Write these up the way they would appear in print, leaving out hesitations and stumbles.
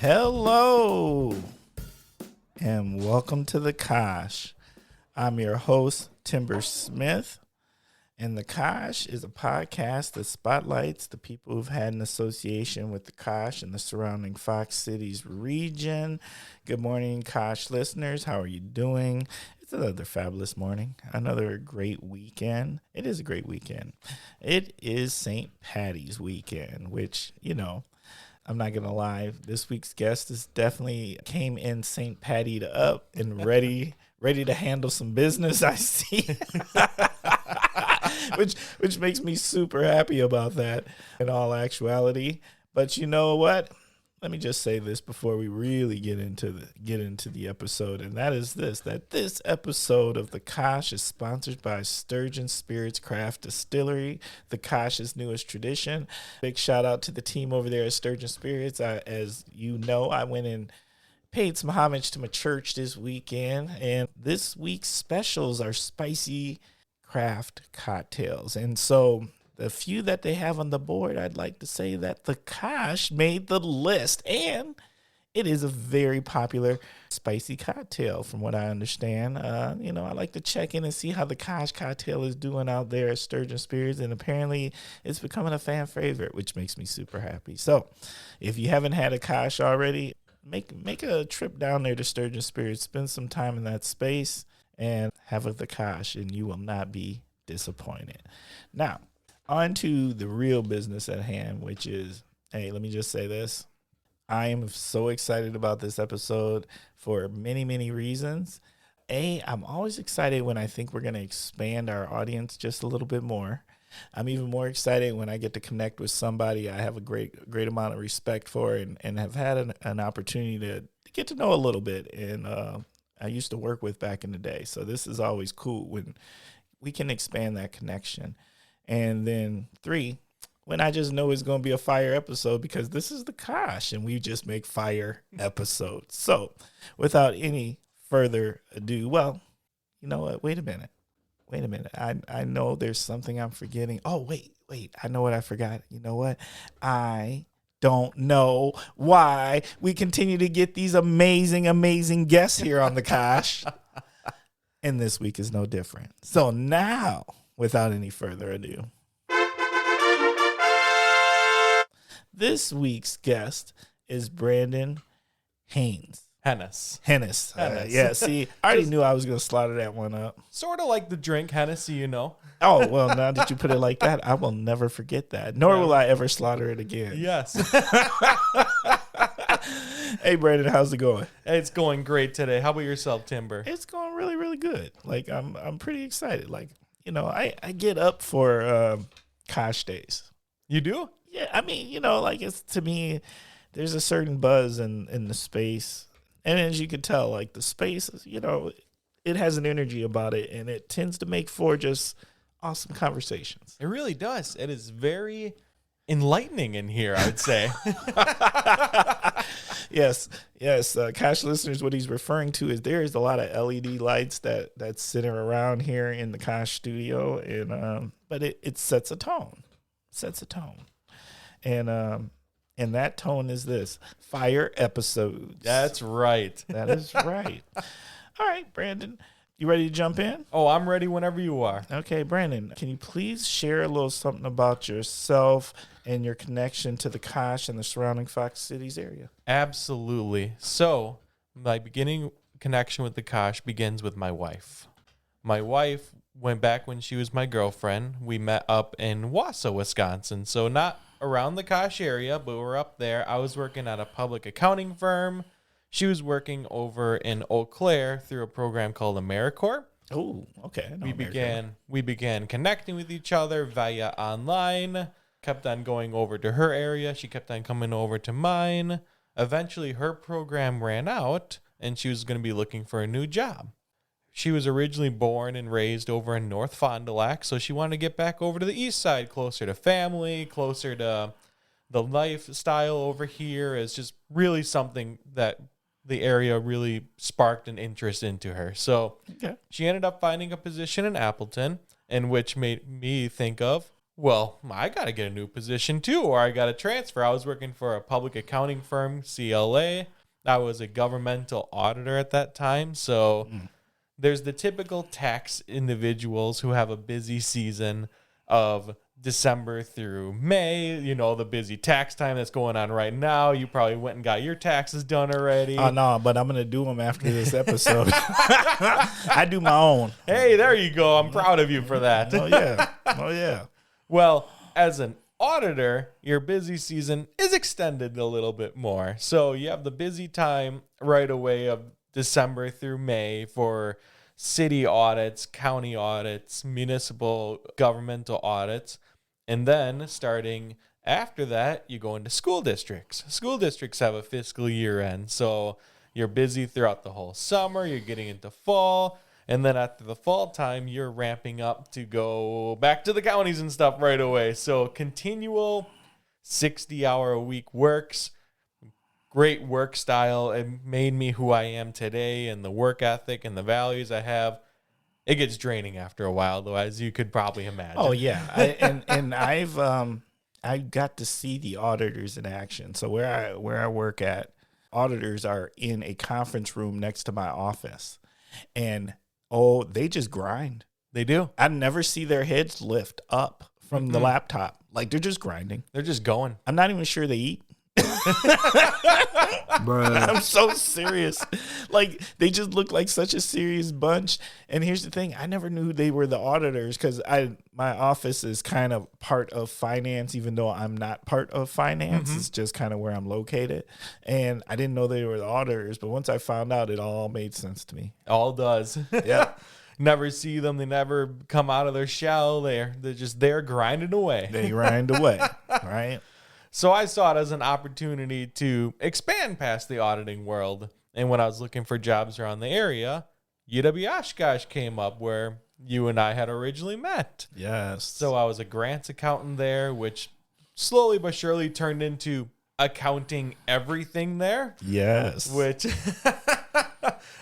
Hello, and welcome to the Kosh. I'm your host, Timber Smith, and the Kosh is a podcast that spotlights the people who've had an association with the Kosh and the surrounding Fox Cities region. Good morning, Kosh listeners. How are you doing? It's another fabulous morning, another great weekend. It is a great weekend. It is St. Patty's weekend, which, I'm not going to lie, this week's guest is definitely came in St. Patty'd up and ready to handle some business, I see. which makes me super happy about that in all actuality. But you know what? Let me just say this before we really get into the episode, and that is that this episode of the Kosh is sponsored by Sturgeon Spirits Craft Distillery, the Kosh's newest tradition. Big shout out to the team over there at Sturgeon Spirits. As you know, I went and paid some homage to my church this weekend, and this week's specials are spicy craft cocktails. And so the few that they have on the board, I'd like to say that the Kosh made the list, and it is a very popular spicy cocktail from what I understand. I like to check in and see how the Kosh cocktail is doing out there at Sturgeon Spirits, and apparently it's becoming a fan favorite, which makes me super happy. So if you haven't had a Kosh already, make a trip down there to Sturgeon Spirits, spend some time in that space, and have the Kosh, and you will not be disappointed. Now, on to the real business at hand, which is, hey, let me just say this. I am so excited about this episode for many, many reasons. I'm always excited when I think we're going to expand our audience just a little bit more. I'm even more excited when I get to connect with somebody I have a great amount of respect for and have had an opportunity to get to know a little bit. And I used to work with back in the day. So this is always cool when we can expand that connection. And then 3, when I just know it's going to be a fire episode, because this is the Kosh and we just make fire episodes. So without any further ado, well, you know what? Wait a minute. I know there's something I'm forgetting. Oh, wait. I know what I forgot. You know what? I don't know why we continue to get these amazing guests here on the Kosh. And this week is no different. So now, without any further ado, this week's guest is Brandon Hennes. Hennes. Yeah, see, I already knew I was going to slaughter that one up. Sort of like the drink Hennessy, you know. Oh, well, now that you put it like that, I will never forget that. Nor will I ever slaughter it again. Yes. Hey, Brandon, how's it going? It's going great today. How about yourself, Timber? It's going really, really good. Like, I'm pretty excited. Like, I get up for Kosh days. You do? Yeah, I mean, it's, to me, there's a certain buzz in the space. And as you can tell, like, the space, it has an energy about it, and it tends to make for just awesome conversations. It really does. It is very enlightening in here, I would say. Yes. Kosh listeners, what he's referring to is there is a lot of LED lights that's sitting around here in the Kosh studio, and but it sets a tone. And that tone is this: fire episodes. That's right. That is right. All right, Brandon, you ready to jump in? Oh, I'm ready whenever you are. Okay, Brandon, can you please share a little something about yourself and your connection to the Kosh and the surrounding Fox Cities area? Absolutely. So, my beginning connection with the Kosh begins with my wife. My wife went back when she was my girlfriend. We met up in Wausau, Wisconsin. So, not around the Kosh area, but we're up there. I was working at a public accounting firm. She was working over in Eau Claire through a program called AmeriCorps. Oh, okay. We began connecting with each other via online. Kept on going over to her area. She kept on coming over to mine. Eventually, her program ran out, and she was going to be looking for a new job. She was originally born and raised over in North Fond du Lac, so she wanted to get back over to the east side, closer to family, closer to the lifestyle over here. Is just really something that the area really sparked an interest into her. So She ended up finding a position in Appleton, and which made me think of, Well, I got to get a new position too, or I got to transfer. I was working for a public accounting firm, CLA. I was a governmental auditor at that time. So there's the typical tax individuals who have a busy season of December through May, the busy tax time that's going on right now. You probably went and got your taxes done already. Oh, no, but I'm going to do them after this episode. I do my own. Hey, there you go. I'm proud of you for that. Oh, yeah. Oh, yeah. Well, as an auditor, your busy season is extended a little bit more. So you have the busy time right away of December through May for city audits, county audits, municipal governmental audits. And then starting after that, you go into school districts. School districts have a fiscal year end. So you're busy throughout the whole summer. You're getting into fall. And then after the fall time, you're ramping up to go back to the counties and stuff right away. So continual 60-hour-a-week works. Great work style. It made me who I am today, and the work ethic and the values I have. It gets draining after a while, though, as you could probably imagine. Oh yeah, I got to see the auditors in action. So where I work at, auditors are in a conference room next to my office, and they just grind. They do. I never see their heads lift up from the laptop. Like, they're just grinding. They're just going. I'm not even sure they eat. Bruh. I'm so serious. Like, they just look like such a serious bunch. And here's the thing. I never knew they were the auditors because my office is kind of part of finance, even though I'm not part of finance. It's just kind of where I'm located. And I didn't know they were the auditors. But once I found out, it all made sense to me. All does. Yeah. Never see them. They never come out of their shell. They're just there grinding away. They grind away, right? So I saw it as an opportunity to expand past the auditing world. And when I was looking for jobs around the area, UW Oshkosh came up where you and I had originally met. Yes. So I was a grants accountant there, which slowly but surely turned into accounting everything there. Yes. Which,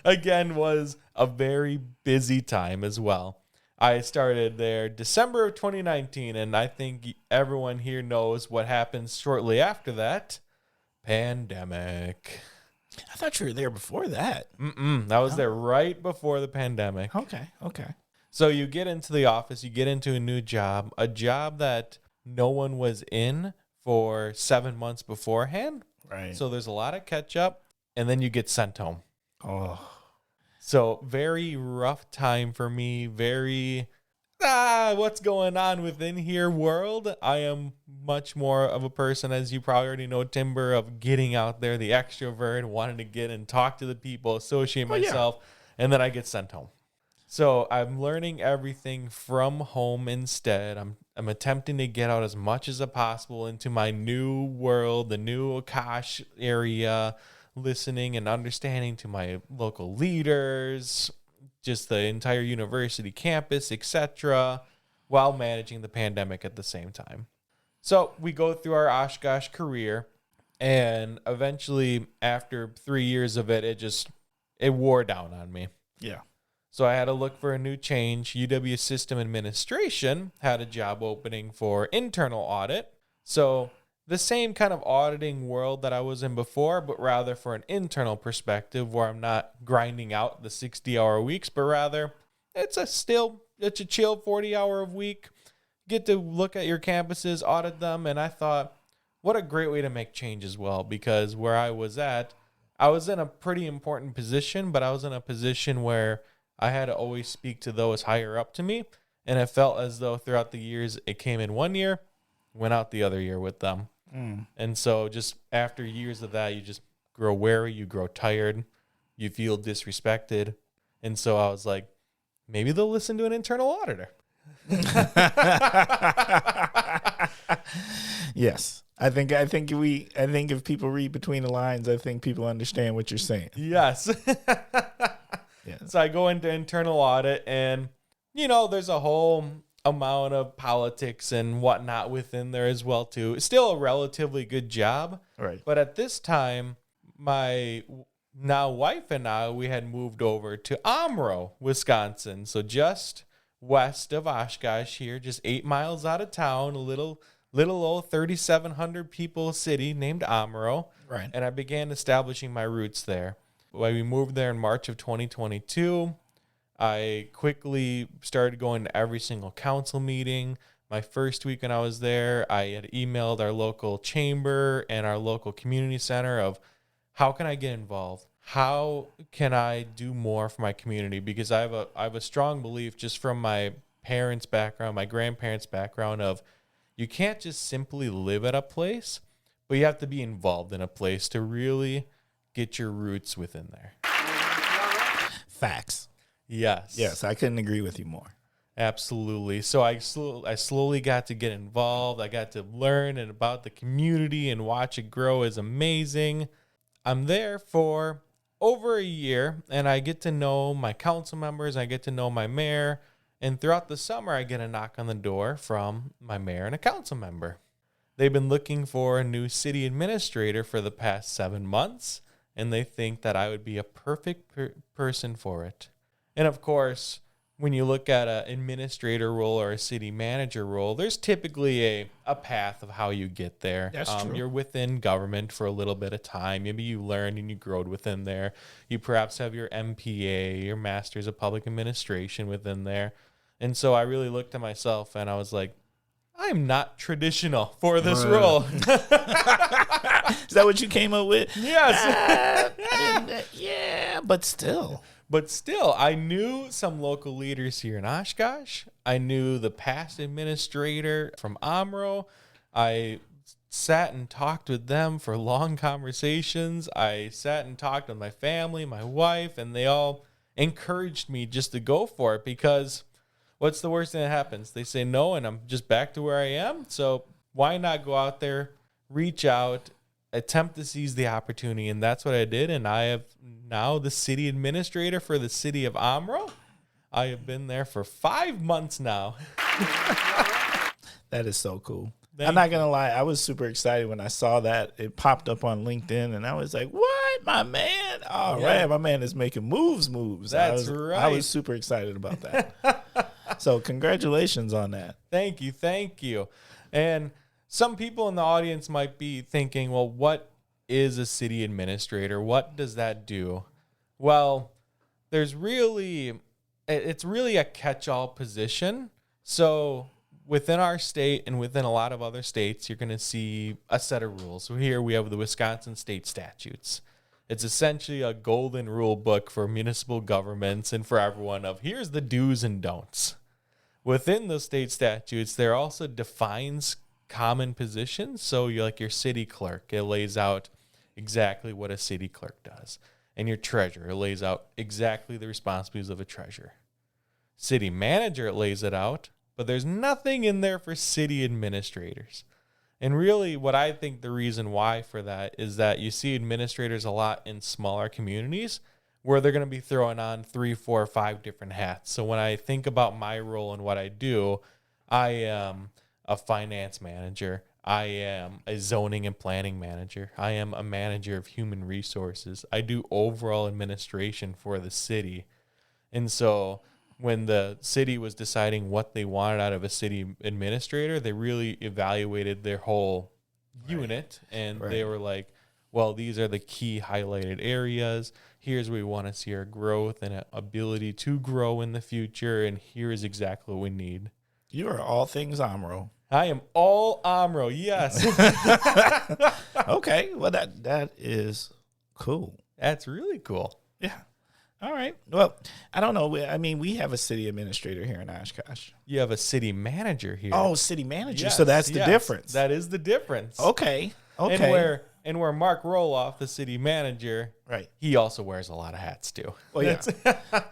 again, was a very busy time as well. I started there December of 2019, and I think everyone here knows what happens shortly after that. Pandemic. I thought you were there before that. I was there right before the pandemic. Okay. So you get into the office, you get into a new job, a job that no one was in for 7 months beforehand. Right. So there's a lot of catch up, and then you get sent home. Oh. So very rough time for me. Very, what's going on within here world. I am much more of a person, as you probably already know, Timber, of getting out there, the extrovert, wanting to get and talk to the people, associate myself, and then I get sent home. So I'm learning everything from home instead. I'm attempting to get out as much as possible into my new world, the new Oshkosh area, listening and understanding to my local leaders, just the entire university campus, etc., while managing the pandemic at the same time. So we go through our Oshkosh career, and eventually, after 3 years of it, it wore down on me. Yeah. So I had to look for a new change. UW System Administration had a job opening for internal audit. So the same kind of auditing world that I was in before, but rather for an internal perspective where I'm not grinding out the 60-hour weeks, but rather it's a chill 40-hour week. Get to look at your campuses, audit them, and I thought, what a great way to make change as well, because where I was at, I was in a pretty important position, but I was in a position where I had to always speak to those higher up to me, and it felt as though throughout the years, it came in one year, went out the other year with them. And so just after years of that, you just grow wary, you grow tired, you feel disrespected. And so I was like, maybe they'll listen to an internal auditor. Yes. I think if people read between the lines, I think people understand what you're saying. Yes. Yes. So I go into internal audit, and, there's a whole amount of politics and whatnot within there as well too. It's still a relatively good job. Right. But at this time, my now wife and I, we had moved over to Omro, Wisconsin. So just west of Oshkosh here, just 8 miles out of town, a little old 3,700 people city named Omro. Right. And I began establishing my roots there. When we moved there in March of 2022, I quickly started going to every single council meeting. My first week when I was there, I had emailed our local chamber and our local community center of how can I get involved? How can I do more for my community? Because I have a strong belief just from my parents' background, my grandparents' background of you can't just simply live at a place, but you have to be involved in a place to really get your roots within there. Facts. Yes, I couldn't agree with you more. Absolutely. So I slowly got to get involved. I got to learn and about the community and watch it grow is amazing. I'm there for over a year, and I get to know my council members. I get to know my mayor. And throughout the summer, I get a knock on the door from my mayor and a council member. They've been looking for a new city administrator for the past 7 months, and they think that I would be a perfect person for it. And of course, when you look at an administrator role or a city manager role, there's typically a path of how you get there. That's true. You're within government for a little bit of time. Maybe you learned and you growed within there. You perhaps have your MPA, your Master's of Public Administration within there. And so I really looked at myself and I was like, I'm not traditional for this role. Is that what you came up with? Yes. Yeah, but still. But still, I knew some local leaders here in Oshkosh. I knew the past administrator from Omro. I sat and talked with them for long conversations. I sat and talked with my family, my wife, and they all encouraged me just to go for it because what's the worst thing that happens? They say no, and I'm just back to where I am. So why not go out there, reach out, attempt to seize the opportunity? And that's what I did. And I have now the city administrator for the city of Omro. I have been there for 5 months now. That is so cool. I'm not going to lie. I was super excited when I saw that. It popped up on LinkedIn, and I was like, what? My man? All right. My man is making moves. That's right. I was super excited about that. So congratulations on that. Thank you. And some people in the audience might be thinking, well, what is a city administrator? What does that do? Well, it's really a catch-all position. So within our state and within a lot of other states, you're going to see a set of rules. So here we have the Wisconsin state statutes. It's essentially a golden rule book for municipal governments and for everyone of here's the do's and don'ts. Within the state statutes, there also defines common positions. So you're like your city clerk, it lays out exactly what a city clerk does. And your treasurer, it lays out exactly the responsibilities of a treasurer. City manager, it lays it out, but there's nothing in there for city administrators. And really what I think the reason why for that is that you see administrators a lot in smaller communities where they're going to be throwing on 3, 4, 5 different hats. So when I think about my role and what I do, I am a finance manager. I am a zoning and planning manager. I am a manager of human resources. I do overall administration for the city. And so when the city was deciding what they wanted out of a city administrator, they really evaluated their whole unit. And they were like, well, these are the key highlighted areas. Here's where we want to see our growth and ability to grow in the future. And here is exactly what we need. You are all things Omro. I am all Omro, yes. Okay, well, that is cool. That's really cool. Yeah. All right. Well, I don't know. We have a city administrator here in Oshkosh. You have a city manager here. Oh, city manager. Yes, so that's the difference. That is the difference. Okay. And where Mark Roloff, the city manager, right, he also wears a lot of hats too. Well, yeah.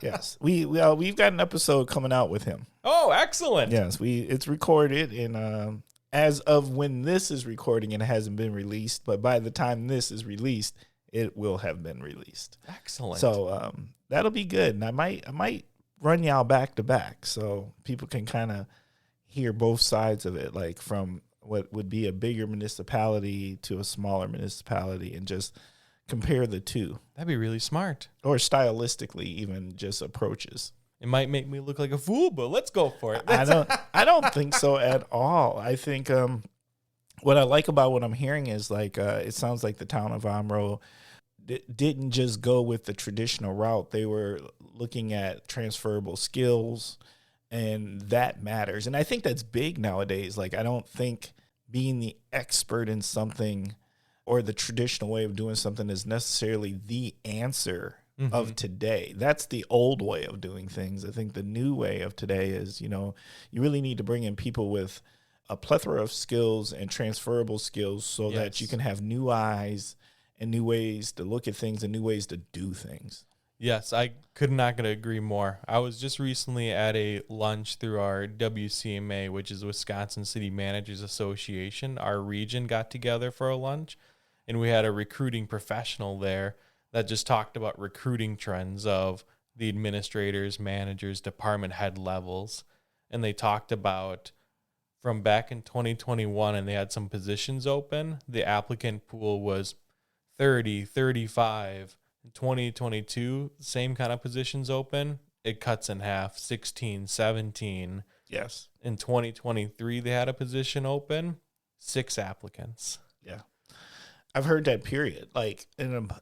Yes. We've got an episode coming out with him. Oh, excellent. Yes, it's recorded, and as of when this is recording, it hasn't been released, but by the time this is released, it will have been released. Excellent. So that'll be good, and I might run y'all back to back so people can kind of hear both sides of it, like from what would be a bigger municipality to a smaller municipality, and just compare the two. That'd be really smart. Or stylistically, even just approaches. It might make me look like a fool, but let's go for it. I don't think so at all. I think what I like about what I'm hearing is like it sounds like the town of Omro didn't just go with the traditional route. They were looking at transferable skills, and that matters. And I think that's big nowadays. Like, I don't think being the expert in something or the traditional way of doing something is necessarily the answer of today. That's the old way of doing things. I think the new way of today is, you really need to bring in people with a plethora of skills and transferable skills so that you can have new eyes and new ways to look at things and new ways to do things. Yes, I could not agree more. I was just recently at a lunch through our WCMA, which is Wisconsin City Managers Association. Our region got together for a lunch, and we had a recruiting professional there that just talked about recruiting trends of the administrators, managers, department head levels. And they talked about from back in 2021, and they had some positions open. The applicant pool was 30, 35. In 2022, same kind of positions open. It cuts in half, 16, 17. Yes. In 2023, they had a position open, 6 applicants. Yeah. I've heard that period, like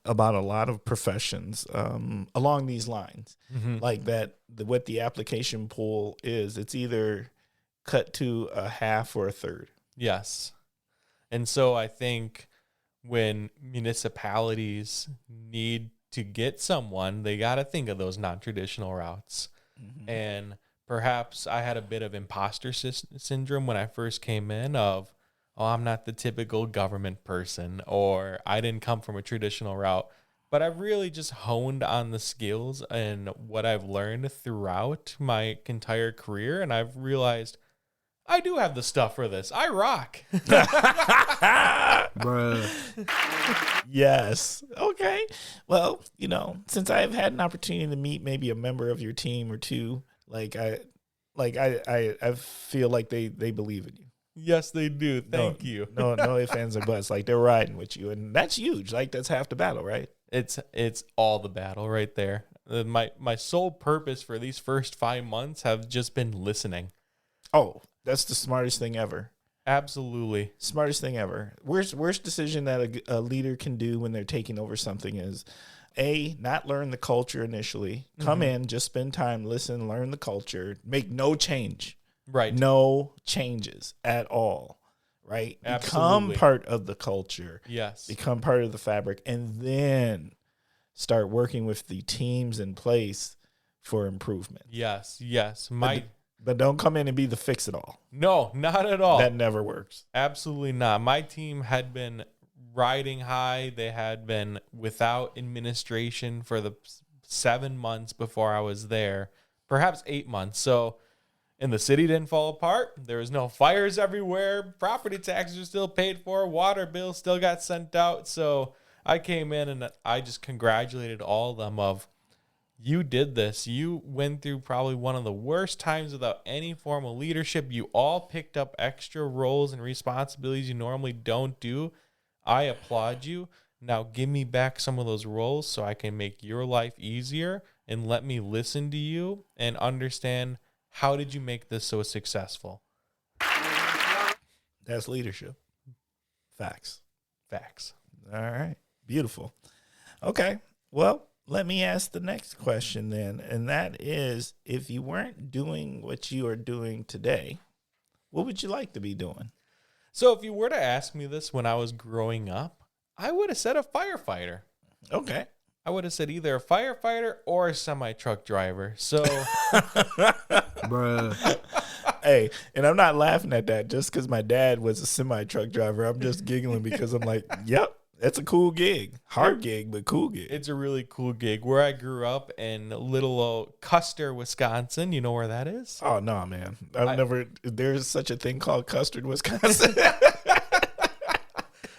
about a lot of professions along these lines, like that. What the application pool is, it's either cut to a half or a third. Yes, and so I think when municipalities need to get someone, they got to think of those non-traditional routes, and perhaps I had a bit of imposter syndrome when I first came in of, oh, I'm not the typical government person, or I didn't come from a traditional route. But I've really just honed on the skills and what I've learned throughout my entire career. And I've realized I do have the stuff for this. I rock. Bruh. Yes. Okay. Well, since I've had an opportunity to meet maybe a member of your team or two, I feel like they believe in you. Yes, they do. Thank you. No ifs, ands, or buts. Like, they're riding with you, and that's huge. Like, that's half the battle, right? It's all the battle right there. My sole purpose for these first 5 months have just been listening. Oh, that's the smartest thing ever. Absolutely. Smartest thing ever. Worst decision that a leader can do when they're taking over something is, A, not learn the culture initially. Come in, just spend time, listen, learn the culture, make no change. Right. No changes at all, right? Absolutely. Become part of the culture. Yes. Become part of the fabric, and then start working with the teams in place for improvement. Yes. But don't come in and be the fix-it-all. No, not at all. That never works. Absolutely not. My team had been riding high. They had been without administration for the 7 months before I was there, perhaps 8 months. So, and the city didn't fall apart. There was no fires everywhere. Property taxes are still paid for. Water bills still got sent out. So I came in and I just congratulated all of them of, you did this. You went through probably one of the worst times without any formal leadership. You all picked up extra roles and responsibilities you normally don't do. I applaud you. Now give me back some of those roles so I can make your life easier, and let me listen to you and understand, how did you make this so successful? That's leadership. Facts. All right. Beautiful. Okay. Well, let me ask the next question then. And that is, if you weren't doing what you are doing today, what would you like to be doing? So if you were to ask me this when I was growing up, I would have said a firefighter. Okay. I would have said either a firefighter or a semi-truck driver. So, bruh. Hey, and I'm not laughing at that just because my dad was a semi-truck driver. I'm just giggling because I'm like, yep, that's a cool gig. Hard gig, but cool gig. It's a really cool gig. Where I grew up in little old Custer, Wisconsin. You know where that is? Oh, no, man. There's such a thing called Custard, Wisconsin.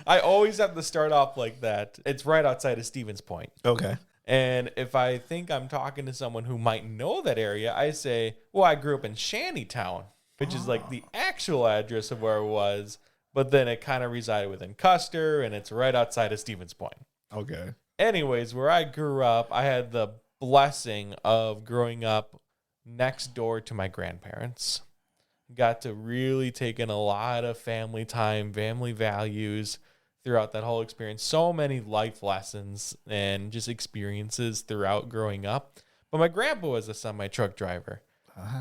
I always have to start off like that. It's right outside of Stevens Point. Okay. And if I think I'm talking to someone who might know that area, I say, well, I grew up in Shantytown, which is like the actual address of where it was. But then it kind of resided within Custer, and it's right outside of Stevens Point. Okay. Anyways, where I grew up, I had the blessing of growing up next door to my grandparents. Got to really take in a lot of family time, family values throughout that whole experience. So many life lessons and just experiences throughout growing up. But my grandpa was a semi-truck driver.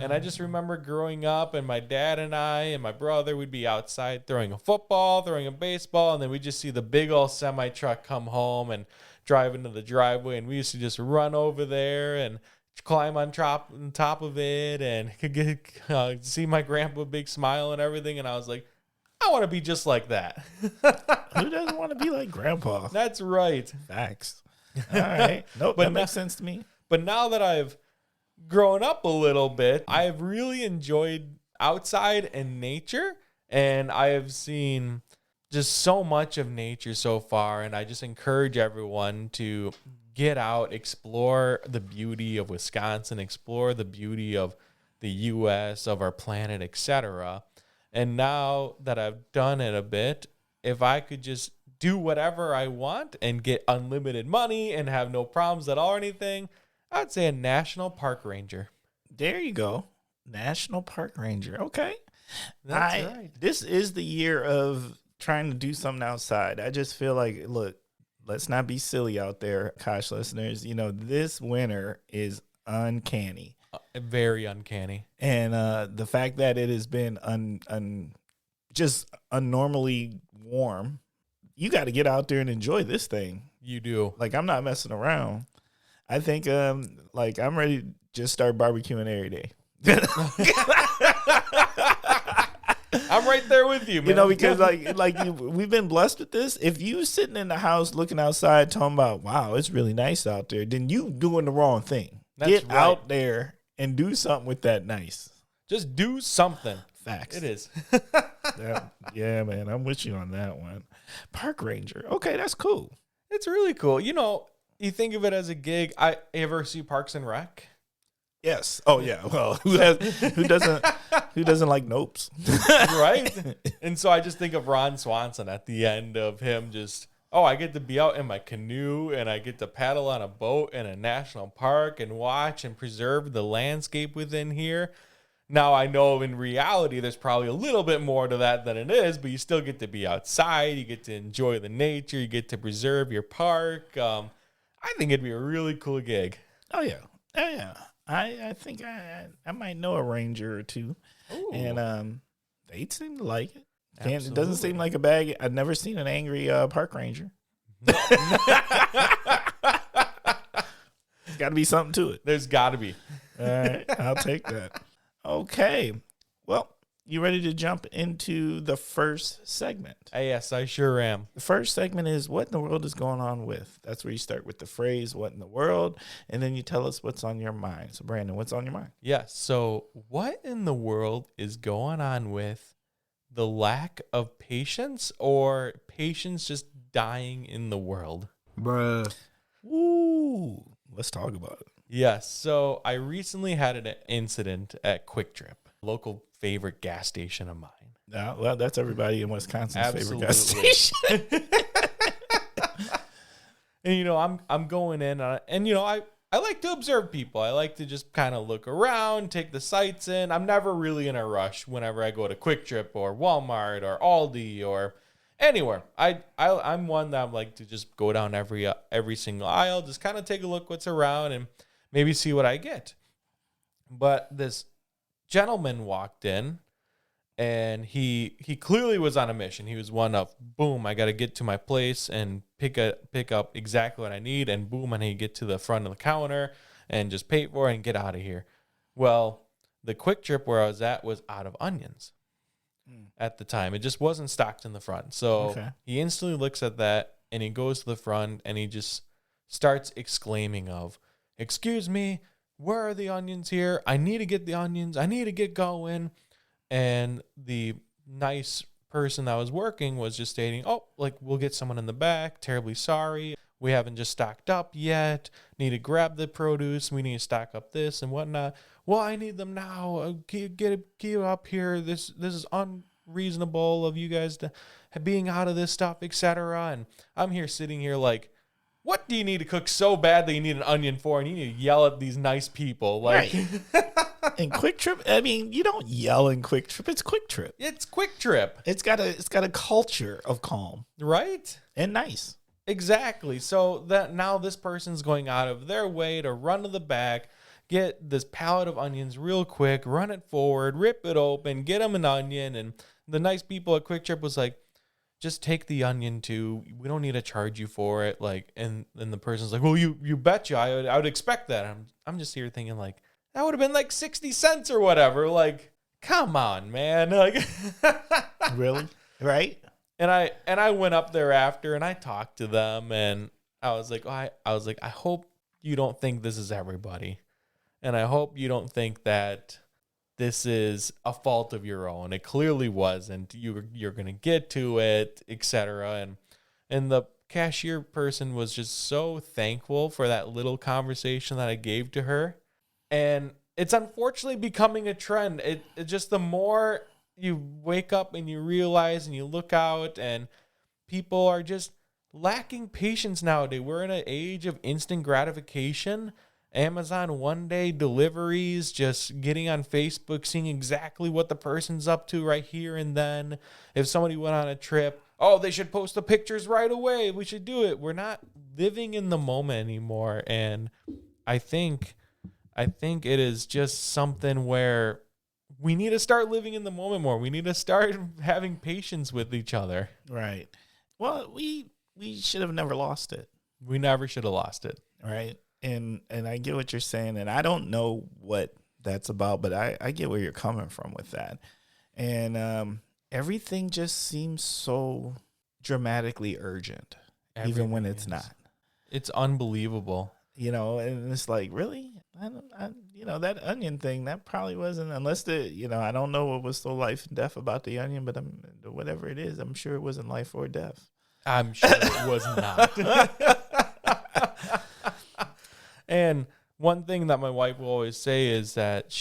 And I just remember growing up, and my dad and I and my brother would be outside throwing a football, throwing a baseball, and then we'd just see the big old semi-truck come home and drive into the driveway, and we used to just run over there and climb on top of it and see my grandpa big smile and everything. And I was like, I want to be just like that. Who doesn't want to be like Grandpa? That's right. Facts. All right. Nope, that makes sense to me. But now that I've grown up a little bit, I've really enjoyed outside and nature, and I have seen just so much of nature so far. And I just encourage everyone to get out, explore the beauty of Wisconsin, explore the beauty of the U.S., of our planet, etc. And now that I've done it a bit, if I could just do whatever I want and get unlimited money and have no problems at all or anything, I'd say a national park ranger. There you go. National park ranger. Okay. That's right. This is the year of trying to do something outside. I just feel like, look, let's not be silly out there, Oshkosh listeners. This winter is uncanny. Very uncanny. And the fact that it has been just unnormally warm, you got to get out there and enjoy this thing. You do. Like, I'm not messing around. I think I'm ready to just start barbecuing every day. I'm right there with you, man. Because we've been blessed with this. If you sitting in the house looking outside talking about, wow, it's really nice out there, then you doing the wrong thing. Get out there and do something with that nice. Just do something. Facts. It is. Yeah, man, I'm with you on that one. Park ranger. Okay, that's cool. It's really cool. You think of it as a gig. I ever see Parks and Rec? Yes. Oh yeah. Well, who doesn't like nopes? Right? And so I just think of Ron Swanson at the end of him just, I get to be out in my canoe and I get to paddle on a boat in a national park and watch and preserve the landscape within here. Now I know in reality there's probably a little bit more to that than it is, but you still get to be outside, you get to enjoy the nature, you get to preserve your park. I think it'd be a really cool gig. Oh yeah. I think I might know a ranger or two. Ooh. And they seem to like it. It doesn't seem like a bag. I've never seen an angry park ranger. There's got to be something to it. There's got to be. All right, I'll take that. Okay. Well, you ready to jump into the first segment? Yes, I sure am. The first segment is what in the world is going on with. That's where you start with the phrase, what in the world, and then you tell us what's on your mind. So, Brandon, what's on your mind? Yes. So what in the world is going on with the lack of patience or patience just dying in the world? Bruh. Ooh. Let's talk about it. Yes. So I recently had an incident at Quick Trip, local favorite gas station of mine. Well, that's everybody in Wisconsin's favorite gas station. And I'm going in and I like to observe people. I like to just kind of look around, take the sights in. I'm never really in a rush whenever I go to Quick Trip or Walmart or Aldi or anywhere. I'm one that I like to just go down every single aisle, just kind of take a look what's around and maybe see what I get. But this gentleman walked in and he clearly was on a mission. He was one of, boom, I got to get to my place and pick up exactly what I need, and boom, I need to get to the front of the counter and just pay for it and get out of here. Well, the Quick Trip where I was at was out of onions at the time. It just wasn't stocked in the front. So He instantly looks at that and he goes to the front and he just starts exclaiming of, excuse me, where are the onions here? I need to get the onions. I need to get going. And the nice person that was working was just stating, we'll get someone in the back. Terribly sorry. We haven't just stocked up yet. Need to grab the produce. We need to stock up this and whatnot. Well, I need them now. Get up here. This is unreasonable of you guys to being out of this stuff, etc. And I'm sitting here like, What do you need to cook so bad that you need an onion for, and you need to yell at these nice people? Like, right. And Quick Trip, I mean, you don't yell in Quick Trip. It's Quick Trip. It's Quick Trip. It's got a culture of calm, right? And nice. Exactly. So that now this person's going out of their way to run to the back, get this pallet of onions real quick, run it forward, rip it open, get them an onion, and the nice people at Quick Trip was like, just take the onion too. We don't need to charge you for it. Like, and then the person's like, well, you betcha. I would expect that. I'm just here thinking like, that would have been like 60 cents or whatever. Like, come on, man. Like, really? Right? And I went up there after and I talked to them and I was like, I hope you don't think this is everybody. And I hope you don't think that this is a fault of your own. It clearly wasn't. You're going to get to it, etc. And the cashier person was just so thankful for that little conversation that I gave to her. And it's unfortunately becoming a trend. It just, the more you wake up and you realize and you look out and people are just lacking patience nowadays. We're in an age of instant gratification. Amazon one-day deliveries, just getting on Facebook, seeing exactly what the person's up to right here and then. If somebody went on a trip, oh, they should post the pictures right away. We should do it. We're not living in the moment anymore. And I think it is just something where we need to start living in the moment more. We need to start having patience with each other. Right. Well, we should have never lost it. We never should have lost it. Right. And I get what you're saying, and I don't know what that's about, but I get where you're coming from with that. And everything just seems so dramatically urgent, even when it's not. It's unbelievable. You know, and it's like, really? That onion thing, that probably wasn't, unless I don't know what was so life and death about the onion, but whatever it is, I'm sure it wasn't life or death. I'm sure it was not. And one thing that my wife will always say is that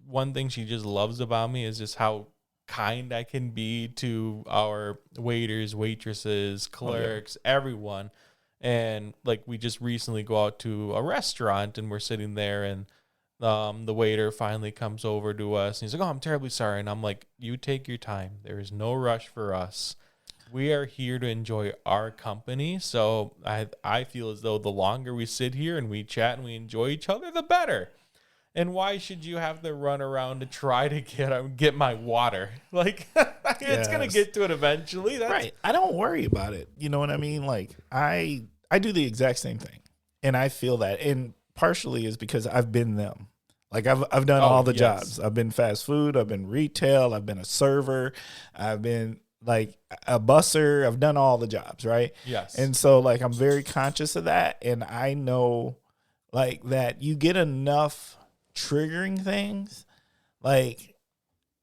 one thing she just loves about me is just how kind I can be to our waiters, waitresses, clerks, everyone. And like we just recently go out to a restaurant and we're sitting there and the waiter finally comes over to us and he's like, oh, I'm terribly sorry. And I'm like, you take your time. There is no rush for us. We are here to enjoy our company. So I feel as though the longer we sit here and we chat and we enjoy each other, the better. And why should you have to run around to try to get my water? Like, it's going to get to it eventually. Right. I don't worry about it. You know what I mean? Like, I do the exact same thing. And I feel that. And partially is because I've been them. Like, I've done all the jobs. I've been fast food. I've been retail. I've been a server. I've been like a busser. I've done all the jobs, right? Yes. And so like I'm very conscious of that, and I know like that you get enough triggering things, like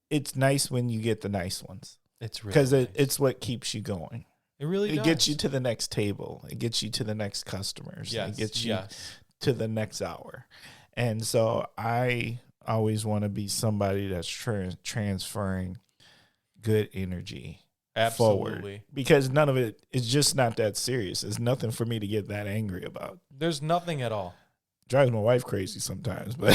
it's nice when you get the nice ones. It's really because nice. it's what keeps you going. It really does. It gets you to the next table. It gets you to the next customers. Yes. It gets you to the next hour. And so I always want to be somebody that's transferring good energy Absolutely. forward, because none of it is just not that serious. There's nothing for me to get that angry about. There's nothing at all. Drives my wife crazy sometimes, but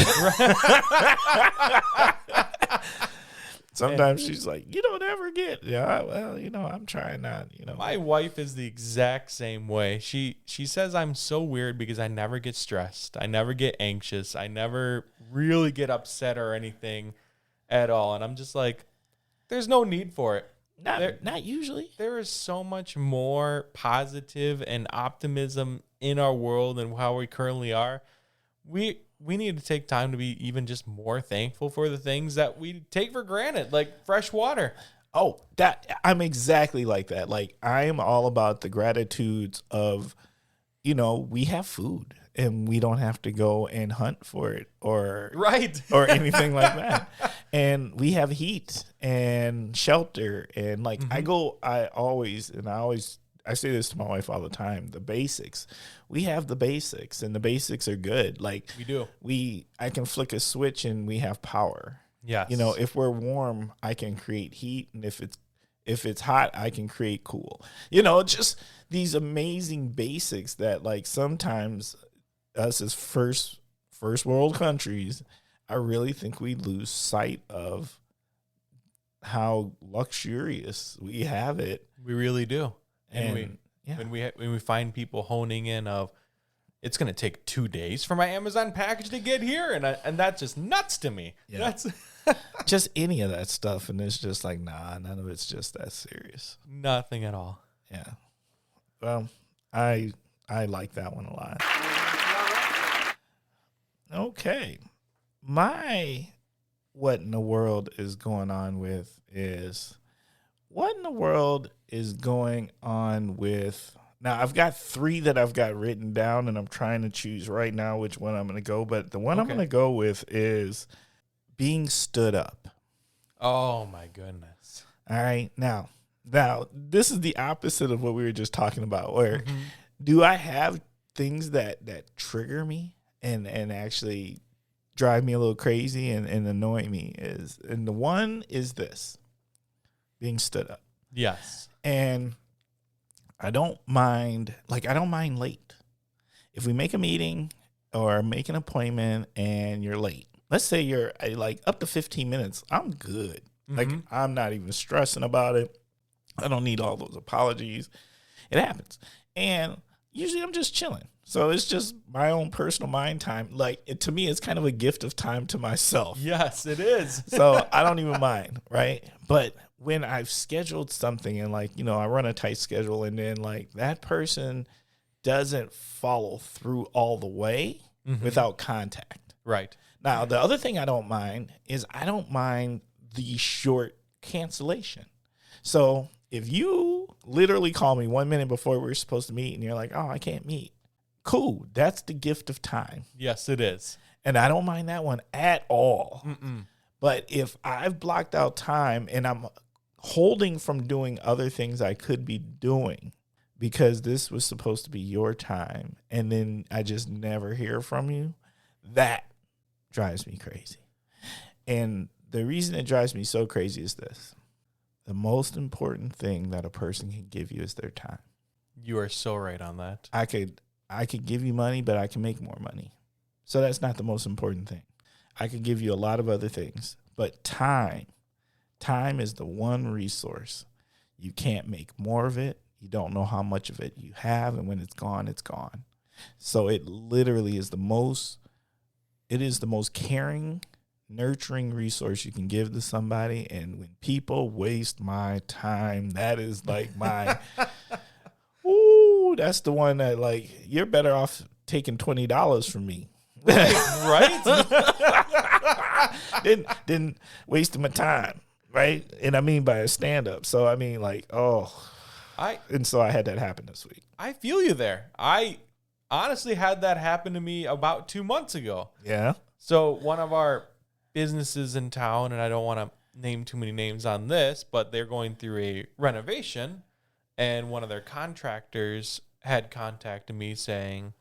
sometimes she's like, you don't ever get, I'm trying not, My wife is the exact same way. She says I'm so weird because I never get stressed. I never get anxious. I never really get upset or anything at all. And I'm just like, there's no need for it. Not usually. There is so much more positive and optimism in our world and how we currently are. We need to take time to be even just more thankful for the things that we take for granted, like fresh water. Oh, I'm exactly like that. Like, I am all about the gratitudes of, we have food and we don't have to go and hunt for it or anything like that. And we have heat and shelter. And like, I say this to my wife all the time, the basics. We have the basics, and the basics are good. Like, we do. I can flick a switch and we have power. Yes. If we're warm, I can create heat. And if If it's hot, I can create cool. You know, just these amazing basics that like sometimes us as first world countries, I really think we lose sight of how luxurious we have it. We really do. And when we find people honing in of, it's going to take 2 days for my Amazon package to get here, and that's just nuts to me. Yeah. That's just any of that stuff, and it's just like, nah, none of it's just that serious. nothing at all. Yeah. Well, I like that one a lot. Okay. What in the world is going on with is, what in the world is going on with, now I've got 3 that I've got written down, and I'm trying to choose right now which one I'm going to go, but the one I'm going to go with is being stood up. Oh my goodness. All right. Now, this is the opposite of what we were just talking about, where do I have things that trigger me and actually drive me a little crazy and annoy me, and the one is this, being stood up. Yes. And I don't mind late. If we make a meeting or make an appointment and you're late, let's say you're like up to 15 minutes, I'm good. Like, I'm not even stressing about it. I don't need all those apologies. It happens. And usually I'm just chilling. So it's just my own personal mind time. Like, to me, it's kind of a gift of time to myself. Yes, it is. So I don't even mind, right? But when I've scheduled something and, like, you know, I run a tight schedule, and then, like, that person doesn't follow through all the way without contact. Right. Now, the other thing I don't mind is I don't mind the short cancellation. So if you literally call me 1 minute before we're supposed to meet and you're like, oh, I can't meet, cool. That's the gift of time. Yes, it is. And I don't mind that one at all. But if I've blocked out time and I'm holding from doing other things I could be doing because this was supposed to be your time, and then I just never hear from you, that drives me crazy. And the reason it drives me so crazy is this. The most important thing that a person can give you is their time. You are so right on that. I could give you money, but I can make more money. So that's not the most important thing. I could give you a lot of other things, but time is the one resource. You can't make more of it. You don't know how much of it you have, and when it's gone, it's gone. So it literally is the most caring, nurturing resource you can give to somebody. And when people waste my time, that is like my, ooh, that's the one that, like, you're better off taking $20 from me. Right? Didn't waste my time, right? And I mean by a stand-up. So I mean, like, and so I had that happen this week. I feel you there. I honestly had that happen to me about 2 months ago. Yeah. So one of our businesses in town, and I don't want to name too many names on this, but they're going through a renovation, and one of their contractors had contacted me saying,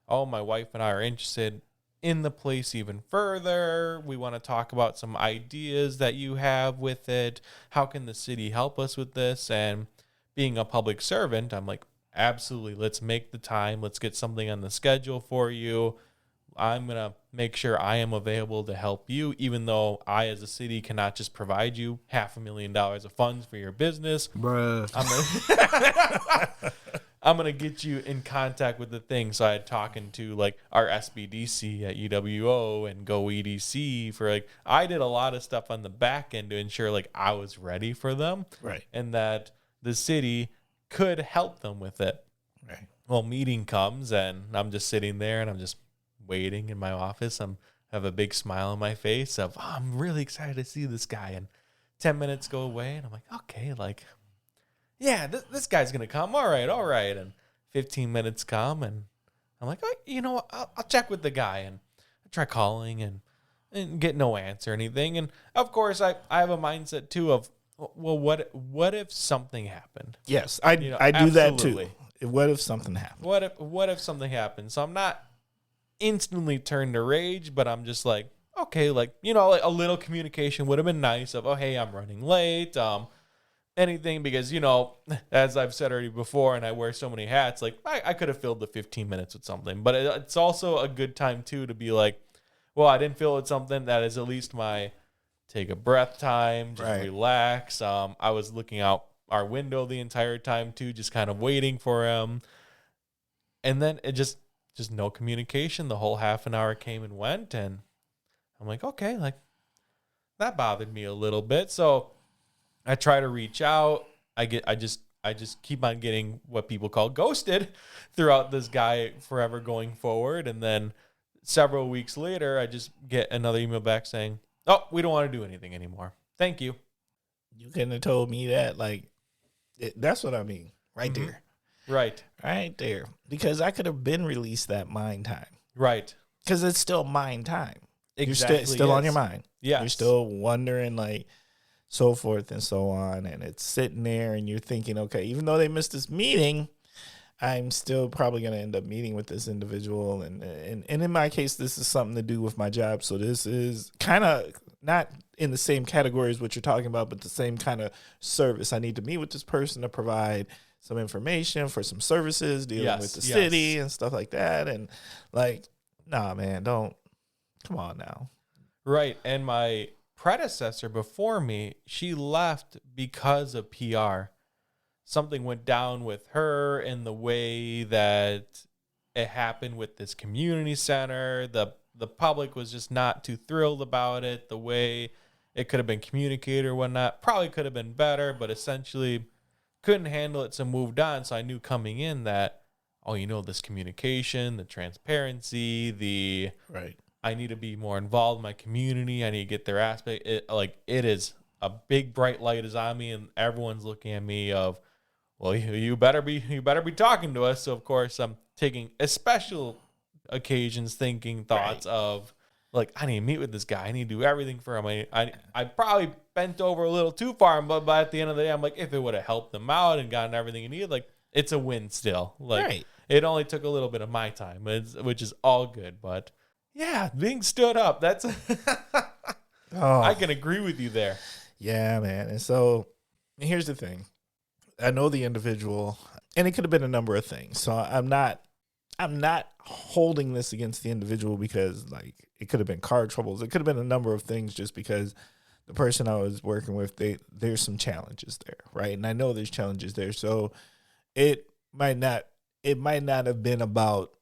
oh, my wife and I are interested in the place even further. We want to talk about some ideas that you have with it. How can the city help us with this? And being a public servant, I'm like, absolutely, let's make the time. Let's get something on the schedule for you. I'm going to make sure I am available to help you, even though I, as a city, cannot just provide you $500,000 of funds for your business. Bruh. I'm going to get you in contact with the thing. So I had talking to, like, our SBDC at UWO and Go EDC for, like, I did a lot of stuff on the back end to ensure, like, I was ready for them. Right. And that the city could help them with it. Right. Well, meeting comes, and I'm just sitting there, and I'm just waiting in my office. Have a big smile on my face of, oh, I'm really excited to see this guy. And 10 minutes go away, and I'm like, okay, like, yeah, this guy's going to come. All right. And 15 minutes come, and I'm like, oh, you know what? I'll check with the guy. And I try calling and get no answer or anything. And, of course, I have a mindset, too, of, well, what if something happened? Yes, I do that, too. What if something happened? What if something happened? So I'm not instantly turned to rage, but I'm just like, okay, like, you know, like a little communication would have been nice of, oh, hey, I'm running late. anything because, you know, as I've said already before, and I wear so many hats, like I could have filled the 15 minutes with something. But it's also a good time, too, to be like, well, I didn't fill it with something that is at least my take a breath time, just relax. I was looking out our window the entire time, too, just kind of waiting for him. And then it just no communication. The whole half an hour came and went, and I'm like, okay, like that bothered me a little bit. So I try to reach out. I just keep on getting what people call ghosted throughout this guy forever going forward. And then several weeks later, I just get another email back saying, oh, we don't want to do anything anymore. Thank you. You couldn't have told me that. Like, that's what I mean. Right there. Right. Right there. Because I could have been released that mind time. Right. Because it's still mind time. Exactly. You're still on your mind. Yeah. You're still wondering, like, so forth and so on. And it's sitting there and you're thinking, okay, even though they missed this meeting, I'm still probably going to end up meeting with this individual. And in my case, this is something to do with my job. So this is kind of not in the same category as what you're talking about, but the same kind of service. I need to meet with this person to provide some information for some services dealing with the city and stuff like that. And like, nah, man, come on now. Right. And my predecessor before me, she left because of PR. Something went down with her in the way that it happened with this community center. The public was just not too thrilled about it. The way it could have been communicated or whatnot probably could have been better, but essentially couldn't handle it, so moved on. So I knew coming in that, oh, you know, this communication, the transparency, I need to be more involved in my community. I need to get their aspect. It is a big bright light is on me, and everyone's looking at me of, well, you better be talking to us. So of course I'm taking special occasions, thinking thoughts of like, I need to meet with this guy. I need to do everything for him. I probably bent over a little too far, but at the end of the day, I'm like, if it would have helped them out and gotten everything he needed, like it's a win still. Like it only took a little bit of my time, which is all good. But yeah, being stood up, that's I can agree with you there. Yeah, man. And so here's the thing. I know the individual, and it could have been a number of things. So I'm not holding this against the individual because like it could have been car troubles. It could have been a number of things just because the person I was working with, there's some challenges there, right? And I know there's challenges there. So it might not have been about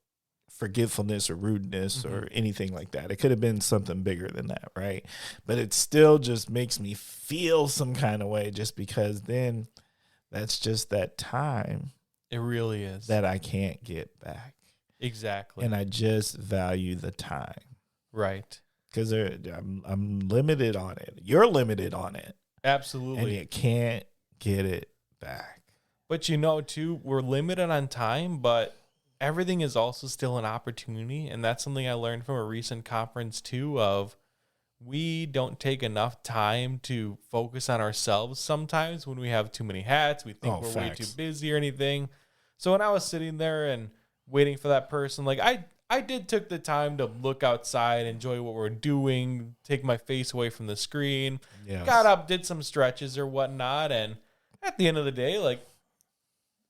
forgetfulness or rudeness or anything like that. It could have been something bigger than that, right? But it still just makes me feel some kind of way just because then that's just that time. It really is. That I can't get back. Exactly. And I just value the time. Right. Because I'm limited on it. You're limited on it. Absolutely. And you can't get it back. But you know, too, we're limited on time, but everything is also still an opportunity. And that's something I learned from a recent conference, too, of we don't take enough time to focus on ourselves sometimes when we have too many hats. We think we're way too busy or anything. So when I was sitting there and waiting for that person, like I did took the time to look outside, enjoy what we're doing, take my face away from the screen, got up, did some stretches or whatnot. And at the end of the day, like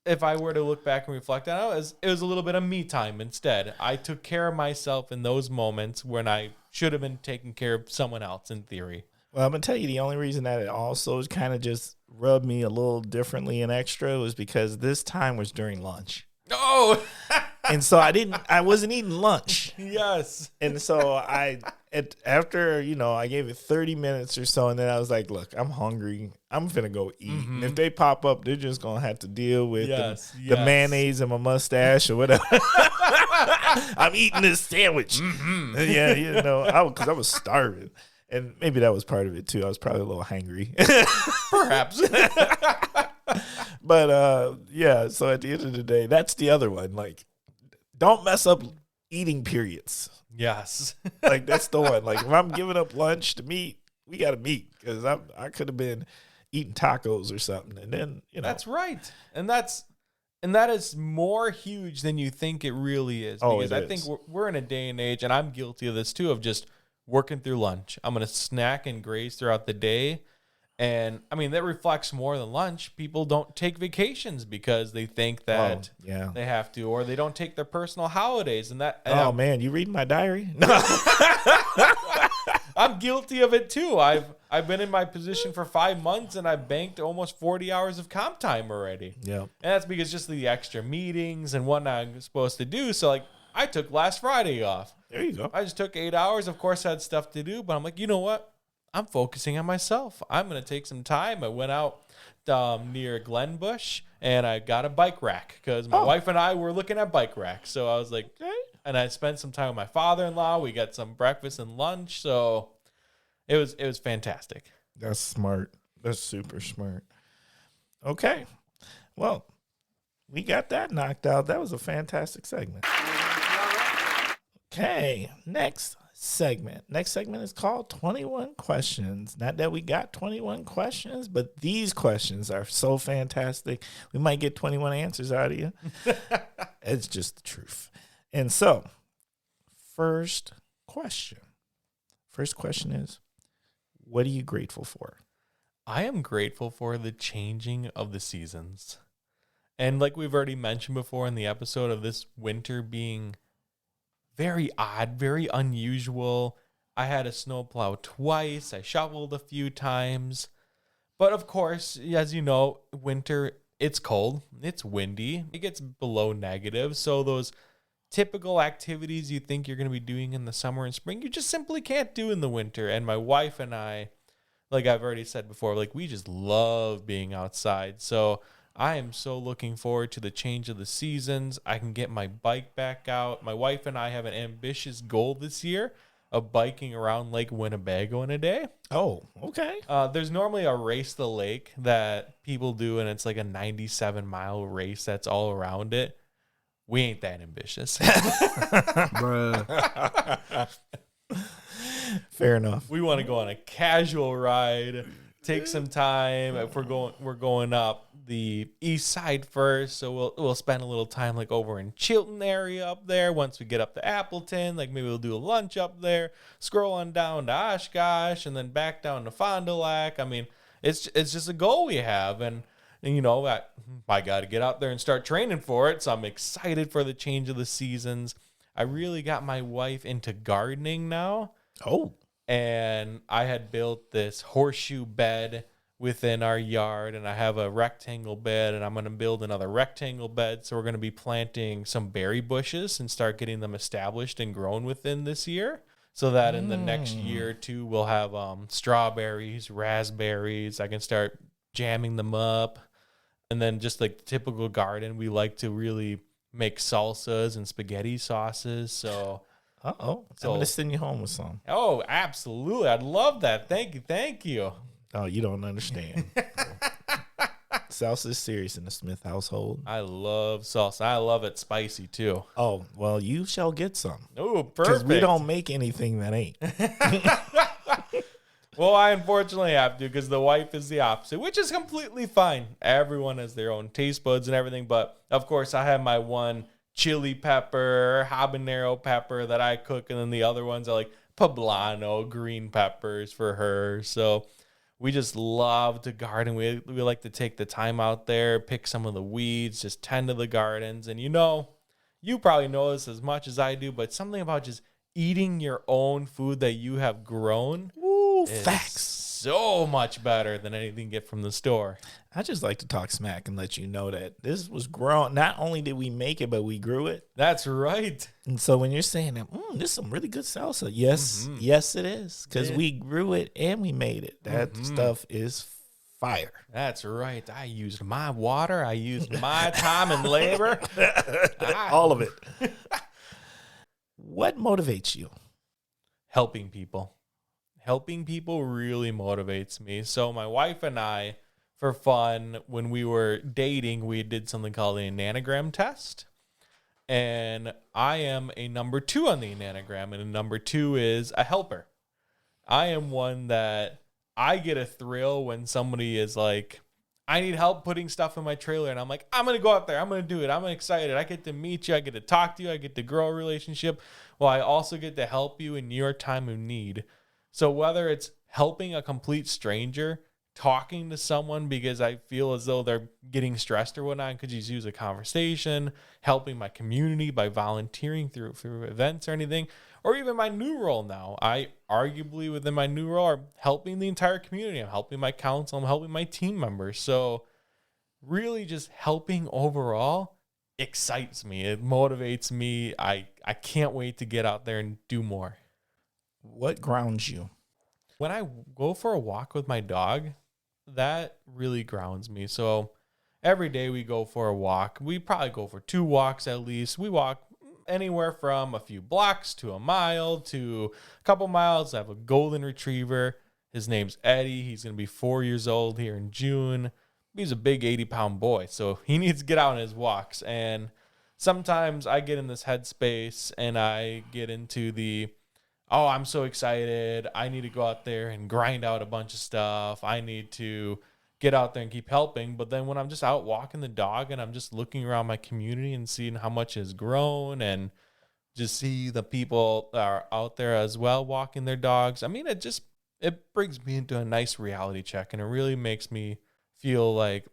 if I were to look back and reflect on it, it was a little bit of me time instead. I took care of myself in those moments when I should have been taking care of someone else in theory. Well, I'm going to tell you the only reason that it also kind of just rubbed me a little differently and extra was because this time was during lunch. Oh! And so I wasn't eating lunch. Yes. And so after, I gave it 30 minutes or so, and then I was like, look, I'm hungry. I'm finna go eat. Mm-hmm. And if they pop up, they're just going to have to deal with the mayonnaise in my mustache or whatever. I'm eating this sandwich. Mm-hmm. Yeah, because I was starving. And maybe that was part of it, too. I was probably a little hangry. Perhaps. But, so at the end of the day, that's the other one. Like, don't mess up eating periods. Yes. Like, that's the one. Like, if I'm giving up lunch to meet, we got to meet. Because I could have been eating tacos or something. And then, That's right. And that is more huge than you think it really is. Because I think we're in a day and age, and I'm guilty of this, too, of just working through lunch. I'm going to snack and graze throughout the day. And I mean, that reflects more than lunch. People don't take vacations because they think that they have to, or they don't take their personal holidays. And that, man, you reading my diary? I'm guilty of it too. I've been in my position for 5 months and I've banked almost 40 hours of comp time already. Yeah. And that's because just the extra meetings and whatnot I'm supposed to do. So like I took last Friday off. There you go. I just took 8 hours. Of course I had stuff to do, but I'm like, you know what? I'm focusing on myself. I'm going to take some time. I went out near Glenbush and I got a bike rack because my wife and I were looking at bike racks. So I was like, okay. And I spent some time with my father-in-law. We got some breakfast and lunch. So it was fantastic. That's smart. That's super smart. Okay. Well, we got that knocked out. That was a fantastic segment. Okay. Next segment is called 21 Questions. Not that we got 21 questions, but these questions are so fantastic. We might get 21 answers out of you. It's just the truth. And so, first question is, what are you grateful for? I am grateful for the changing of the seasons. And like we've already mentioned before in the episode of this winter being very odd, very unusual. I had a snowplow twice. I shoveled a few times. But of course, as you know, winter, it's cold. It's windy. It gets below negative. So those typical activities you think you're going to be doing in the summer and spring, you just simply can't do in the winter. And my wife and I, like I've already said before, like we just love being outside. So I am so looking forward to the change of the seasons. I can get my bike back out. My wife and I have an ambitious goal this year of biking around Lake Winnebago in a day. Oh, okay. There's normally a race the lake that people do, and it's like a 97-mile race that's all around it. We ain't that ambitious. Fair enough. We want to go on a casual ride, take some time. If we're going up the east side first, so we'll spend a little time like over in Chilton area up there. Once we get up to Appleton, like maybe we'll do a lunch up there, scroll on down to Oshkosh, and then back down to Fond du Lac. I mean, it's just a goal we have, and you know, I got to get out there and start training for it. So I'm excited for the change of the seasons. I really got my wife into gardening now. Oh. And I had built this horseshoe bed within our yard, and I have a rectangle bed, and I'm going to build another rectangle bed. So we're going to be planting some berry bushes and start getting them established and grown within this year, so that in the next year or two, we'll have strawberries, raspberries. I can start jamming them up. And then just like the typical garden, we like to really make salsas and spaghetti sauces. So I'm going to send you home with some. Oh, absolutely. I'd love that. Thank you. Oh, you don't understand. Salsa is serious in the Smith household. I love salsa. I love it spicy, too. Oh, well, you shall get some. Oh, perfect. Because we don't make anything that ain't. Well, I unfortunately have to because the wife is the opposite, which is completely fine. Everyone has their own taste buds and everything. But, of course, I have my one chili pepper, habanero pepper that I cook, and then the other ones are like poblano, green peppers for her. So we just love to garden. We like to take the time out there, pick some of the weeds, just tend to the gardens. And you know, you probably know this as much as I do, but something about just eating your own food that you have grown. Ooh, facts. So much better than anything you get from the store. I just like to talk smack and let you know that this was grown. Not only did we make it, but we grew it. That's right. And so when you're saying that, this is some really good salsa. Yes, it is. Because we grew it and we made it. That stuff is fire. That's right. I used my water. I used my time and labor. All of it. What motivates you? Helping people. Helping people really motivates me. So my wife and I, for fun, when we were dating, we did something called the Enneagram test. And I am a number 2 on the Enneagram. And a number 2 is a helper. I am one that I get a thrill when somebody is like, I need help putting stuff in my trailer. And I'm like, I'm going to go out there. I'm going to do it. I'm excited. I get to meet you. I get to talk to you. I get to grow a relationship. Well, I also get to help you in your time of need. So whether it's helping a complete stranger talking to someone because I feel as though they're getting stressed or whatnot, could just use a conversation, helping my community by volunteering through events or anything, or even my new role now. I arguably within my new role are helping the entire community. I'm helping my council. I'm helping my team members. So really just helping overall excites me. It motivates me. I can't wait to get out there and do more. What grounds you? When I go for a walk with my dog, that really grounds me. So every day we go for a walk. We probably go for 2 walks at least. We walk anywhere from a few blocks to a mile to a couple miles. I have a golden retriever. His name's Eddie. He's going to be 4 years old here in June. He's a big 80-pound boy, so he needs to get out on his walks. And sometimes I get in this headspace and I get into the, oh, I'm so excited. I need to go out there and grind out a bunch of stuff. I need to get out there and keep helping. But then when I'm just out walking the dog and I'm just looking around my community and seeing how much has grown and just see the people that are out there as well walking their dogs, I mean, it brings me into a nice reality check, and it really makes me feel like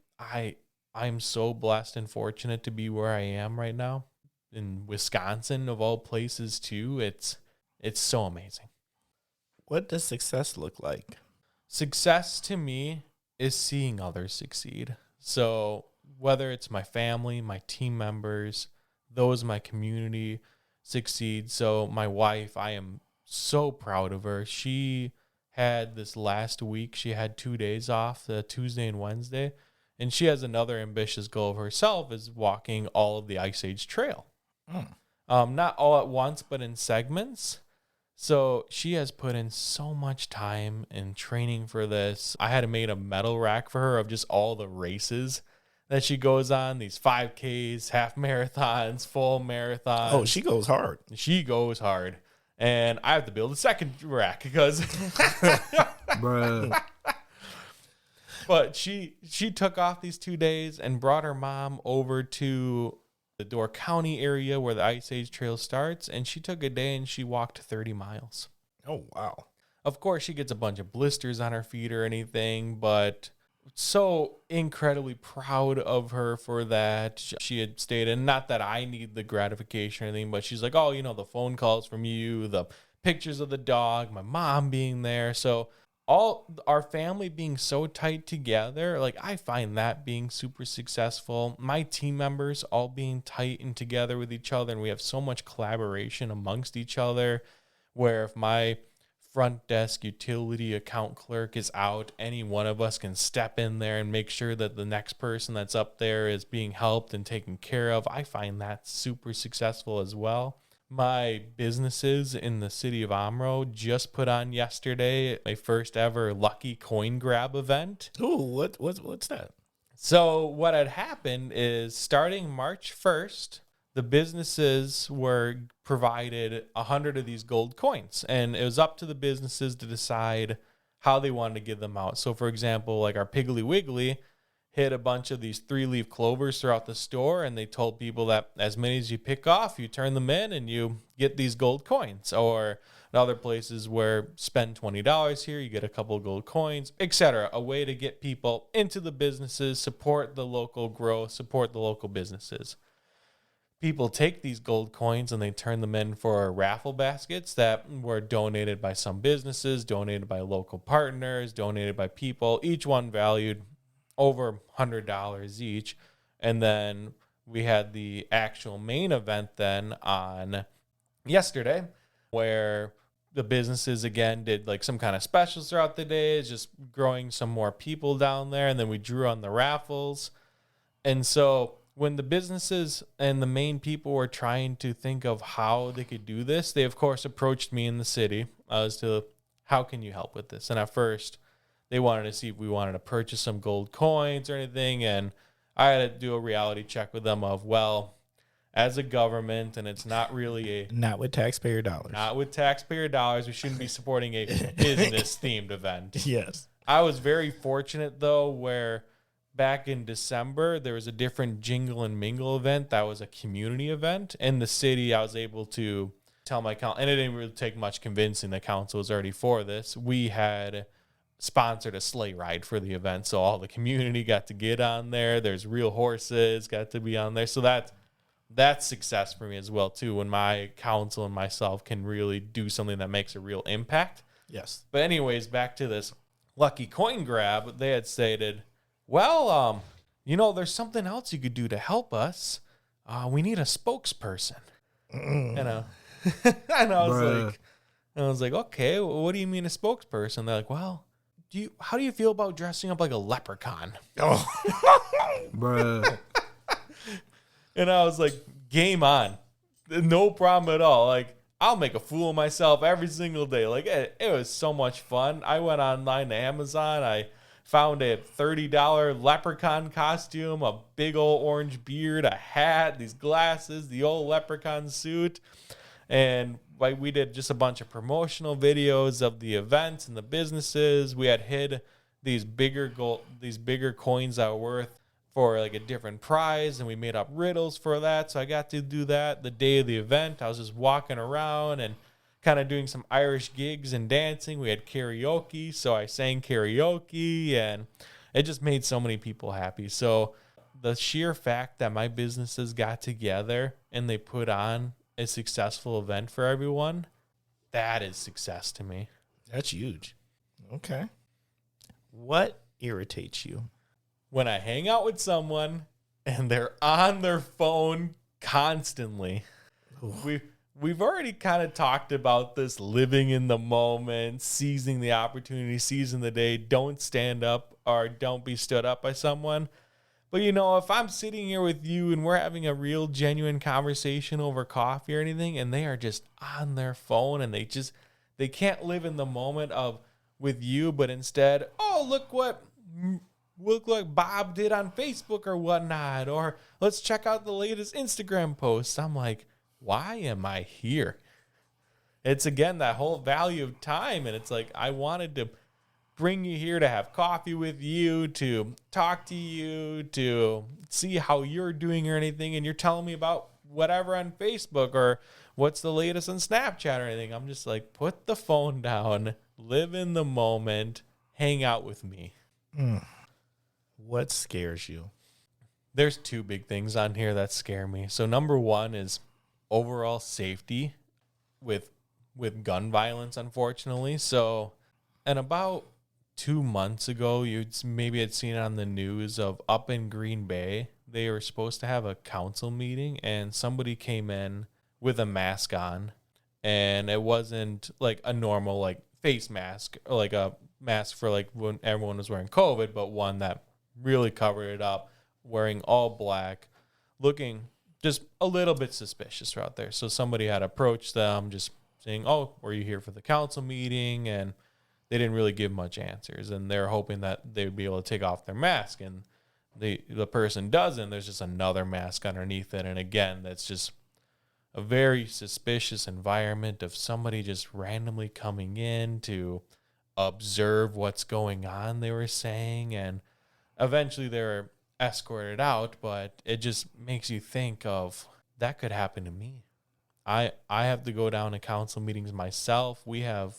I'm so blessed and fortunate to be where I am right now in Wisconsin, of all places too. It's so amazing. What does success look like? Success to me is seeing others succeed. So whether it's my family, my team members, those in my community succeed. So my wife, I am so proud of her. She had this last week, she had 2 days off, the Tuesday and Wednesday, and she has another ambitious goal of herself, is walking all of the Ice Age Trail. Not all at once, but in segments. So she has put in so much time and training for this. I had to make a medal rack for her of just all the races that she goes on, these 5Ks, half marathons, full marathons. Oh, she goes hard. She goes hard. And I have to build a second rack because Bruh. But she took off these 2 days and brought her mom over to the Door County area where the Ice Age Trail starts, and she took a day and she walked 30 miles. Oh, wow. Of course, she gets a bunch of blisters on her feet or anything, but so incredibly proud of her for that. She had stated, not that I need the gratification or anything, but she's like, oh, the phone calls from you, the pictures of the dog, my mom being there. So all our family being so tight together, like, I find that being super successful. My team members all being tight and together with each other, and we have so much collaboration amongst each other, where if my front desk utility account clerk is out, any one of us can step in there and make sure that the next person that's up there is being helped and taken care of. I find that super successful as well. My businesses in the city of Omro just put on yesterday my first ever lucky coin grab event. Ooh, what's that? So what had happened is, starting March 1st, the businesses were provided 100 of these gold coins, and it was up to the businesses to decide how they wanted to give them out. So, for example, like our Piggly Wiggly hid a bunch of these 3-leaf clovers throughout the store, and they told people that as many as you pick off, you turn them in and you get these gold coins. Or in other places where spend $20 here, you get a couple of gold coins, etc. A way to get people into the businesses, support the local growth, support the local businesses. People take these gold coins and they turn them in for raffle baskets that were donated by some businesses, donated by local partners, donated by people, each one valued over $100 each. And then we had the actual main event then on yesterday, where the businesses again did like some kind of specials throughout the day, just growing some more people down there. And then we drew on the raffles. And so when the businesses and the main people were trying to think of how they could do this, they of course approached me in the city as to how can you help with this. And at first they wanted to see if we wanted to purchase some gold coins or anything. And I had to do a reality check with them of, well, as a government, and it's not really Not with taxpayer dollars. not with taxpayer dollars, we shouldn't be supporting a business themed event. Yes. I was very fortunate though, where back in December, there was a different Jingle and Mingle event that was a community event. In the city, I was able to tell my council, and it didn't really take much convincing, the council was already for this. We had sponsored a sleigh ride for the event. So all the community got to get on there. There's real horses got to be on there. So that's success for me as well, too, when my council and myself can really do something that makes a real impact. Yes. But anyways, back to this lucky coin grab. They had stated, well, there's something else you could do to help us. We need a spokesperson. And I was like, okay, well, what do you mean a spokesperson? They're like, well, how do you feel about dressing up like a leprechaun? Oh, Bruh. And I was like, game on. No problem at all. Like, I'll make a fool of myself every single day. Like, it was so much fun. I went online to Amazon. I found a $30 leprechaun costume, a big old orange beard, a hat, these glasses, the old leprechaun suit. And we did just a bunch of promotional videos of the events and the businesses. We had hid these bigger coins that were worth for like a different prize, and we made up riddles for that. So I got to do that the day of the event. I was just walking around and kind of doing some Irish gigs and dancing. We had karaoke, so I sang karaoke, and it just made so many people happy. So the sheer fact that my businesses got together and they put on a successful event for everyone, that is success to me. that's huge. Okay. What irritates you? When I hang out with someone and they're on their phone constantly. We've already kind of talked about this, living in the moment, seizing the opportunity, seizing the day, don't stand up or don't be stood up by someone. But, if I'm sitting here with you and we're having a real genuine conversation over coffee or anything, and they are just on their phone and they can't live in the moment with you, but instead, look what Bob did on Facebook or whatnot, or let's check out the latest Instagram posts. I'm like, why am I here? It's, again, that whole value of time. And it's like, I wanted to bring you here to have coffee with you, to talk to you, to see how you're doing or anything. And you're telling me about whatever on Facebook or what's the latest on Snapchat or anything. I'm just like, put the phone down, live in the moment, hang out with me. What scares you? There's two big things on here that scare me. So number one is overall safety with gun violence, unfortunately. So, and about 2 months ago, maybe had seen it on the news of up in Green Bay, they were supposed to have a council meeting and somebody came in with a mask on, and it wasn't like a normal like face mask or like a mask for like when everyone was wearing COVID, but one that really covered it up, wearing all black, looking just a little bit suspicious out there. So somebody had approached them just saying, were you here for the council meeting? And they didn't really give much answers. And they're hoping that they would be able to take off their mask. And the person doesn't. There's just another mask underneath it. And again, that's just a very suspicious environment of somebody just randomly coming in to observe what's going on, they were saying. And eventually they were escorted out, but it just makes you think of that could happen to me. I have to go down to council meetings myself. We have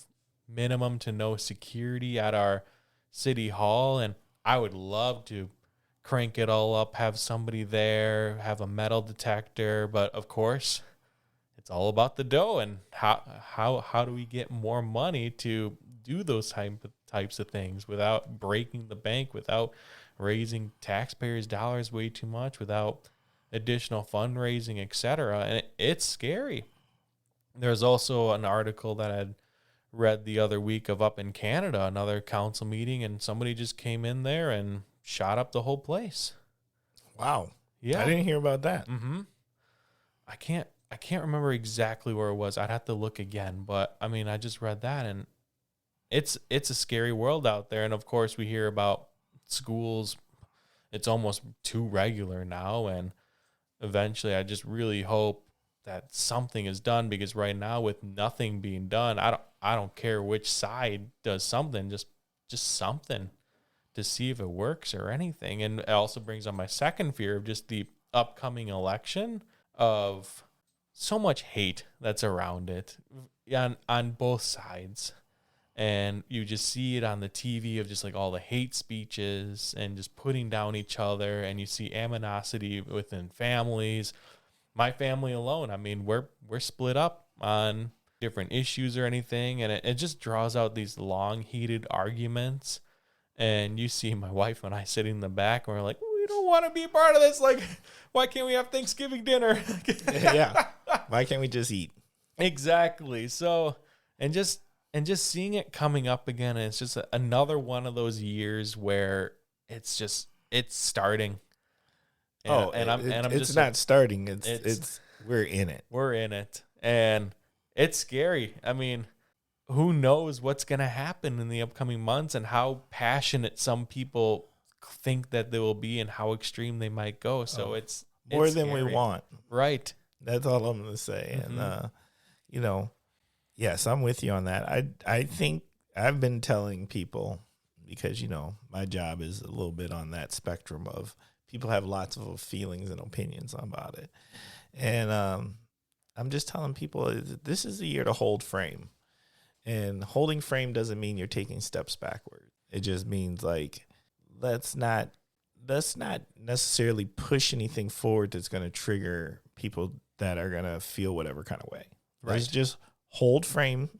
minimum to no security at our city hall, and I would love to crank it all up, have somebody there, have a metal detector, but of course it's all about the dough and how do we get more money to do those types of things without breaking the bank, without raising taxpayers' dollars way too much, without additional fundraising, etc. And it's scary. There's also an article that I'd read the other week of up in Canada, another council meeting, and somebody just came in there and shot up the whole place. Wow. Yeah. I didn't hear about that. Mm-hmm. I can't remember exactly where it was. I'd have to look again, but I mean, I just read that, and it's a scary world out there. And of course we hear about schools. It's almost too regular now, and eventually I just really hope that something is done, because right now with nothing being done, I don't care which side does something, just something to see if it works or anything. And it also brings on my second fear of just the upcoming election, of so much hate that's around it on both sides. And you just see it on the TV of just like all the hate speeches and just putting down each other. And you see animosity within families. My family alone, I mean, we're split up on different issues or anything. And it just draws out these long, heated arguments. And you see my wife and I sitting in the back and we're like, we don't want to be part of this. Like, why can't we have Thanksgiving dinner? Yeah. Why can't we just eat? Exactly. So, and just seeing it coming up again, and it's just another one of those years where it's starting. And I'm it's just not starting. It's we're in it. We're in it, and it's scary. I mean, who knows what's going to happen in the upcoming months and how passionate some people think that they will be and how extreme they might go. So it's more than scary. we want. Right. That's all I'm going to say. Mm-hmm. And, yes, I'm with you on that. I think I've been telling people because, my job is a little bit on that spectrum of people have lots of feelings and opinions about it. And I'm just telling people this is the year to hold frame. And holding frame doesn't mean you're taking steps backward. It just means like, let's not necessarily push anything forward that's going to trigger people that are going to feel whatever kind of way. Right. Let's just hold frame,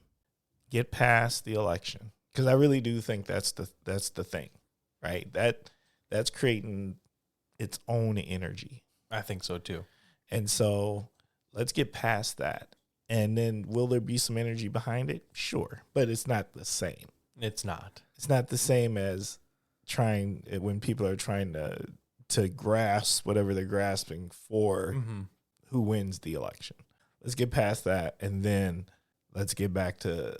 get past the election. Because I really do think that's the thing, right? That's creating its own energy. I think so too. And so let's get past that. And then will there be some energy behind it? Sure. But it's not the same. It's not. It's not the same as when people are trying to grasp whatever they're grasping for who wins the election. Let's get past that. And then let's get back to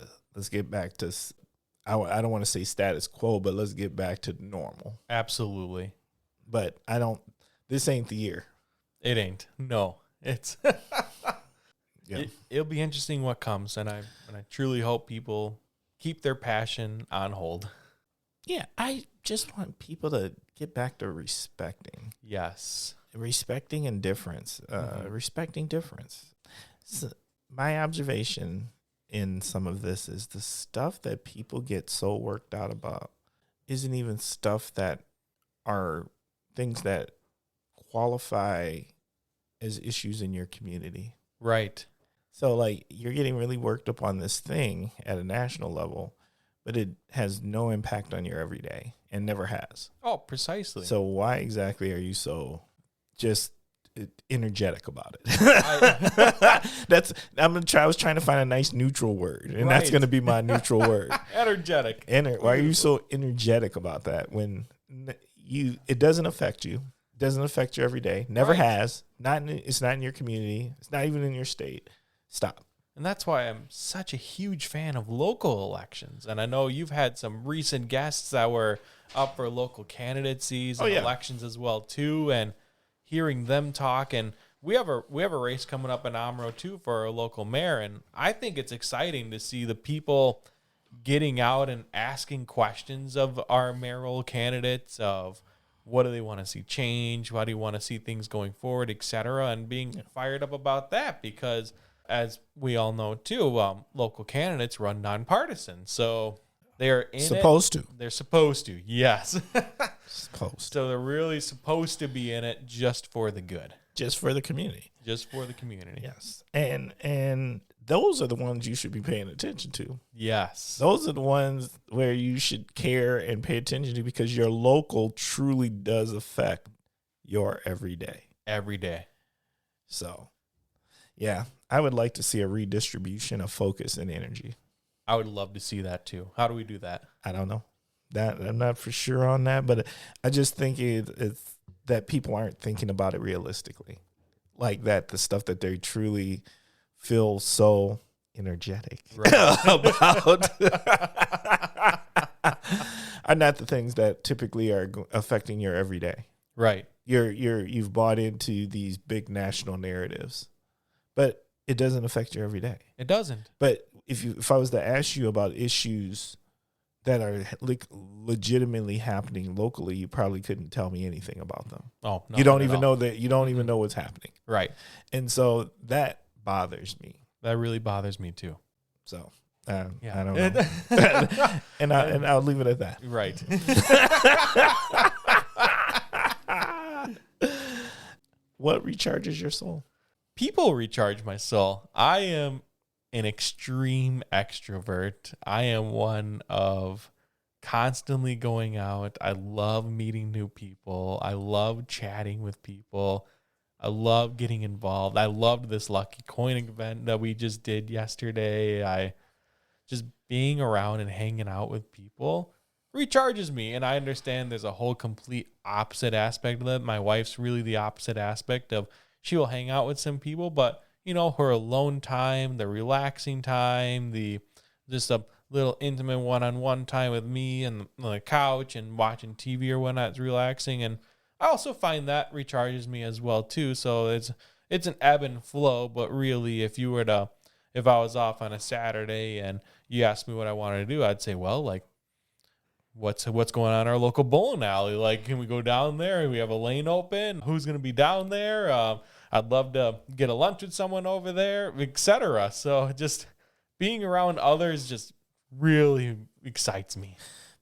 I don't want to say status quo, but let's get back to normal. Absolutely. But this ain't the year. It ain't. No, it's, Yeah. It'll be interesting what comes. And I truly hope people keep their passion on hold. Yeah. I just want people to get back to respecting and difference, respecting difference. So my observation in some of this is the stuff that people get so worked out about isn't even stuff that are things that qualify as issues in your community. Right. So like you're getting really worked up on this thing at a national level, but it has no impact on your everyday and never has. Oh, precisely. So why exactly are you so just energetic about it? I was trying to find a nice neutral word, and that's going to be my neutral word. Energetic. Why are you so energetic about that when it doesn't affect you? It doesn't affect you every day. Never has. It's not in your community. It's not even in your state. Stop. And that's why I'm such a huge fan of local elections. And I know you've had some recent guests that were up for local candidacies and elections as well too, and hearing them talk. And we have a race coming up in Omro too for our local mayor, and I think it's exciting to see the people getting out and asking questions of our mayoral candidates of what do they want to see change, why do you want to see things going forward, etc., and being fired up about that because, as we all know too, local candidates run nonpartisan, so they're supposed to. They're supposed to, yes. Supposed. So they're really supposed to be in it just for the good, just for the community. Just for the community. Yes, and those are the ones you should be paying attention to. Yes, those are the ones where you should care and pay attention to because your local truly does affect your everyday. Every day. So, yeah, I would like to see a redistribution of focus and energy. I would love to see that too. How do we do that? I don't know. That I'm not for sure on that, but I just think it's that people aren't thinking about it realistically. Like that, the stuff that they truly feel so energetic about are not the things that typically are affecting your everyday. Right. You've bought into these big national narratives, but it doesn't affect your everyday. It doesn't. But if I was to ask you about issues that are legitimately happening locally, you probably couldn't tell me anything about them. Oh, no, you don't even know that. You don't even know what's happening. Right. And so that bothers me. That really bothers me too. So I don't know. and I'll leave it at that. Right. What recharges your soul? People recharge my soul. I am an extreme extrovert. I am one of constantly going out. I love meeting new people. I love chatting with people. I love getting involved. I loved this Lucky Coin event that we just did yesterday. I just being around and hanging out with people recharges me. And I understand there's a whole complete opposite aspect of it. My wife's really the opposite aspect of she will hang out with some people, but her alone time, the relaxing time, the just a little intimate one-on-one time with me and on the couch and watching TV or whatnot is relaxing. And I also find that recharges me as well too. So it's an ebb and flow, but really if I was off on a Saturday and you asked me what I wanted to do, I'd say, well, like, what's going on in our local bowling alley? Like, can we go down there? We have a lane open. Who's going to be down there? I'd love to get a lunch with someone over there, etc. So just being around others just really excites me.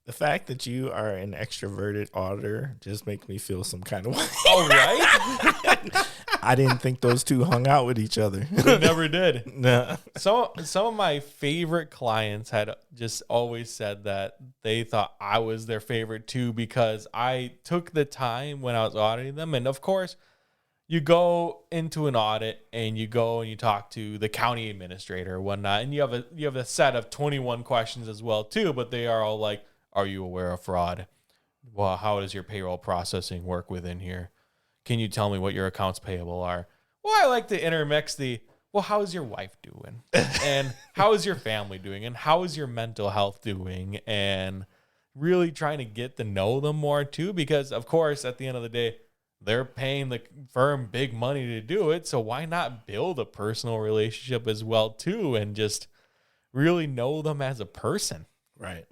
The fact that you are an extroverted auditor just makes me feel some kind of way. Oh, right? I didn't think those two hung out with each other. We never did. No. Some of my favorite clients had just always said that they thought I was their favorite too because I took the time when I was auditing them. And of course, you go into an audit and you go and you talk to the county administrator or whatnot, and you have a set of 21 questions as well too, but they are all like, are you aware of fraud? Well, how does your payroll processing work within here? Can you tell me what your accounts payable are? Well, I like to intermix well, how is your wife doing? And how is your family doing? And how is your mental health doing? And really trying to get to know them more too, because of course, at the end of the day, they're paying the firm big money to do it. So why not build a personal relationship as well too, and just really know them as a person? Right.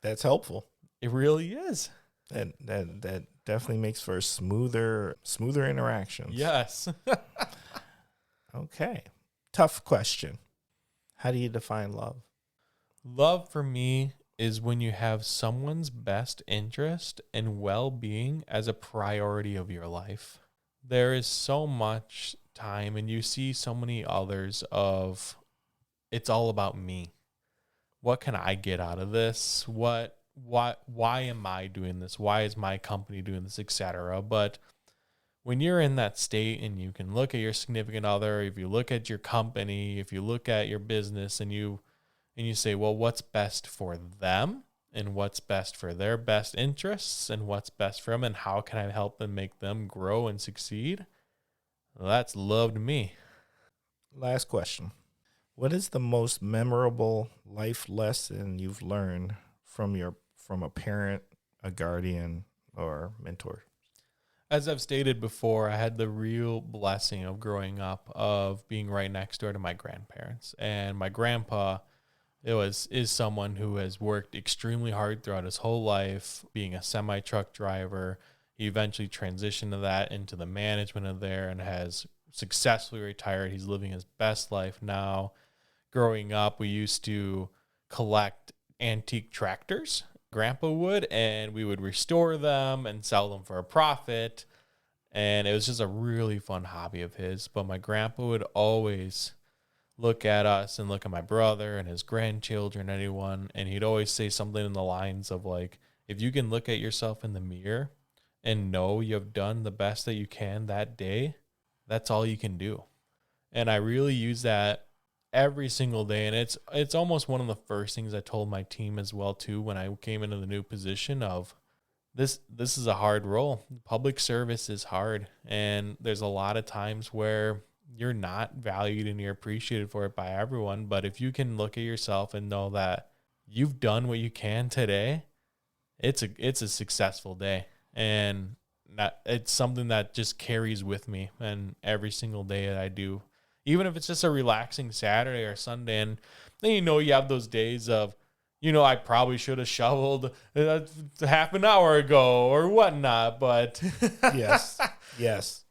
That's helpful. It really is. That definitely makes for smoother interactions. Yes. Okay. Tough question. How do you define love? Love for me is when you have someone's best interest and well-being as a priority of your life. There is so much time, and you see so many others of it's all about me. What can I get out of this? Why am I doing this? Why is my company doing this, etc.? But when you're in that state and you can look at your significant other, if you look at your company, if you look at your business and you say, well, what's best for them and what's best for their best interests and what's best for them and how can I help them make them grow and succeed? Well, that's love to me. Last question. What is the most memorable life lesson you've learned from a parent, a guardian, or mentor? As I've stated before, I had the real blessing of growing up, of being right next door to my grandparents. And my grandpa is someone who has worked extremely hard throughout his whole life, being a semi-truck driver. He eventually transitioned to that into the management of there and has successfully retired. He's living his best life now. Growing up, we used to collect antique tractors, Grandpa would, and we would restore them and sell them for a profit. And it was just a really fun hobby of his. But my grandpa would always look at us and look at my brother and his grandchildren, anyone, and he'd always say something in the lines of like, if you can look at yourself in the mirror and know you have done the best that you can that day, that's all you can do. And I really use that every single day, and it's almost one of the first things I told my team as well too when I came into the new position of this is a hard role. Public service is hard, and there's a lot of times where you're not valued and you're appreciated for it by everyone. But if you can look at yourself and know that you've done what you can today, it's a successful day, and it's something that just carries with me and every single day that I do. Even if it's just a relaxing Saturday or Sunday, and then you have those days of, I probably should have shoveled half an hour ago or whatnot, but Yes.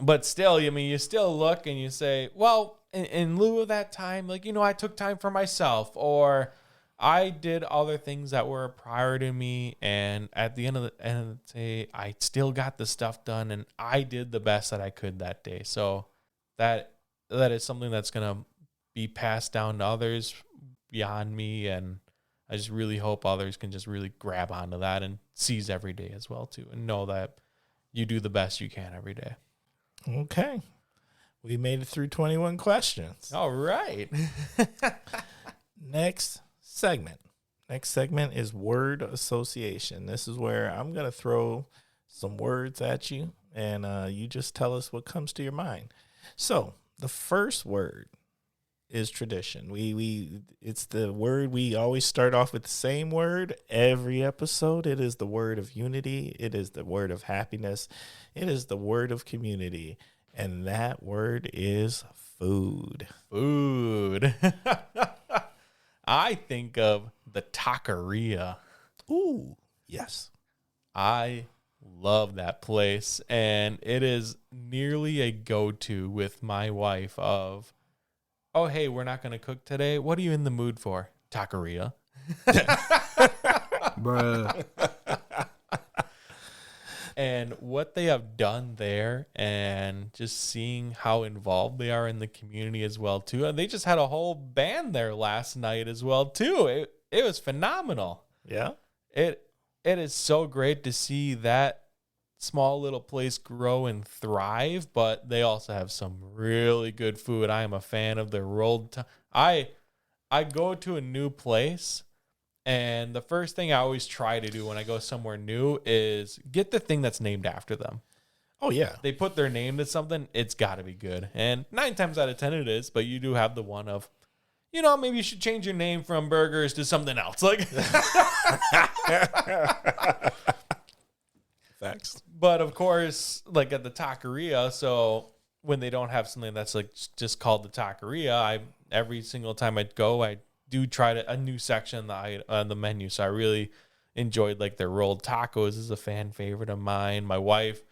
But still, you still look and you say, well, in lieu of that time, like, I took time for myself, or I did other things that were prior to me. And at the end of the day, I still got the stuff done, and I did the best that I could that day. So that is something that's going to be passed down to others beyond me. And I just really hope others can just really grab onto that and seize every day as well, too, and know that you do the best you can every day. Okay. We made it through 21 questions. All right. Next segment. Next segment is word association. This is where I'm going to throw some words at you, and you just tell us what comes to your mind. So the first word is tradition. It's the word we always start off with the same word every episode. It is the word of unity. It is the word of happiness. It is the word of community. And that word is food. Food. I think of the taqueria. Ooh, yes. I love that place. And it is nearly a go-to with my wife of, oh, hey, we're not going to cook today. What are you in the mood for? Taqueria. Bruh. And what they have done there, and just seeing how involved they are in the community as well, too. And they just had a whole band there last night as well, too. It was phenomenal. Yeah. It is so great to see that small little place grow and thrive, but they also have some really good food. I am a fan of their rolled. I go to a new place, and the first thing I always try to do when I go somewhere new is get the thing that's named after them. Oh, yeah. They put their name to something, it's got to be good. And 9 times out of 10 it is, but you do have the one of, maybe you should change your name from burgers to something else. Like, Facts. But of course, like at the taqueria, so when they don't have something that's like just called the taqueria, every single time I go, I do try a new section on the menu. So I really enjoyed like their rolled tacos is a fan favorite of mine. My wife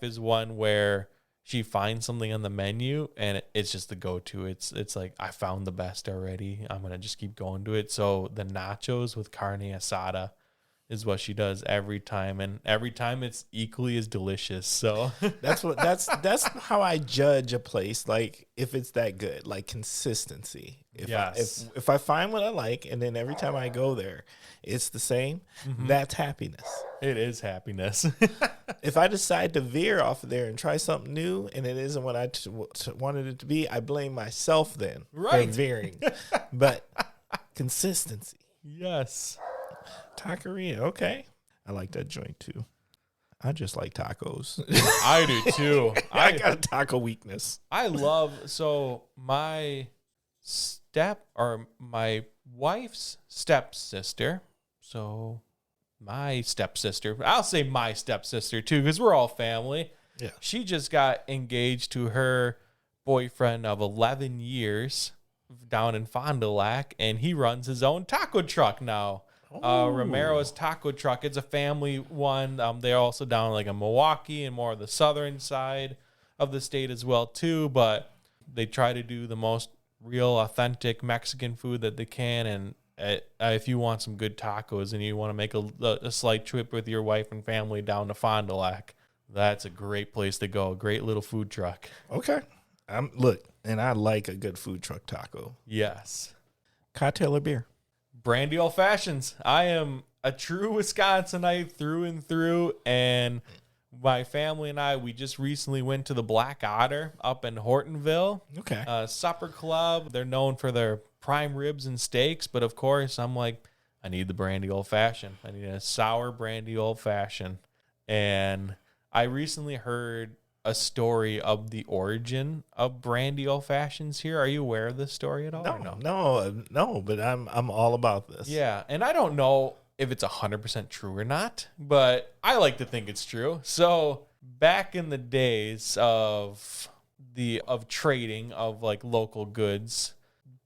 is one where she finds something on the menu and it's just the go-to. It's like, I found the best already. I'm gonna just keep going to it. So the nachos with carne asada is what she does every time, and every time it's equally as delicious. So that's how I judge a place, like if it's that good, like consistency. If I find what I like, and then every time I go there it's the same, that's happiness. It is happiness. If I decide to veer off of there and try something new and it isn't what I wanted it to be, I blame myself then for veering. But consistency. Yes. Taqueria, okay. I like that joint too. I just like tacos. I do too. I got a taco weakness. I love, so my wife's stepsister, so my stepsister, I'll say my stepsister too, because we're all family. Yeah. She just got engaged to her boyfriend of 11 years down in Fond du Lac, and he runs his own taco truck now. Romero's Taco Truck. It's a family one. They're also down like in Milwaukee and more of the southern side of the state as well too. But they try to do the most real, authentic Mexican food that they can. And if you want some good tacos and you want to make a slight trip with your wife and family down to Fond du Lac, that's a great place to go. A great little food truck. Okay. Look, and I like a good food truck taco. Yes. Cocktail or beer? Brandy old fashions. I am a true Wisconsinite through and through, and my family and we just recently went to the Black Otter up in Hortonville. Okay. Supper club. They're known for their prime ribs and steaks, but of course I'm like, I need the brandy old fashioned. I need a sour brandy old fashioned. And I recently heard a story of the origin of brandy old fashions here. Are you aware of this story at all? No, but I'm all about this. Yeah, and I don't know if it's 100% true or not, but I like to think it's true. So back in the days of trading of like local goods,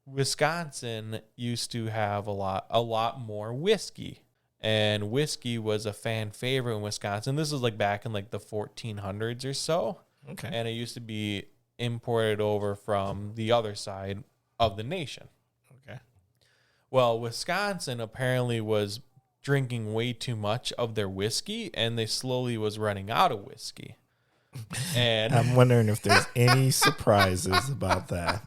Wisconsin used to have a lot more whiskey. And whiskey was a fan favorite in Wisconsin. This was like back in like the 1400s or so. Okay. And it used to be imported over from the other side of the nation. Okay. Well, Wisconsin apparently was drinking way too much of their whiskey, and they slowly was running out of whiskey. And I'm wondering if there's any surprises about that.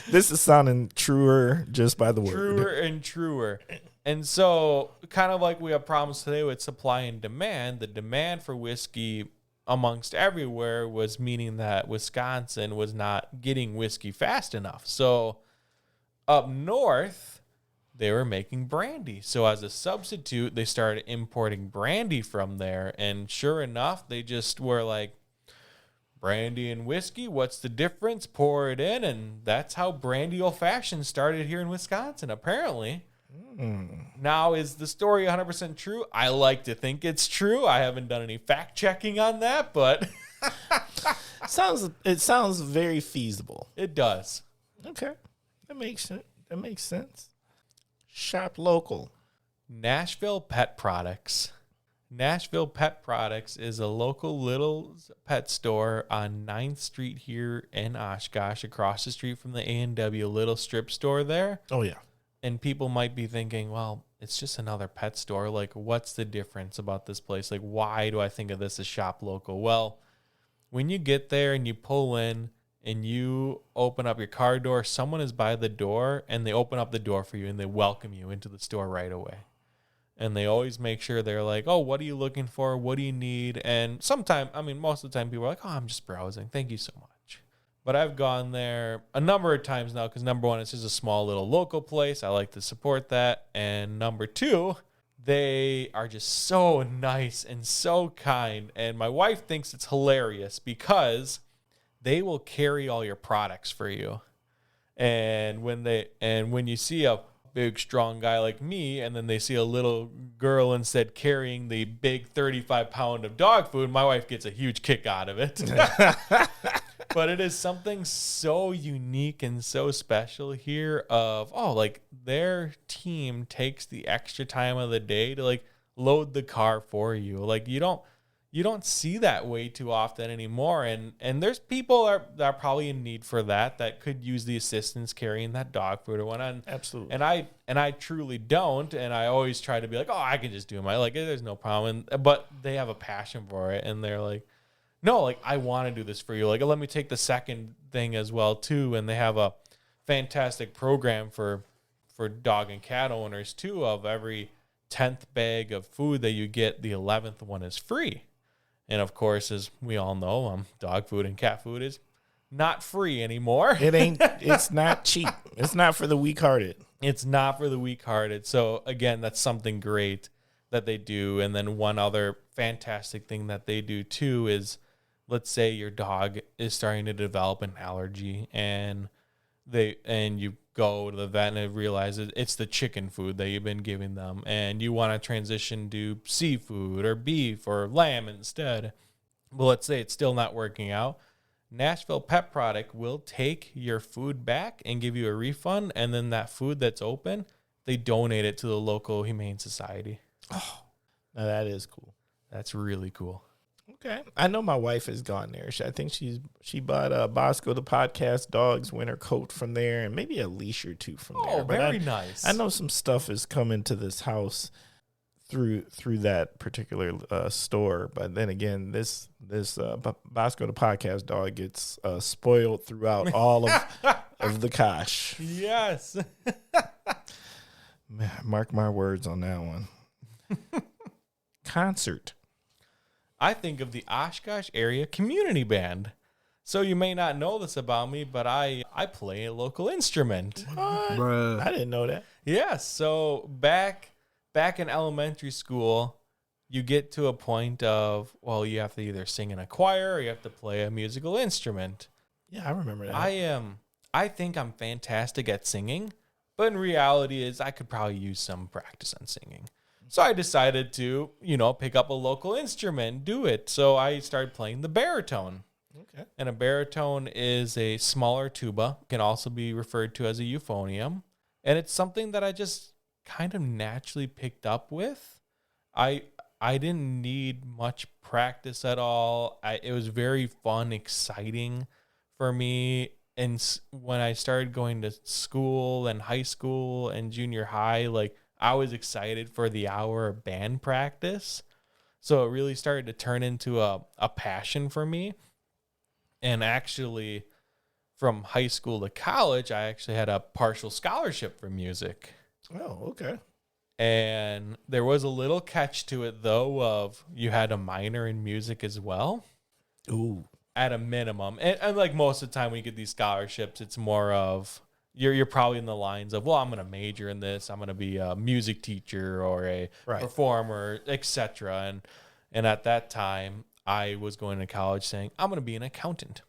This is sounding truer just by the word. Truer and truer. And so, kind of like we have problems today with supply and demand, the demand for whiskey amongst everywhere was meaning that Wisconsin was not getting whiskey fast enough. So, up north, they were making brandy. So, as a substitute, they started importing brandy from there. And sure enough, they just were like, brandy and whiskey, what's the difference? Pour it in. And that's how brandy old-fashioned started here in Wisconsin, apparently. Now, is the story 100% true? I like to think it's true. I haven't done any fact checking on that, but it sounds very feasible. It does. Okay, that makes sense. That makes sense. Shop local. Nashville Pet Products. Nashville Pet Products is a local little pet store on 9th Street here in Oshkosh, across the street from the A&W little strip store there. Oh yeah. And people might be thinking, well, it's just another pet store. Like, what's the difference about this place? Like, why do I think of this as shop local? Well, when you get there and you pull in and you open up your car door, someone is by the door and they open up the door for you and they welcome you into the store right away. And they always make sure they're like, oh, what are you looking for? What do you need? And sometimes, most of the time people are like, oh, I'm just browsing. Thank you so much. But I've gone there a number of times now because, number one, it's just a small little local place. I like to support that. And number two, they are just so nice and so kind. And my wife thinks it's hilarious because they will carry all your products for you. And when you see a big, strong guy like me, and then they see a little girl instead carrying the big 35-pound of dog food, my wife gets a huge kick out of it. But it is something so unique and so special here of, their team takes the extra time of the day to load the car for you. Like you don't see that way too often anymore. And there's people that are probably in need for that could use the assistance carrying that dog food or whatnot. Absolutely. And I truly don't. And I always try to be like, oh, I can just do my, there's no problem. But they have a passion for it. And they're like, no, I want to do this for you. Let me take the second thing as well, too. And they have a fantastic program for dog and cat owners, too, of every 10th bag of food that you get, the 11th one is free. And, of course, as we all know, dog food and cat food is not free anymore. It's not cheap. It's not for the weak-hearted. It's not for the weak-hearted. So, again, that's something great that they do. And then one other fantastic thing that they do, too, is let's say your dog is starting to develop an allergy and you go to the vet and realize it's the chicken food that you've been giving them and you want to transition to seafood or beef or lamb instead. Well, let's say it's still not working out. Nashville Pet Product will take your food back and give you a refund, and then that food that's open, they donate it to the local Humane Society. Oh, now that is cool. That's really cool. Okay. I know my wife has gone there. I think she bought Bosco the Podcast Dog's winter coat from there and maybe a leash or two from there. Oh, very nice. I know some stuff is coming to this house through that particular store. But then again, this Bosco the Podcast Dog gets spoiled throughout all of the Kosh. Yes. Mark my words on that one. Concert. I think of the Oshkosh Area Community Band. So you may not know this about me, but I play a local instrument. What? Bruh. I didn't know that. Yes. So back in elementary school, you get to a point of, well, you have to either sing in a choir or you have to play a musical instrument. Yeah, I remember that. I think I'm fantastic at singing, but in reality is I could probably use some practice on singing. So I decided to, pick up a local instrument, do it. So I started playing the baritone. Okay. And a baritone is a smaller tuba, can also be referred to as a euphonium. And it's something that I just kind of naturally picked up with. I I didn't need much practice at all. It was very fun, exciting for me. And when I started going to school and high school and junior high, like I was excited for the hour of band practice. So it really started to turn into a passion for me. And actually, from high school to college, I actually had a partial scholarship for music. Oh, okay. And there was a little catch to it, though, of you had a minor in music as well. Ooh. At a minimum. And like most of the time when you get these scholarships, it's more of you're probably in the lines of, well, I'm going to major in this. I'm going to be a music teacher or a performer, etc. And at that time, I was going to college saying, I'm going to be an accountant.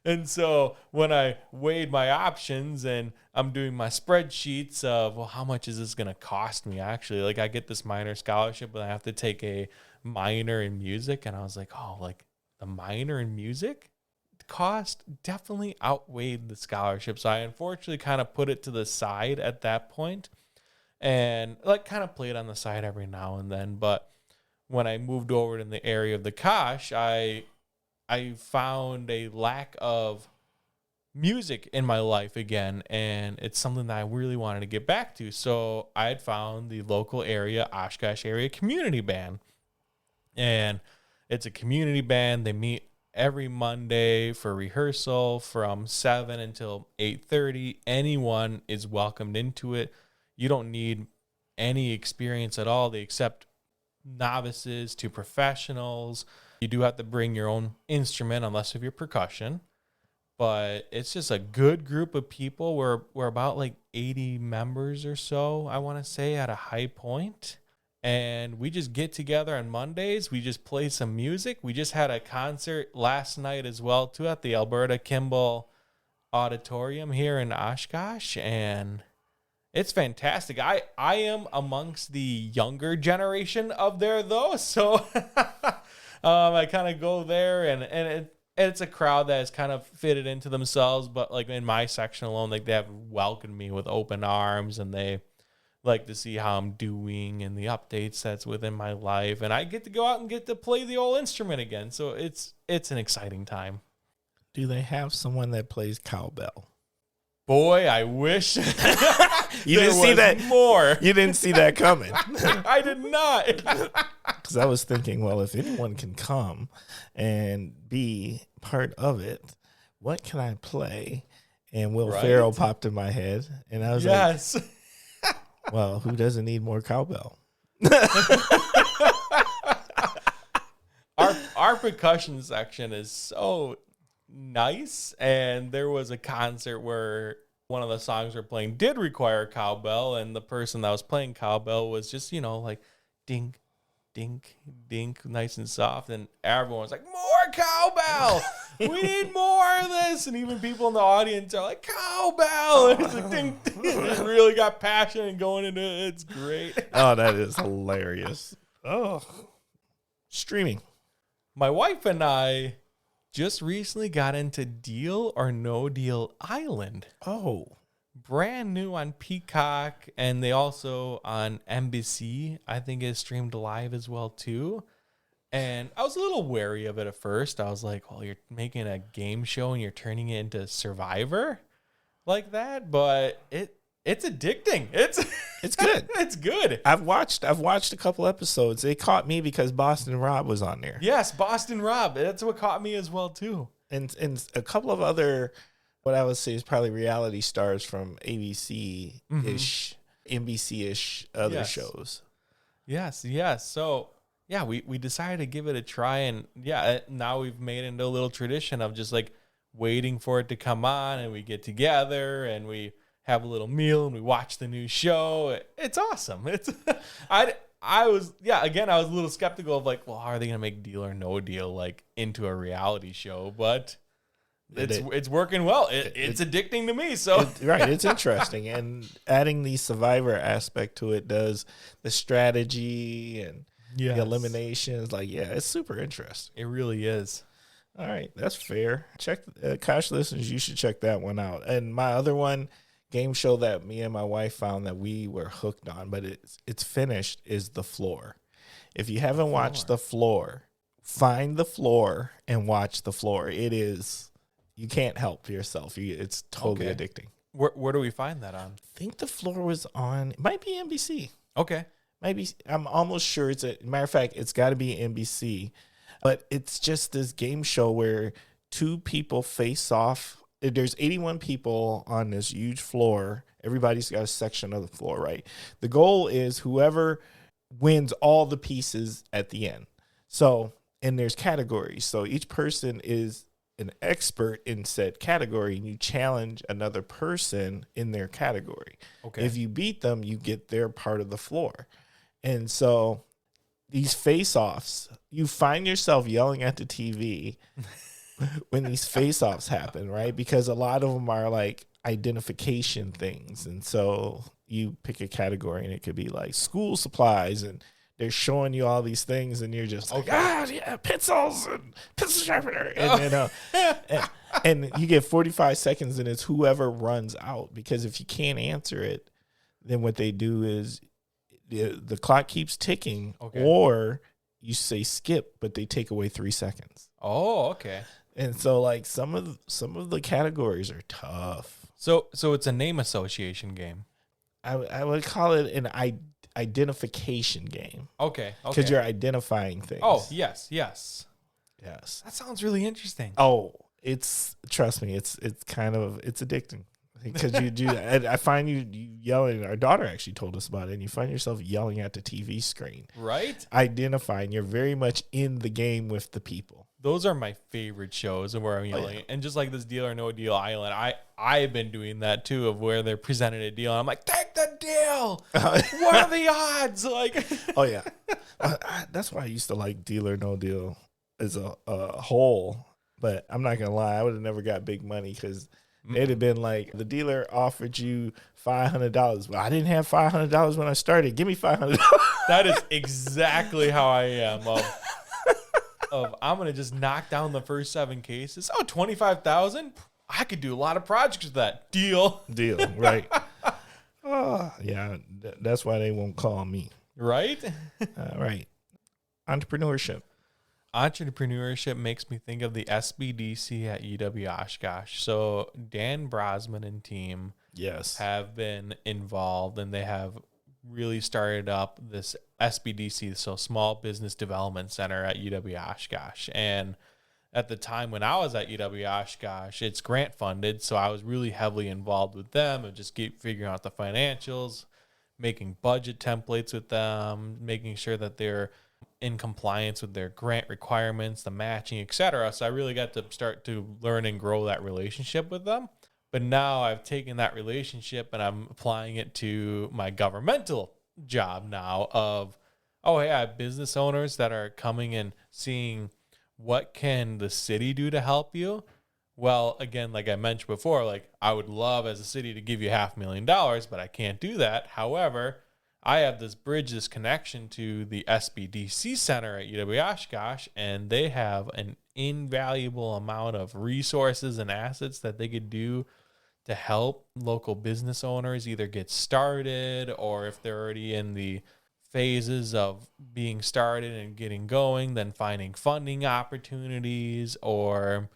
And so when I weighed my options and I'm doing my spreadsheets of, well, how much is this going to cost me? Actually, like I get this minor scholarship, but I have to take a minor in music. And I was like, oh, like the minor in music cost definitely outweighed the scholarship. So I unfortunately kind of put it to the side at that point and like kind of played on the side every now and then. But when I moved over in the area of the Kosh, I found a lack of music in my life again, and it's something that I really wanted to get back to. So I had found the local area, Oshkosh area community band. And it's a community band. They meet every Monday for rehearsal from 7 until 8:30. Anyone is welcomed into it. You don't need any experience at all. They accept novices to professionals. You do have to bring your own instrument unless of your percussion. But it's just a good group of people. We're about like 80 members or so, I want to say, at a high point. And we just get together on Mondays. We just play some music. We just had a concert last night as well, too, at the Alberta Kimball Auditorium here in Oshkosh. And it's fantastic. I am amongst the younger generation of there, though. So I kind of go there, and it's a crowd that has kind of fitted into themselves. But like in my section alone, like they have welcomed me with open arms, and they like to see how I'm doing and the updates that's within my life. And I get to go out and get to play the old instrument again. So it's an exciting time. Do they have someone that plays cowbell? Boy, I wish You didn't see that more. You didn't see that coming. I did not. Because I was thinking, well, if anyone can come and be part of it, what can I play? And Will Ferrell popped in my head, and I was like, well, who doesn't need more cowbell? Our percussion section is so nice, and there was a concert where one of the songs we're playing did require cowbell, and the person that was playing cowbell was just, like dink, dink, dink, nice and soft, and everyone was like, more cowbell! We need more of this! And even people in the audience are like, cowbell! And it's like, ding, ding. It really got passionate going into it. It's great. Oh, that is hilarious. Oh, streaming. My wife and I just recently got into Deal or No Deal Island. Oh. Brand new on Peacock, and they also on NBC, I think, is streamed live as well, too. And I was a little wary of it at first. I was like, well, you're making a game show and you're turning it into Survivor like that, but it's addicting. It's good. It's good. I've watched a couple episodes. It caught me because Boston Rob was on there. Yes, Boston Rob. That's what caught me as well too. And a couple of other, what I would say is probably reality stars from ABC-ish, NBC-ish other shows. Yes. So yeah, we decided to give it a try, and now we've made it into a little tradition of just like waiting for it to come on, and we get together and we have a little meal and we watch the new show. It's awesome. I was a little skeptical of like, well, how are they gonna make Deal or No Deal like into a reality show? But it's working well. It's addicting to me. So it's interesting, and adding the Survivor aspect to it does the strategy and the eliminations. Like, it's super interesting. It really is. All right, that's fair. Check Kosh listeners, you should check that one out. And my other one, game show that me and my wife found that we were hooked on, but it's finished, is The Floor. If you haven't watched The Floor, find The Floor and watch The Floor. It is, you can't help yourself. It's totally addicting. Where do we find that on? I think The Floor was on, it might be NBC. Okay. Maybe, I'm almost sure it's matter of fact, it's got to be NBC. But it's just this game show where two people face off. There's 81 people on this huge floor. Everybody's got a section of the floor, right? The goal is whoever wins all the pieces at the end. So, and there's categories. So each person is an expert in said category, and you challenge another person in their category. Okay. If you beat them, you get their part of the floor. And so these face-offs, you find yourself yelling at the TV when these face-offs happen, right? Because a lot of them are like identification things. And so you pick a category and it could be like school supplies, and they're showing you all these things and you're just like, yeah, pencils and pencil sharpener. And then and you get 45 seconds and it's whoever runs out. Because if you can't answer it, then what they do is the clock keeps ticking, or you say skip, but they take away 3 seconds. Oh, okay. And so like some of the categories are tough. So it's a name association game. I would call it an identification game. Okay. Because you're identifying things. Oh, yes. Yes. That sounds really interesting. Oh, trust me, it's addicting. Because you do, I find you yelling. Our daughter actually told us about it, and you find yourself yelling at the TV screen. Right? Identifying. You're very much in the game with the people. Those are my favorite shows, and where I'm yelling. Oh, yeah. And just like this Deal or No Deal Island, I've been doing that too, of where they're presented a deal, and I'm like, take the deal. What are the odds? Like, oh yeah, that's why I used to like Deal or No Deal as a whole. But I'm not gonna lie, I would have never got big money because it'd have been like the dealer offered you $500. Well, I didn't have $500 when I started. Give me $500. That is exactly how I am. I'm gonna just knock down the first 7 cases. Oh, 25,000. I could do a lot of projects with that. Deal, right? Oh, yeah. That's why they won't call me. Right. Right. Entrepreneurship makes me think of the SBDC at UW Oshkosh. So Dan Brosman and team have been involved, and they have really started up this SBDC, so Small Business Development Center at UW Oshkosh. And at the time when I was at UW Oshkosh, it's grant funded, so I was really heavily involved with them and just keep figuring out the financials, making budget templates with them, making sure that they're in compliance with their grant requirements, the matching, etc. So I really got to start to learn and grow that relationship with them. But now I've taken that relationship and I'm applying it to my governmental job now of, I have business owners that are coming and seeing what can the city do to help you. Well, again, like I mentioned before, like I would love as a city to give you $500,000, but I can't do that. However, I have this bridge, this connection to the SBDC Center at UW Oshkosh, and they have an invaluable amount of resources and assets that they could do to help local business owners either get started, or if they're already in the phases of being started and getting going, then finding funding opportunities, or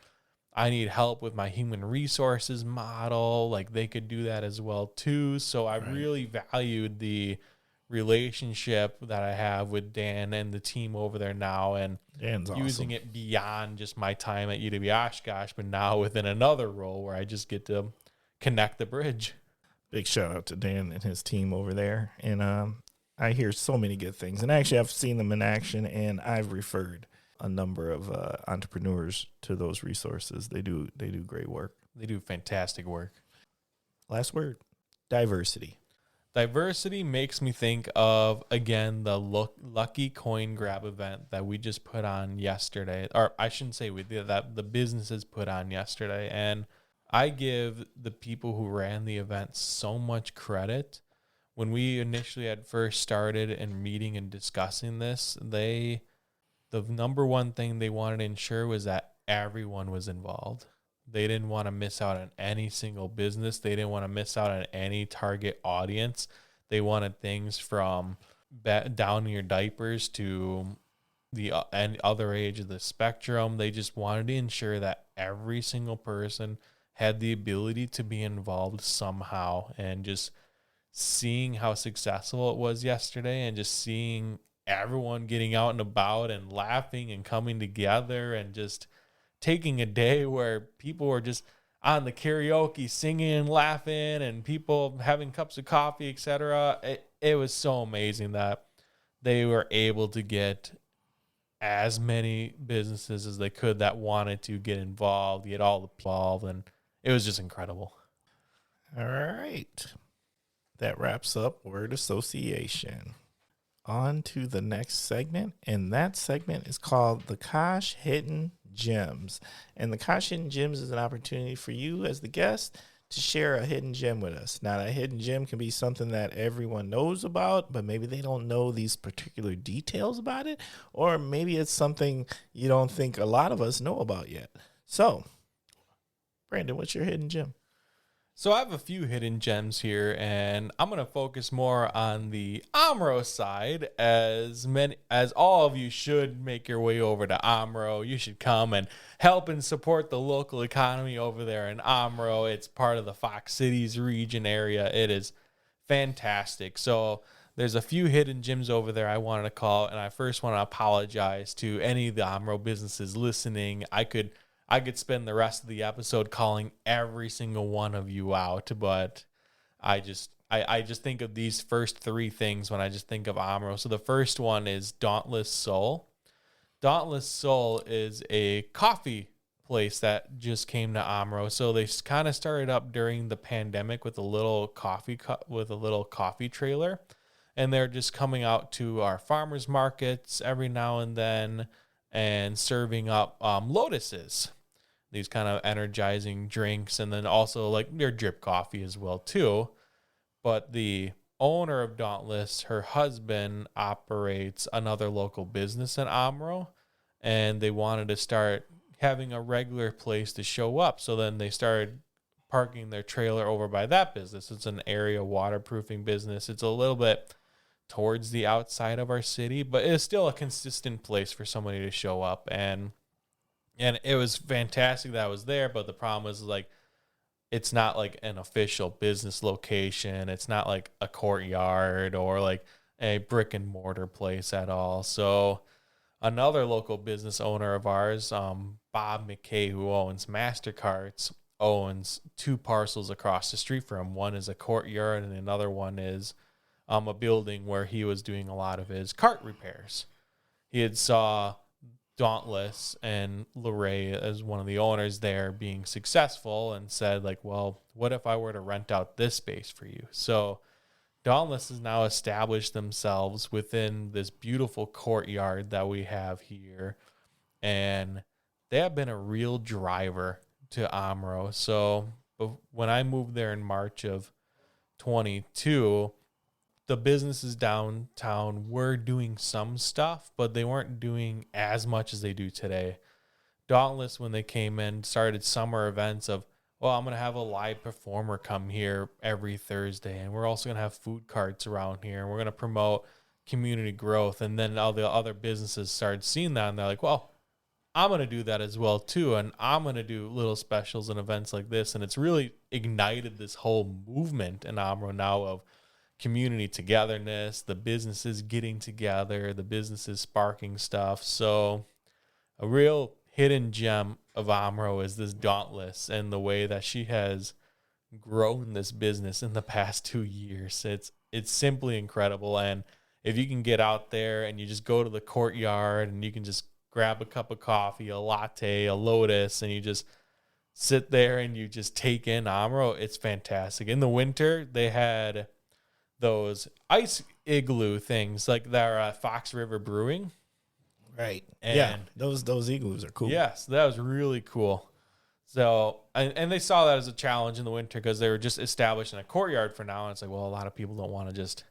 I need help with my human resources model. Like they could do that as well too. So I really valued the relationship that I have with Dan and the team over there now, and Dan's using awesome. it beyond just my time at UW Oshkosh, but now within another role where I just get to connect the bridge. Big shout out to Dan and his team over there. And I hear so many good things. And actually, I've seen them in action, and I've referred a number of entrepreneurs to those resources. They do great work. They do fantastic work. Last word, diversity. Diversity makes me think of, again, the Lucky Coin Grab event that we just put on yesterday. Or I shouldn't say we did that, the businesses put on yesterday. And I give the people who ran the event so much credit. When we initially had first started and meeting and discussing this, the number one thing they wanted to ensure was that everyone was involved. They didn't want to miss out on any single business. They didn't want to miss out on any target audience. They wanted things from down your diapers to the other age of the spectrum. They just wanted to ensure that every single person had the ability to be involved somehow. And just seeing how successful it was yesterday, and just seeing everyone getting out and about and laughing and coming together, and just taking a day where people were just on the karaoke singing and laughing, and people having cups of coffee, etc. It was so amazing that they were able to get as many businesses as they could that wanted to get involved, get all involved, and it was just incredible. All right. That wraps up word association. On to the next segment, and that segment is called the Kosh Hidden Gems. And the Kosh Hidden Gems is an opportunity for you as the guest to share a hidden gem with us. Now, that hidden gem can be something that everyone knows about, but maybe they don't know these particular details about it, or maybe it's something you don't think a lot of us know about yet. So, Brandon, what's your hidden gem? So I have a few hidden gems here, and I'm going to focus more on the Omro side, as all of you should make your way over to Omro. You should come and help and support the local economy over there in Omro. It's part of the Fox Cities region area. It is fantastic. So there's a few hidden gems over there I wanted to call, and I first want to apologize to any of the Omro businesses listening. I could spend the rest of the episode calling every single one of you out, but I just think of these first three things when I just think of Omro. So the first one is Dauntless Soul. Dauntless Soul is a coffee place that just came to Omro. So they kind of started up during the pandemic with a little coffee trailer, and they're just coming out to our farmers markets every now and then and serving up lotuses, these kind of energizing drinks, and then also like their drip coffee as well too. But the owner of Dauntless, her husband operates another local business in Omro, and they wanted to start having a regular place to show up. So then they started parking their trailer over by that business. It's an area waterproofing business. It's a little bit towards the outside of our city, but it's still a consistent place for somebody to show up. And it was fantastic that I was there, but the problem was like, it's not like an official business location. It's not like a courtyard or like a brick and mortar place at all. So another local business owner of ours, Bob McKay, who owns Mastercarts, owns two parcels across the street from him. One is a courtyard, and another one is a building where he was doing a lot of his cart repairs. He had saw Dauntless and Lorray as one of the owners there being successful, and said like, well, what if I were to rent out this space for you? So Dauntless has now established themselves within this beautiful courtyard that we have here, and they have been a real driver to Omro. So when I moved there in March of 22, the businesses downtown were doing some stuff, but they weren't doing as much as they do today. Dauntless, when they came in, started summer events of, well, I'm going to have a live performer come here every Thursday, and we're also going to have food carts around here, and we're going to promote community growth. And then all the other businesses started seeing that, and they're like, well, I'm going to do that as well too, and I'm going to do little specials and events like this. And it's really ignited this whole movement in Omro now of community togetherness, the businesses getting together, the businesses sparking stuff. So a real hidden gem of Omro is this Dauntless, and the way that she has grown this business in the past 2 years. It's simply incredible. And if you can get out there and you just go to the courtyard and you can just grab a cup of coffee, a latte, a lotus, and you just sit there and you just take in Omro, it's fantastic. In the winter, they had those ice igloo things like they're Fox River Brewing. Right. And yeah, those igloos are cool. Yes, that was really cool. So, and they saw that as a challenge in the winter because they were just established in a courtyard for now. And it's like, well, a lot of people don't want to just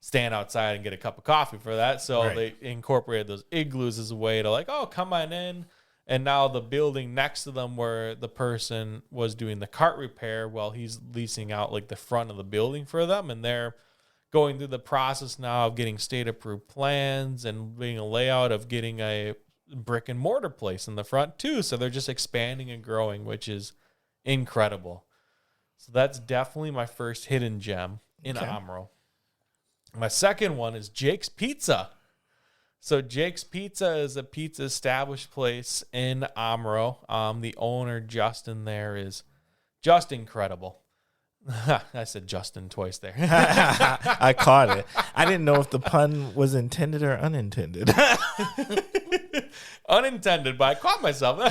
stand outside and get a cup of coffee for that. So They incorporated those igloos as a way to like, oh, come on in And now the building next to them where the person was doing the cart repair, well, he's leasing out like the front of the building for them. And they're going through the process now of getting state approved plans and being a layout of getting a brick and mortar place in the front too. So they're just expanding and growing, which is incredible. So that's definitely my first hidden gem in Omro. My second one is Jake's Pizza. So Jake's Pizza is a pizza established place in Omro. The owner, Justin, there is just incredible. I said Justin twice there. I caught it. I didn't know if the pun was intended or unintended. Unintended, but I caught myself.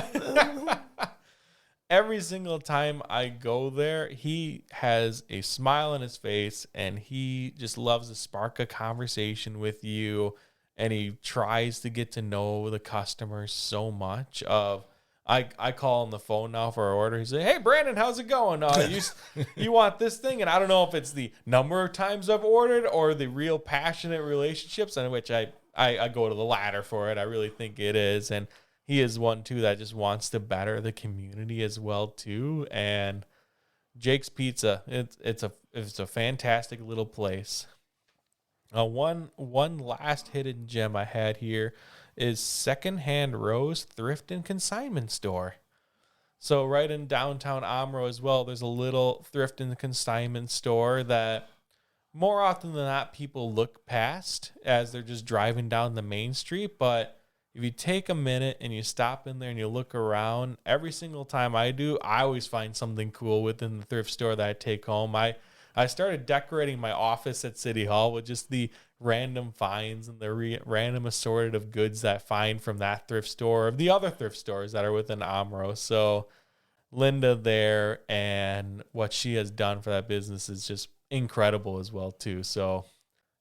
Every single time I go there, he has a smile on his face, and he just loves to spark a conversation with you. And he tries to get to know the customers so much. I call on the phone now for our order. He's like, "Hey, Brandon, how's it going? You want this thing?" And I don't know if it's the number of times I've ordered or the real passionate relationships, in which I go to the latter for it. I really think it is. And he is one, too, that just wants to better the community as well, too. And Jake's Pizza, it's a fantastic little place. One last hidden gem I had here is Secondhand Rose Thrift and Consignment Store. So right in downtown Omro as well, there's a little thrift and consignment store that more often than not people look past as they're just driving down the main street. But if you take a minute and you stop in there and you look around, every single time I do, I always find something cool within the thrift store that I take home. I started decorating my office at City Hall with just the random finds and the random assorted of goods that I find from that thrift store, or the other thrift stores that are within Omro. So Linda there and what she has done for that business is just incredible as well, too. So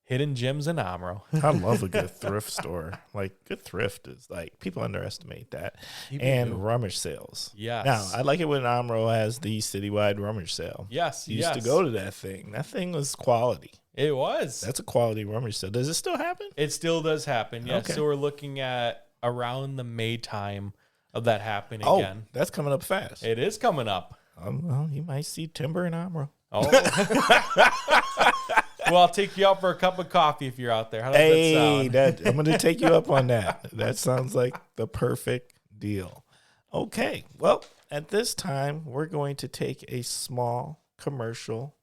hidden gems in Omro. I love a good thrift store. Like, good thrift is like, people underestimate that. And rummage sales. Yes. Now, I like it when Omro has the citywide rummage sale. Yes. You used to go to that thing. That thing was quality. It was. That's a quality rummage sale. Does it still happen? It still does happen, yes. Okay. So we're looking at around the May time of that happening again. That's coming up fast. It is coming up. Well, you might see timber in Omro. Oh. Well, I'll take you out for a cup of coffee if you're out there. How does that sound? I'm going to take you up on that. That sounds like the perfect deal. Okay. Well, at this time, we're going to take a small commercial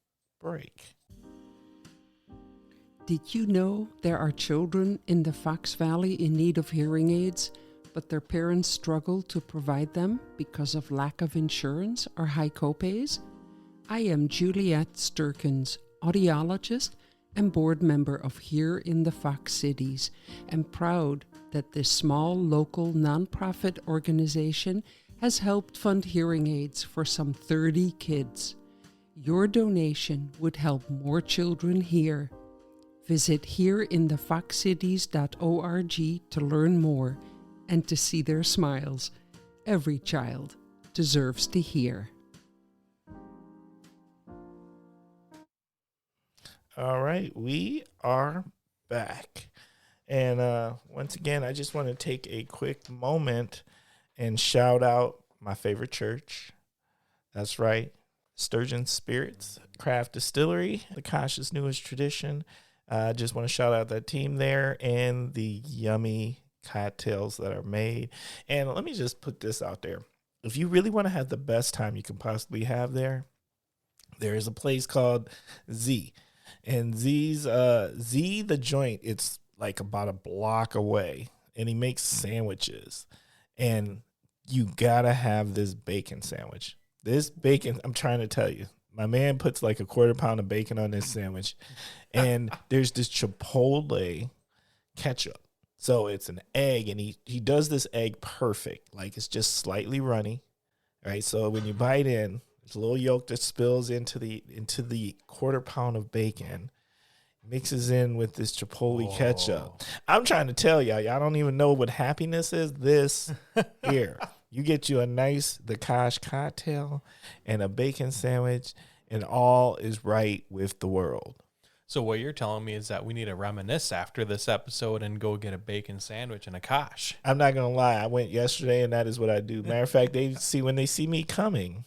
break. Did you know there are children in the Fox Valley in need of hearing aids, but their parents struggle to provide them because of lack of insurance or high copays? I am Juliette Sturkins, audiologist and board member of Here in the Fox Cities, and proud that this small local nonprofit organization has helped fund hearing aids for some 30 kids. Your donation would help more children hear. Visit hereinthefoxcities.org to learn more and to see their smiles. Every child deserves to hear. All right, we are back. And once again, I just want to take a quick moment and shout out my favorite church. That's right, Sturgeon Spirits Craft Distillery, the Oshkosh's newest tradition. I just want to shout out that team there and the yummy cocktails that are made. And let me just put this out there. If you really want to have the best time you can possibly have there is a place called Z. And the joint, it's like about a block away. And he makes sandwiches. And you got to have this bacon sandwich. This bacon, I'm trying to tell you. My man puts like a quarter pound of bacon on this sandwich. And there's this Chipotle ketchup. So it's an egg, and he does this egg perfect. Like, it's just slightly runny. Right? So when you bite in, there's a little yolk that spills into the quarter pound of bacon. Mixes in with this Chipotle ketchup. I'm trying to tell y'all don't even know what happiness is. This here. You get you a nice Oshkosh cocktail and a bacon sandwich, and all is right with the world. So what you're telling me is that we need to reminisce after this episode and go get a bacon sandwich and a kosh. I'm not gonna lie. I went yesterday, and that is what I do. Matter of fact, when they see me coming,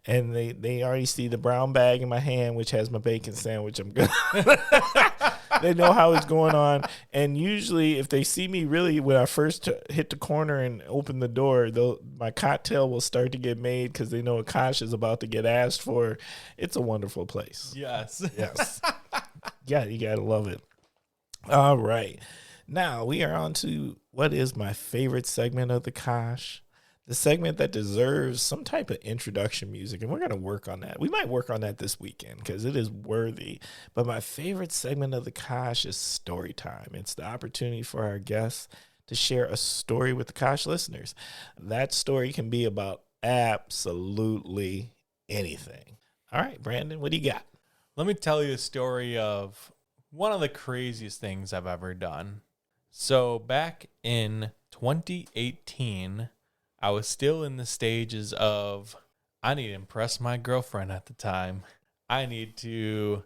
and they already see the brown bag in my hand, which has my bacon sandwich. I'm good. They know how it's going on. And usually, if they see me really when I first hit the corner and open the door, my cocktail will start to get made because they know a kosh is about to get asked for. It's a wonderful place. Yes. Yes. Yeah, you got to love it. All right. Now we are on to what is my favorite segment of the kosh. The segment that deserves some type of introduction music, and we're going to work on that. We might work on that this weekend because it is worthy. But my favorite segment of the kosh is story time. It's the opportunity for our guests to share a story with the kosh listeners. That story can be about absolutely anything. All right, Brandon, what do you got? Let me tell you a story of one of the craziest things I've ever done. So back in 2018, I was still in the stages of, I need to impress my girlfriend at the time. I need to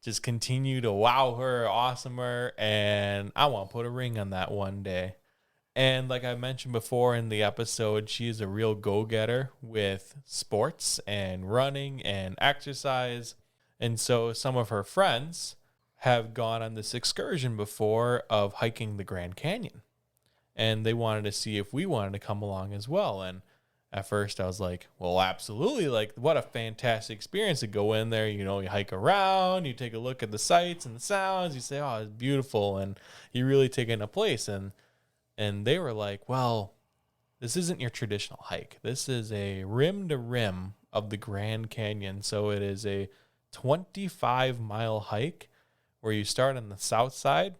just continue to wow her, awesome her, and I want to put a ring on that one day. And like I mentioned before in the episode, she's a real go-getter with sports and running and exercise. And so some of her friends have gone on this excursion before of hiking the Grand Canyon. And they wanted to see if we wanted to come along as well. And at first I was like, well, absolutely. Like, what a fantastic experience to go in there. You know, you hike around, you take a look at the sights and the sounds. You say, oh, it's beautiful. And you really take in a place. And they were like, well, this isn't your traditional hike. This is a rim to rim of the Grand Canyon. So it is a 25-mile hike where you start on the south side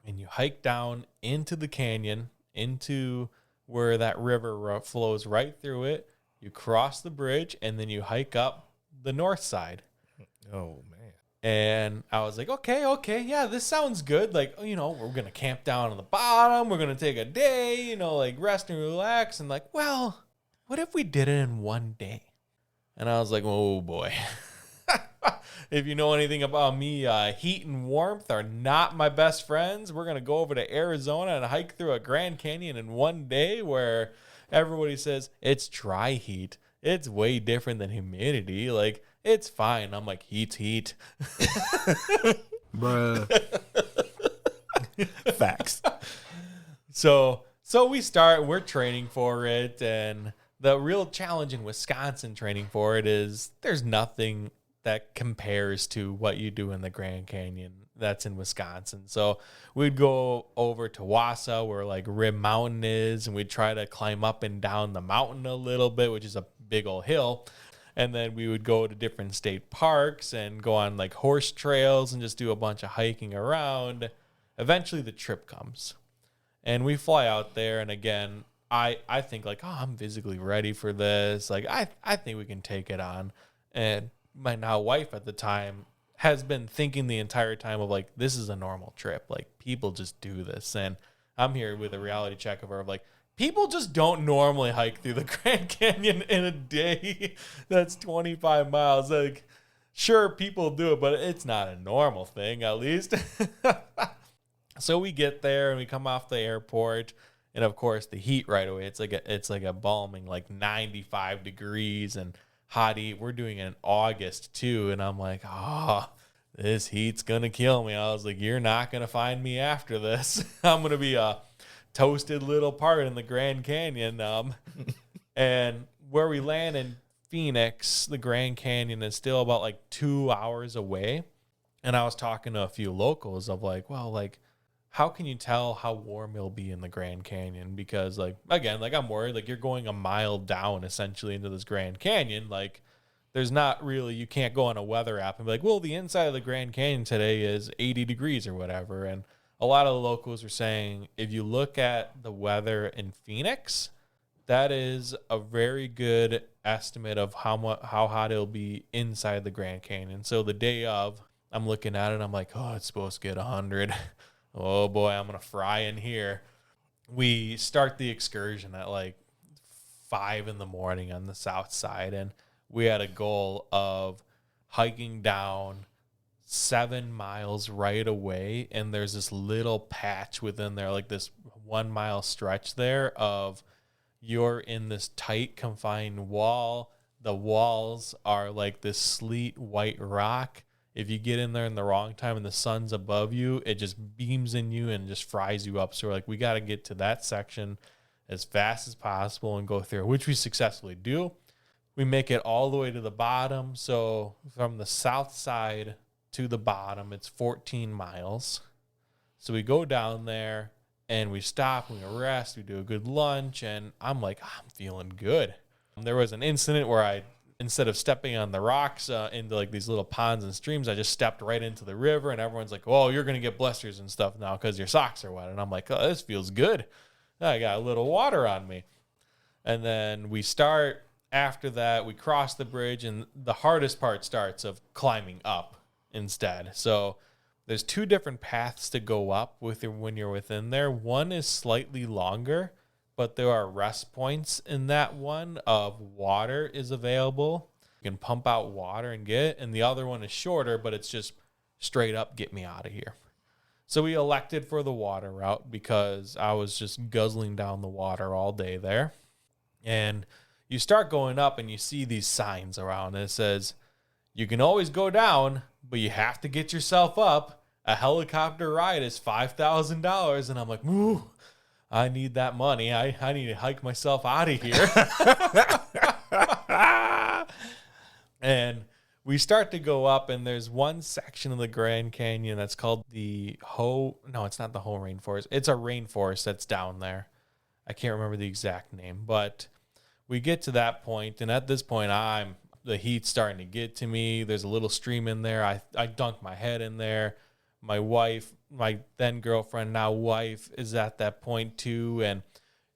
and you hike down into the canyon, into where that river flows right through it. You cross the bridge, and then you hike up the north side. Oh, man. And I was like, okay, yeah, this sounds good. Like, you know, we're going to camp down on the bottom. We're going to take a day, you know, like rest and relax. And like, well, what if we did it in one day? And I was like, oh, boy. If you know anything about me, heat and warmth are not my best friends. We're going to go over to Arizona and hike through a Grand Canyon in one day where everybody says it's dry heat. It's way different than humidity. Like, it's fine. I'm like, heat's heat. Bruh. Facts. So we're training for it. And the real challenge in Wisconsin training for it is there's nothing that compares to what you do in the Grand Canyon that's in Wisconsin. So we'd go over to Wausau where like Rim Mountain is, and we'd try to climb up and down the mountain a little bit, which is a big old hill. And then we would go to different state parks and go on like horse trails and just do a bunch of hiking around. Eventually the trip comes and we fly out there. And again, I think like, oh, I'm physically ready for this. Like, I think we can take it on. And my now wife at the time has been thinking the entire time of like, this is a normal trip. Like, people just do this. And I'm here with a reality check of her of like, people just don't normally hike through the Grand Canyon in a day. That's 25 miles. Like, sure, people do it, but it's not a normal thing, at least. So we get there and we come off the airport. And of course the heat right away, it's like a balming, like 95 degrees and hot heat. We're doing it in August too. And I'm like, oh, this heat's going to kill me. I was like, you're not going to find me after this. I'm going to be a toasted little part in the Grand Canyon. And where we land in Phoenix, the Grand Canyon is still about like 2 hours away. And I was talking to a few locals of like, well, like, how can you tell how warm it'll be in the Grand Canyon? Because like, again, like I'm worried, like you're going a mile down essentially into this Grand Canyon. Like there's not really, you can't go on a weather app and be like, well, the inside of the Grand Canyon today is 80 degrees or whatever. And a lot of the locals are saying, if you look at the weather in Phoenix, that is a very good estimate of how hot it'll be inside the Grand Canyon. So the day of, I'm looking at it, I'm like, oh, it's supposed to get 100. Oh boy, I'm going to fry in here. We start the excursion at like 5 a.m. on the south side. And we had a goal of hiking down 7 miles right away, and there's this little patch within there, like this 1 mile stretch there of you're in this tight confined wall. The walls are like this sleet white rock. If you get in there in the wrong time and the sun's above you, it just beams in you and just fries you up. So we're like, we got to get to that section as fast as possible and go through, which we successfully do. We make it all the way to the bottom. So from the south side to the bottom, it's 14 miles. So we go down there and we stop, we rest, we do a good lunch, and I'm like, I'm feeling good. There was an incident where instead of stepping on the rocks into like these little ponds and streams, I just stepped right into the river, and everyone's like, oh, you're going to get blisters and stuff now because your socks are wet. And I'm like, oh, this feels good. I got a little water on me. And then we start, after that, we cross the bridge, and the hardest part starts of climbing up instead. So there's 2 different paths to go up with when you're within there. One is slightly longer, but there are rest points in that one of water is available. You can pump out water and get it. And the other one is shorter, but it's just straight up, get me out of here. So we elected for the water route because I was just guzzling down the water all day there. And you start going up and you see these signs around. And it says, you can always go down, but you have to get yourself up. A helicopter ride is $5,000. And I'm like, ooh, I need that money. I need to hike myself out of here. And we start to go up, and there's one section of the Grand Canyon that's called no, it's not the Hoh Rainforest. It's a rainforest that's down there. I can't remember the exact name, but we get to that point, and at this point, the heat's starting to get to me. There's a little stream in there. I dunk my head in there. My wife, my then girlfriend, now wife, is at that point too, and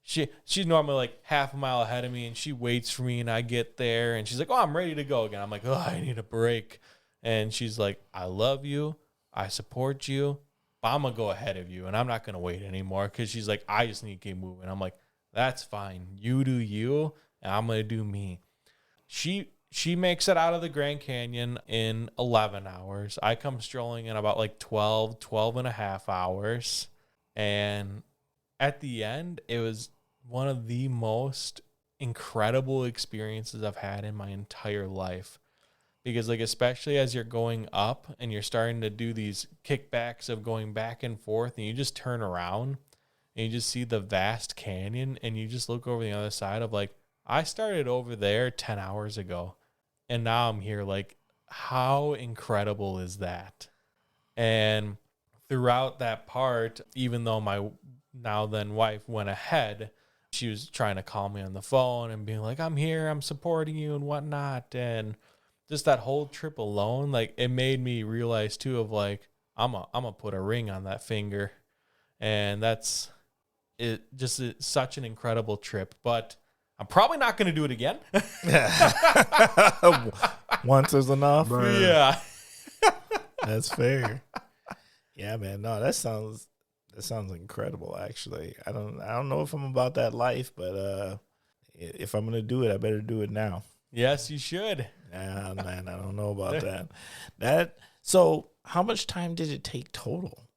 she's normally like half a mile ahead of me, and she waits for me, and I get there, and she's like, oh, I'm ready to go again. I'm like, oh, I need a break. And she's like, I love you, I support you, but I'm gonna go ahead of you, and I'm not gonna wait anymore, because she's like, I just need to keep moving. I'm like, that's fine, you do you, and I'm gonna do me. She makes it out of the Grand Canyon in 11 hours. I come strolling in about like 12 and a half hours. And at the end, it was one of the most incredible experiences I've had in my entire life. Because like, especially as you're going up and you're starting to do these kickbacks of going back and forth, and you just turn around and you just see the vast canyon, and you just look over the other side of like, I started over there 10 hours ago. And now I'm here. Like, how incredible is that? And throughout that part, even though my now then wife went ahead, she was trying to call me on the phone and being like, I'm here, I'm supporting you and whatnot. And just that whole trip alone, like, it made me realize too of like, I'm gonna put a ring on that finger. And that's it. It's such an incredible trip. But I'm probably not going to do it again. Once is enough. Bruh. Yeah. That's fair. Yeah, man. No, that sounds incredible. Actually, I don't know if I'm about that life, but if I'm gonna do it, I better do it now. Yes, you should. Yeah, man. I don't know about that. So, how much time did it take total?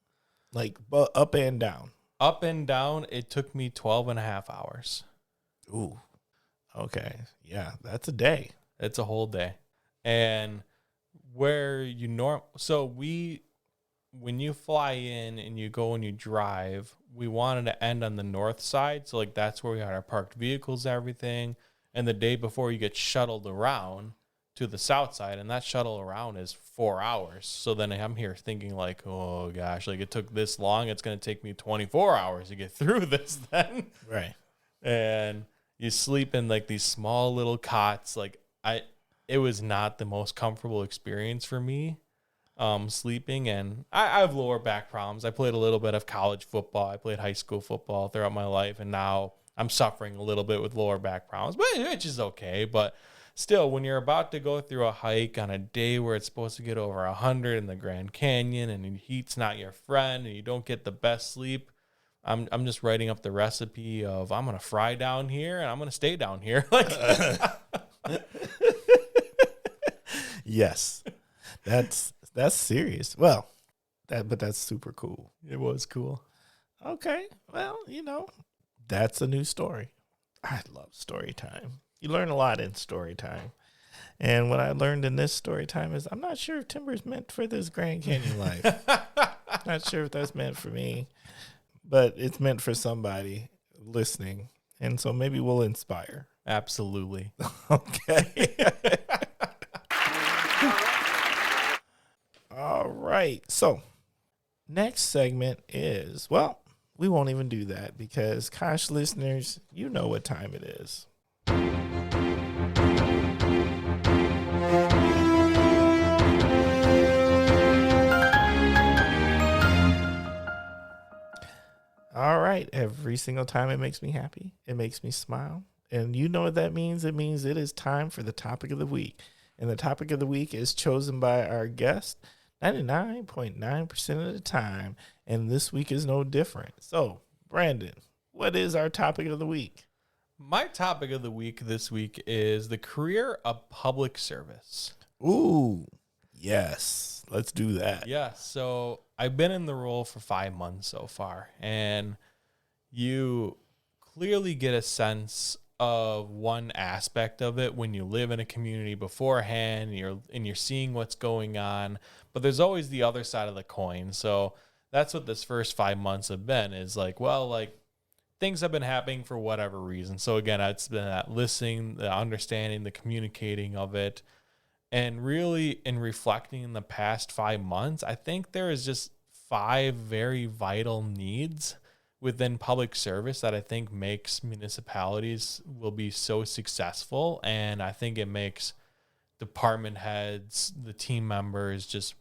Like, up and down. Up and down, it took me 12 and a half hours. Ooh. Okay. Yeah, that's a day. It's a whole day. And where you when you fly in and you go and you drive, we wanted to end on the north side. So like, that's where we had our parked vehicles, everything. And the day before, you get shuttled around to the south side, and that shuttle around is 4 hours. So then I'm here thinking like, oh gosh, like, it took this long. It's going to take me 24 hours to get through this then. Right. And you sleep in like these small little cots. Like, it was not the most comfortable experience for me, sleeping. And I have lower back problems. I played a little bit of college football. I played high school football throughout my life. And now I'm suffering a little bit with lower back problems, which is okay. But still, when you're about to go through a hike on a day where it's supposed to get over 100 in the Grand Canyon, and the heat's not your friend, and you don't get the best sleep, I'm just writing up the recipe of, I'm going to fry down here and I'm going to stay down here. Like, yes, that's That's serious. Well, but that's super cool. It was cool. Okay. Well, that's a new story. I love story time. You learn a lot in story time. And what I learned in this story time is I'm not sure if timber's meant for this Grand Canyon life. Not sure if that's meant for me, but it's meant for somebody listening. And so maybe we'll inspire. Absolutely. Okay. All right. So next segment is, well, we won't even do that because, gosh, listeners, you know what time it is. All right. Every single time it makes me happy. It makes me smile. And you know what that means? It means it is time for the topic of the week. And the topic of the week is chosen by our guest 99.9% of the time. And this week is no different. So, Brandon, what is our topic of the week? My topic of the week this week is the career of public service. Ooh, yes. Let's do that. Yeah, so I've been in the role for 5 months so far, and you clearly get a sense of one aspect of it when you live in a community beforehand and you're seeing what's going on, but there's always the other side of the coin. So that's what this first 5 months have been, is like, well, like things have been happening for whatever reason. So again, it's been that listening, the understanding, the communicating of it. And really, in reflecting in the past 5 months, I think there is just 5 very vital needs within public service that I think makes municipalities will be so successful. And I think it makes department heads, the team members, just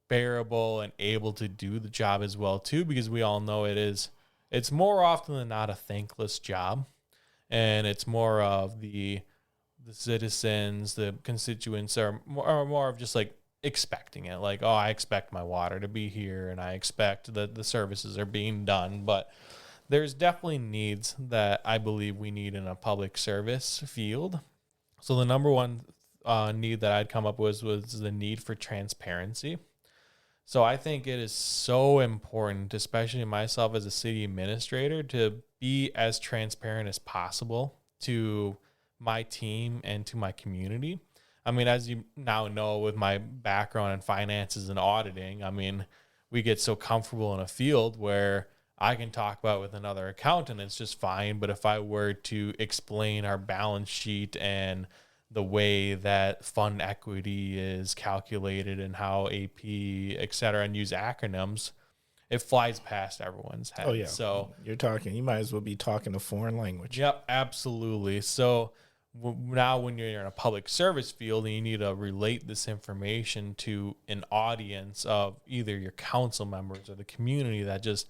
bearable and able to do the job as well too, because we all know it's more often than not a thankless job. And it's more of the citizens, the constituents are more of just like expecting it. Like, oh, I expect my water to be here and I expect that the services are being done. But there's definitely needs that I believe we need in a public service field. So the number one need that I'd come up with was the need for transparency. So I think it is so important, especially myself as a city administrator, to be as transparent as possible to my team and to my community. I mean, as you now know, with my background in finances and auditing, I mean, we get so comfortable in a field where I can talk about with another accountant, it's just fine. But if I were to explain our balance sheet and the way that fund equity is calculated and how AP, et cetera, and use acronyms, it flies past everyone's head. Oh, yeah. So you might as well be talking a foreign language. Yep, absolutely. So now when you're in a public service field and you need to relate this information to an audience of either your council members or the community that just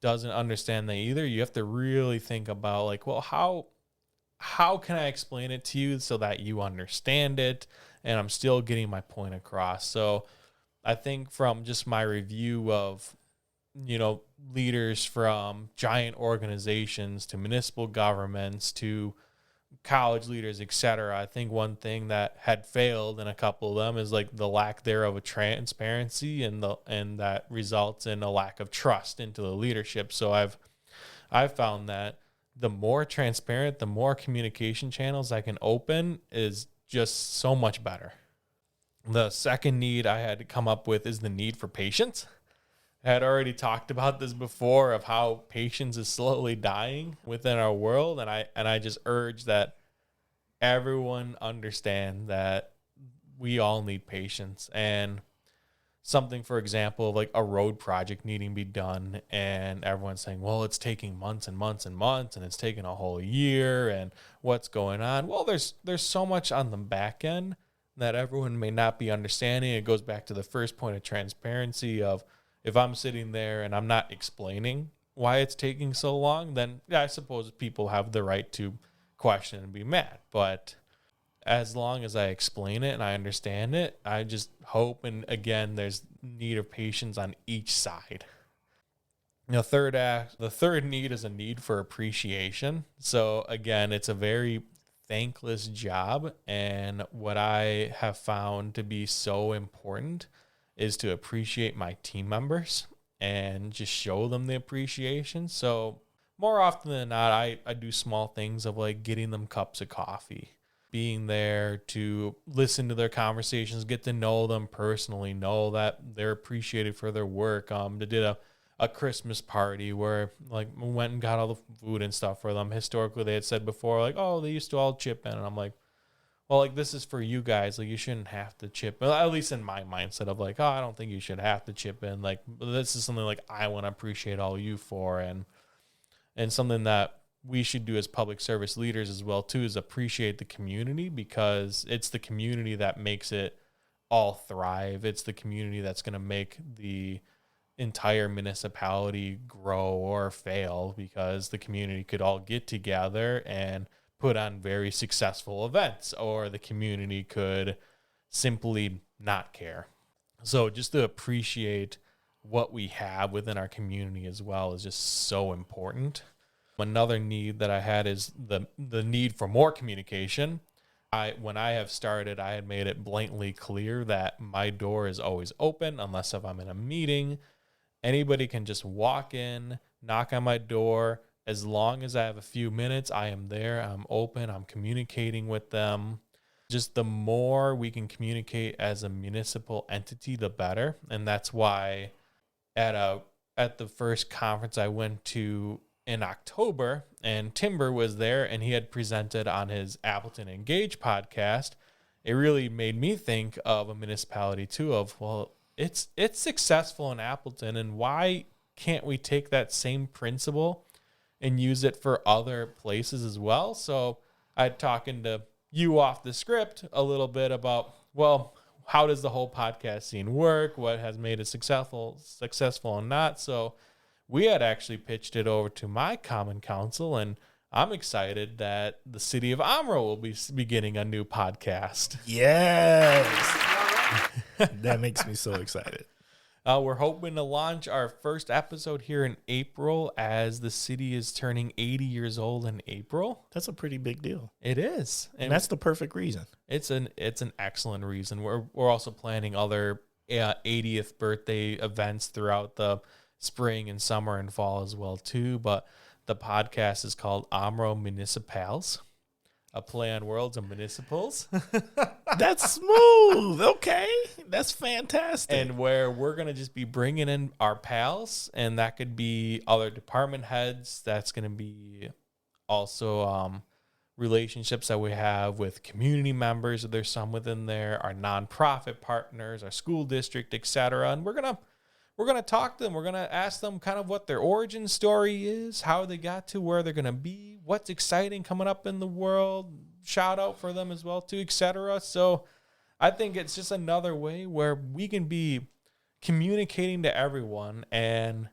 doesn't understand that either, you have to really think about like, well, how can I explain it to you so that you understand it and I'm still getting my point across? So I think from just my review of, leaders from giant organizations to municipal governments to college leaders, et cetera, I think one thing that had failed in a couple of them is like the lack thereof of transparency and that results in a lack of trust into the leadership. So I've found that the more transparent, the more communication channels I can open is just so much better. The second need I had to come up with is the need for patience. I had already talked about this before of how patience is slowly dying within our world. And I just urge that everyone understand that we all need patience. And something, for example, like a road project needing to be done and everyone's saying, well, it's taking months and months and months and it's taking a whole year and what's going on? Well, there's so much on the back end that everyone may not be understanding. It goes back to the first point of transparency of, if I'm sitting there and I'm not explaining why it's taking so long, then yeah, I suppose people have the right to question and be mad. But as long as I explain it and I understand it, I just hope, and again, there's need of patience on each side. The third need is a need for appreciation. So again, it's a very thankless job. And what I have found to be so important is to appreciate my team members and just show them the appreciation. So more often than not, I do small things of like getting them cups of coffee, being there to listen to their conversations, get to know them personally, know that they're appreciated for their work. They did a Christmas party where like we went and got all the food and stuff for them. Historically, they had said before, like, oh, they used to all chip in. And I'm like, well, like, this is for you guys. Like, you shouldn't have to chip in, at least in my mindset of like, oh, I don't think you should have to chip in. Like, this is something like I want to appreciate all you for. And something that we should do as public service leaders as well, too, is appreciate the community, because it's the community that makes it all thrive. It's the community that's going to make the entire municipality grow or fail, because the community could all get together and put on very successful events, or the community could simply not care. So just to appreciate what we have within our community as well is just so important. Another need that I had is the need for more communication. When I have started, I had made it blatantly clear that my door is always open unless if I'm in a meeting. Anybody can just walk in, knock on my door. As long as I have a few minutes, I am there. I'm open. I'm communicating with them. Just the more we can communicate as a municipal entity, the better. And that's why at the first conference I went to in October, and Timber was there, and he had presented on his Appleton Engage podcast, it really made me think of a municipality too, of, well, it's successful in Appleton, and why can't we take that same principle and use it for other places as well? So I'd talking to you off the script a little bit about, well, how does the whole podcast scene work? What has made it successful or not? So we had actually pitched it over to my common council, and I'm excited that the city of Omro will be beginning a new podcast. Yes. That makes me so excited. We're hoping to launch our first episode here in April, as the city is turning 80 years old in April. That's a pretty big deal. It is. And that's the perfect reason. It's an excellent reason. We're also planning other 80th birthday events throughout the spring and summer and fall as well too. But the podcast is called Omro Municipals, a play on worlds and municipals. That's smooth. Okay. That's fantastic. And where we're going to just be bringing in our pals, and that could be other department heads. That's going to be also relationships that we have with community members. There's some within there, our nonprofit partners, our school district, etc. And we're going to talk to them. We're going to ask them kind of what their origin story is, how they got to where they're going to be, what's exciting coming up in the world, shout out for them as well too, etc. So I think it's just another way where we can be communicating to everyone. And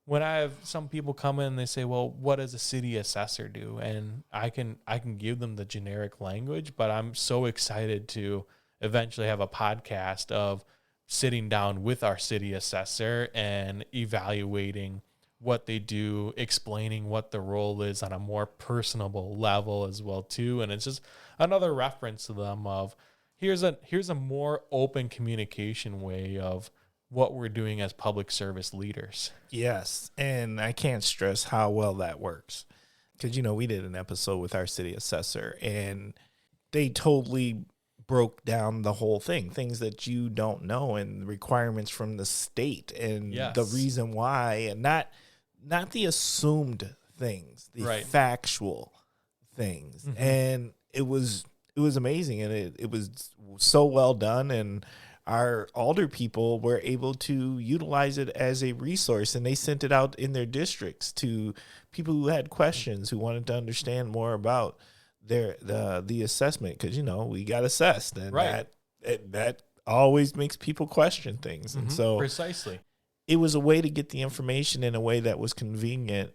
when I have some people come in and they say, well, what does a city assessor do? And I can give them the generic language, but I'm so excited to eventually have a podcast of sitting down with our city assessor and evaluating what they do, explaining what the role is on a more personable level as well too. And it's just another reference to them of here's a more open communication way of what we're doing as public service leaders. Yes. And I can't stress how well that works. Because, we did an episode with our city assessor, and they totally broke down the whole thing, things that you don't know, and requirements from the state, and the reason why, and not the assumed things, the factual things. Mm-hmm. And it was amazing, and it was so well done, and our alder people were able to utilize it as a resource, and they sent it out in their districts to people who had questions, who wanted to understand more about the assessment, because we got assessed, and that always makes people question things. And so precisely, it was a way to get the information in a way that was convenient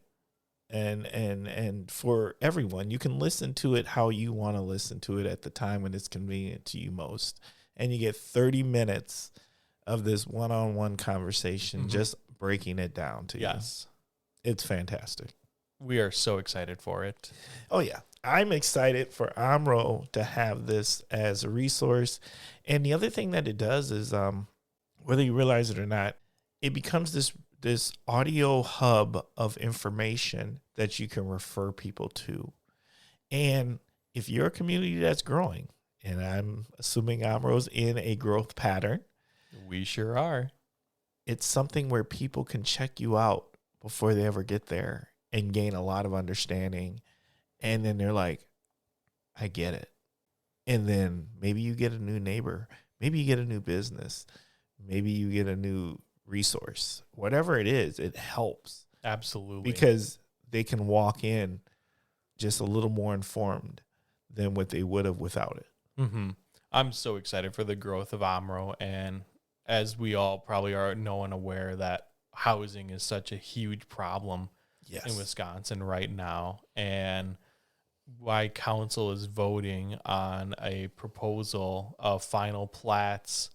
and for everyone. You can listen to it how you want to listen to it at the time when it's convenient to you most, and you get 30 minutes of this one-on-one conversation, just breaking it down to you. It's fantastic. We are so excited for it. Oh yeah, I'm excited for Omro to have this as a resource. And the other thing that it does is, whether you realize it or not, it becomes this audio hub of information that you can refer people to. And if you're a community that's growing, and I'm assuming Omro's in a growth pattern, We sure are. it's something where people can check you out before they ever get there and gain a lot of understanding. And then they're like, I get it. And then maybe you get a new neighbor. Maybe you get a new business. Maybe you get a new resource. Whatever it is, it helps. Absolutely. Because they can walk in just a little more informed than what they would have without it. Mm-hmm. I'm so excited for the growth of Omro. And as we all probably are known aware that housing is such a huge problem in Wisconsin right now. And why council is voting on a proposal of final plats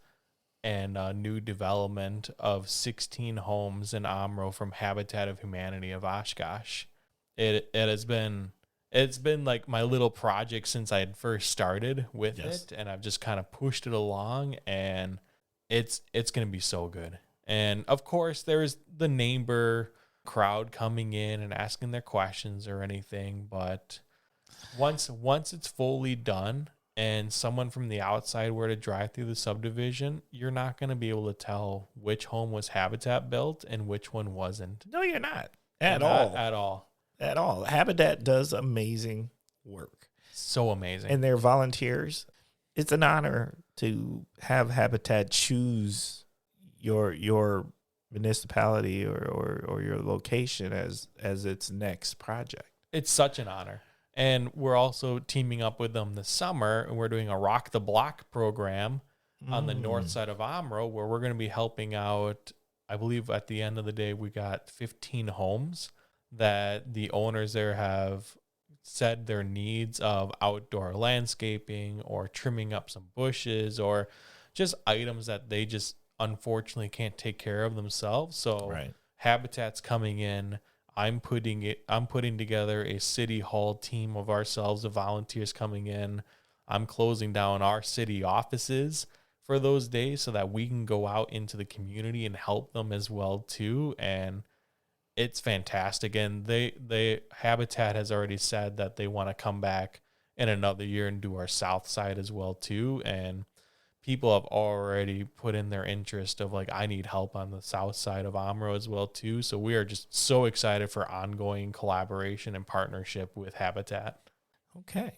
and new development of 16 homes in Omro from Habitat of Humanity of Oshkosh. It's been like my little project since I had first started with it, and I've just kind of pushed it along, and it's going to be so good. And of course, there's the neighbor crowd coming in and asking their questions or anything, but once it's fully done and someone from the outside were to drive through the subdivision, you're not going to be able to tell which home was Habitat built and which one wasn't. No, you're not. At all. Habitat does amazing work. So amazing. And their volunteers. It's an honor to have Habitat choose your municipality or your location as its next project. It's such an honor. And we're also teaming up with them this summer, and we're doing a Rock the Block program on the north side of Omro, where we're going to be helping out. I believe at the end of the day, we got 15 homes that the owners there have said their needs of outdoor landscaping or trimming up some bushes or just items that they just unfortunately can't take care of themselves. So Habitat's coming in. I'm putting together a city hall team of ourselves, of volunteers coming in. I'm closing down our city offices for those days so that we can go out into the community and help them as well too. And it's fantastic. And they Habitat has already said that they want to come back in another year and do our south side as well too. And people have already put in their interest of like, I need help on the south side of Omro as well too. So we are just so excited for ongoing collaboration and partnership with Habitat. Okay.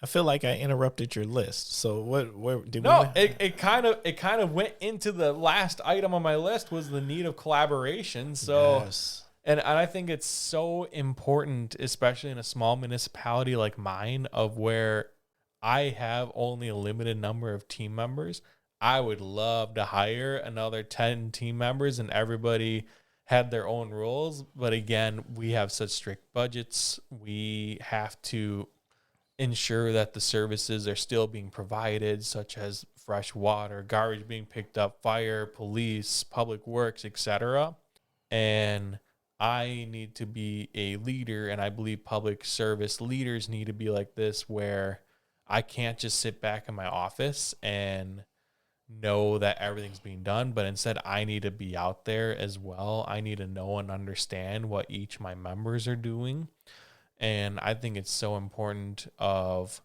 I feel like I interrupted your list. So what did no, we? It kind of went into the last item on my list was the need of collaboration. So and I think it's so important, especially in a small municipality like mine, of where I have only a limited number of team members. I would love to hire another 10 team members and everybody had their own roles. But again, we have such strict budgets. We have to ensure that the services are still being provided, such as fresh water, garbage being picked up, fire, police, public works, etc. And I need to be a leader, and I believe public service leaders need to be like this, where I can't just sit back in my office and know that everything's being done, but instead I need to be out there as well. I need to know and understand what each of my members are doing. And I think it's so important of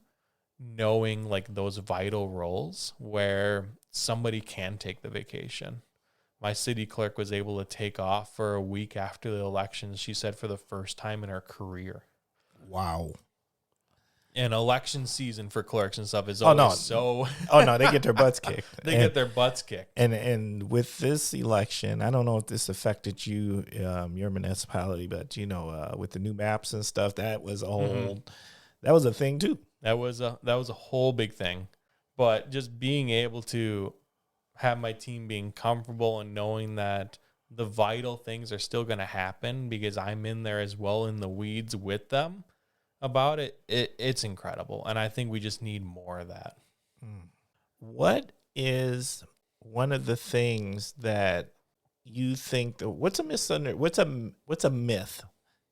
knowing like those vital roles where somebody can take the vacation. My city clerk was able to take off for a week after the elections, she said, for the first time in her career. Wow. And election season for clerks and stuff is always so... they get their butts kicked. Get their butts kicked. And with this election, I don't know if this affected you, your municipality, but, with the new maps and stuff, that was a thing too. That was a whole big thing. But just being able to have my team being comfortable and knowing that the vital things are still going to happen because I'm in there as well in the weeds with them about it's incredible. And I think we just need more of that. What is one of the things that you think what's a myth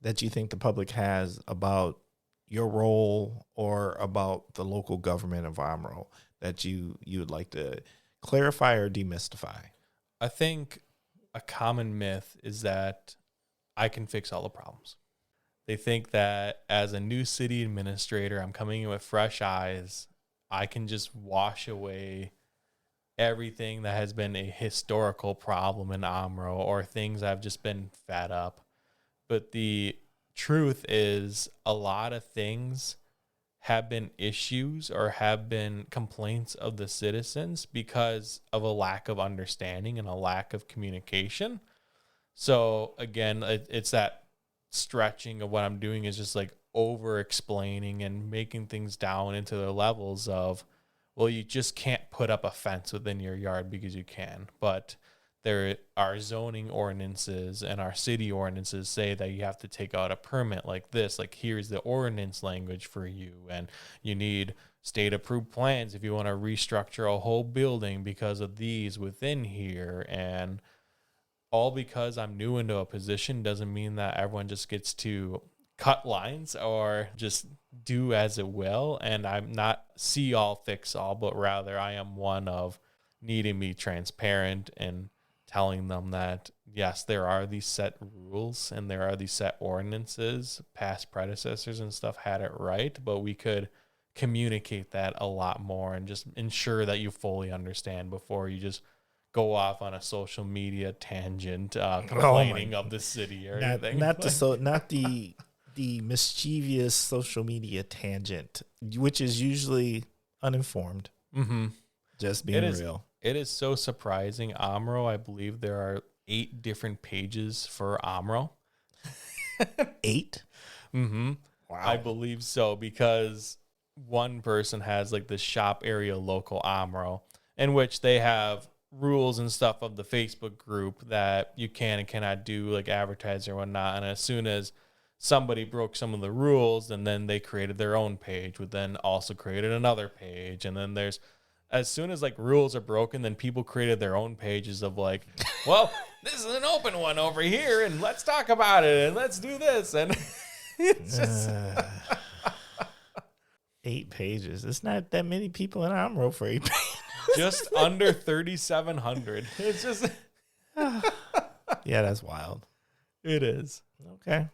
that you think the public has about your role or about the local government of Omro that you would like to clarify or demystify? I think a common myth is that I can fix all the problems. They think that as a new city administrator, I'm coming in with fresh eyes. I can just wash away everything that has been a historical problem in Omro or things I've just been fed up. But the truth is a lot of things have been issues or have been complaints of the citizens because of a lack of understanding and a lack of communication. So again, it's that stretching of what I'm doing is just like over explaining and making things down into the levels of, well, you just can't put up a fence within your yard because you can, but there are zoning ordinances and our city ordinances say that you have to take out a permit like this. Like, here's the ordinance language for you. And you need state approved plans if you want to restructure a whole building because of these within here. And all because I'm new into a position doesn't mean that everyone just gets to cut lines or just do as it will. And I'm not see all, fix all, but rather I am one of needing to be transparent and telling them that, yes, there are these set rules and there are these set ordinances. Past predecessors and stuff had it right, but we could communicate that a lot more and just ensure that you fully understand before you just go off on a social media tangent complaining of the city or anything. Not the mischievous social media tangent, which is usually uninformed. Mm-hmm. Just being real. It is so surprising. Omro, I believe there are 8 different pages for Omro. 8? Mm-hmm. Wow. I believe so, because one person has like the shop area local Omro, in which they have rules and stuff of the Facebook group that you can and cannot do, like advertise or whatnot. And as soon as somebody broke some of the rules, and then they created their own page, which then also created another page. And then as soon as like rules are broken, then people created their own pages of like, well, this is an open one over here, and let's talk about it, and let's do this. And it's just 8 pages. It's not that many people in Omro for 8 pages. Just under 3,700. It's just yeah, that's wild. It is. Okay.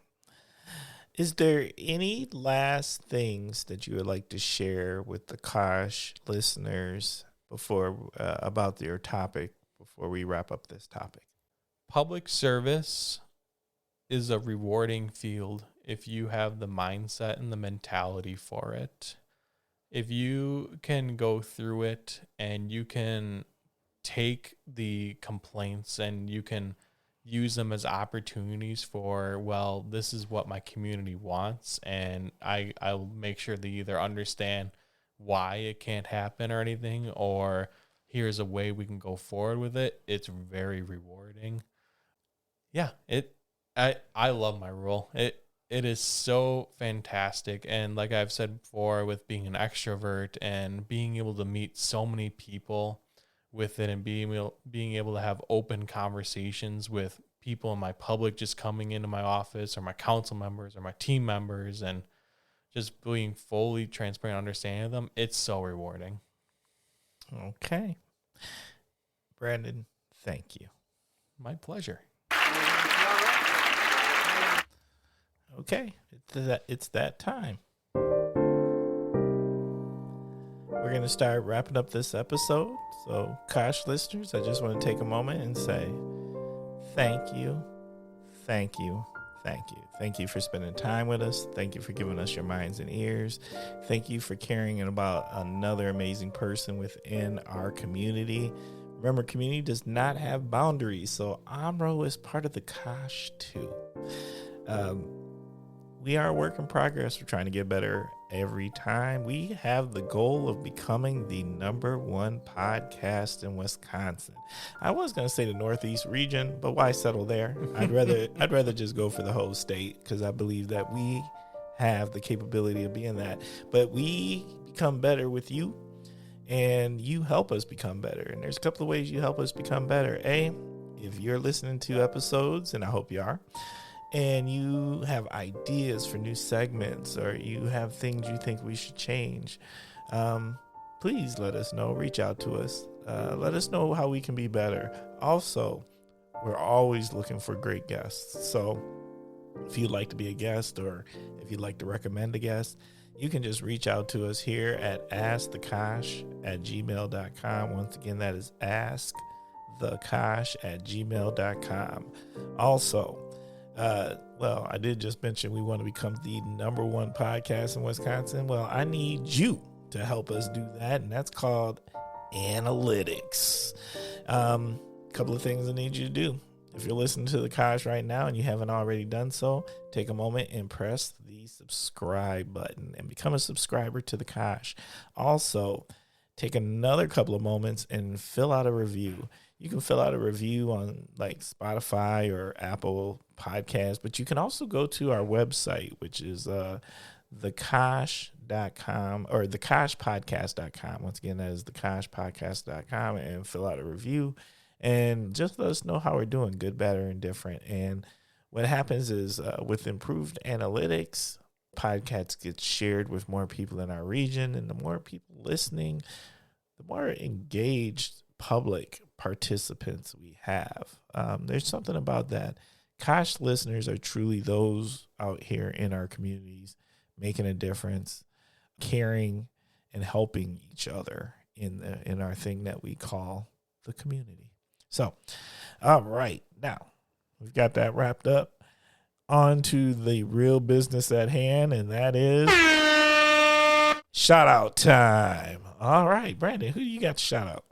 Is there any last things that you would like to share with the Kosh listeners before about your topic before we wrap up this topic? Public service is a rewarding field if you have the mindset and the mentality for it. If you can go through it and you can take the complaints and you can use them as opportunities for, well, this is what my community wants, and I'll make sure they either understand why it can't happen or anything, or here's a way we can go forward with it. It's very rewarding. Yeah, I love my role. It is so fantastic. And like I've said before, with being an extrovert and being able to meet so many people with it and being able to have open conversations with people in my public just coming into my office, or my council members or my team members, and just being fully transparent and understanding them, it's so rewarding. Okay. Brandon, thank you. My pleasure. Okay, it's that time. We're going to start wrapping up this episode. So, Kosh listeners, I just want to take a moment and say thank you, thank you, thank you. Thank you for spending time with us. Thank you for giving us your minds and ears. Thank you for caring about another amazing person within our community. Remember, community does not have boundaries, so Omro is part of the Kosh too. We are a work in progress. We're trying to get better every time. We have the goal of becoming the #1 podcast in Wisconsin. I was going to say the Northeast region, but why settle there? I'd rather just go for the whole state, because I believe that we have the capability of being that. But we become better with you, and you help us become better. And there's a couple of ways you help us become better. If you're listening to episodes, and I hope you are, and you have ideas for new segments, or you have things you think we should change, please let us know. Reach out to us. Let us know how we can be better. Also, we're always looking for great guests. So if you'd like to be a guest or if you'd like to recommend a guest, you can just reach out to us here at askthekosh@gmail.com. Once again, that is askthekosh@gmail.com. Also, I did just mention we want to become the #1 podcast in Wisconsin. Well, I need you to help us do that, and that's called analytics. Couple of things I need you to do. If you're listening to the Kosh right now and you haven't already done so, take a moment and press the subscribe button and become a subscriber to the Kosh. Also, take another couple of moments and fill out a review. You can fill out a review on like Spotify or Apple Podcasts, but you can also go to our website, which is thekosh.com or thekoshpodcast.com. Once again, that is thekoshpodcast.com, and fill out a review and just let us know how we're doing, good, bad, or indifferent. And what happens is with improved analytics, podcasts get shared with more people in our region, and the more people listening, the more engaged public participants we have. There's something about that. Kosh listeners are truly those out here in our communities making a difference, caring, and helping each other in our thing that we call the community. So, all right, now we've got that wrapped up. On to the real business at hand, and that is shout out time. All right, Brandon, who you got to shout out?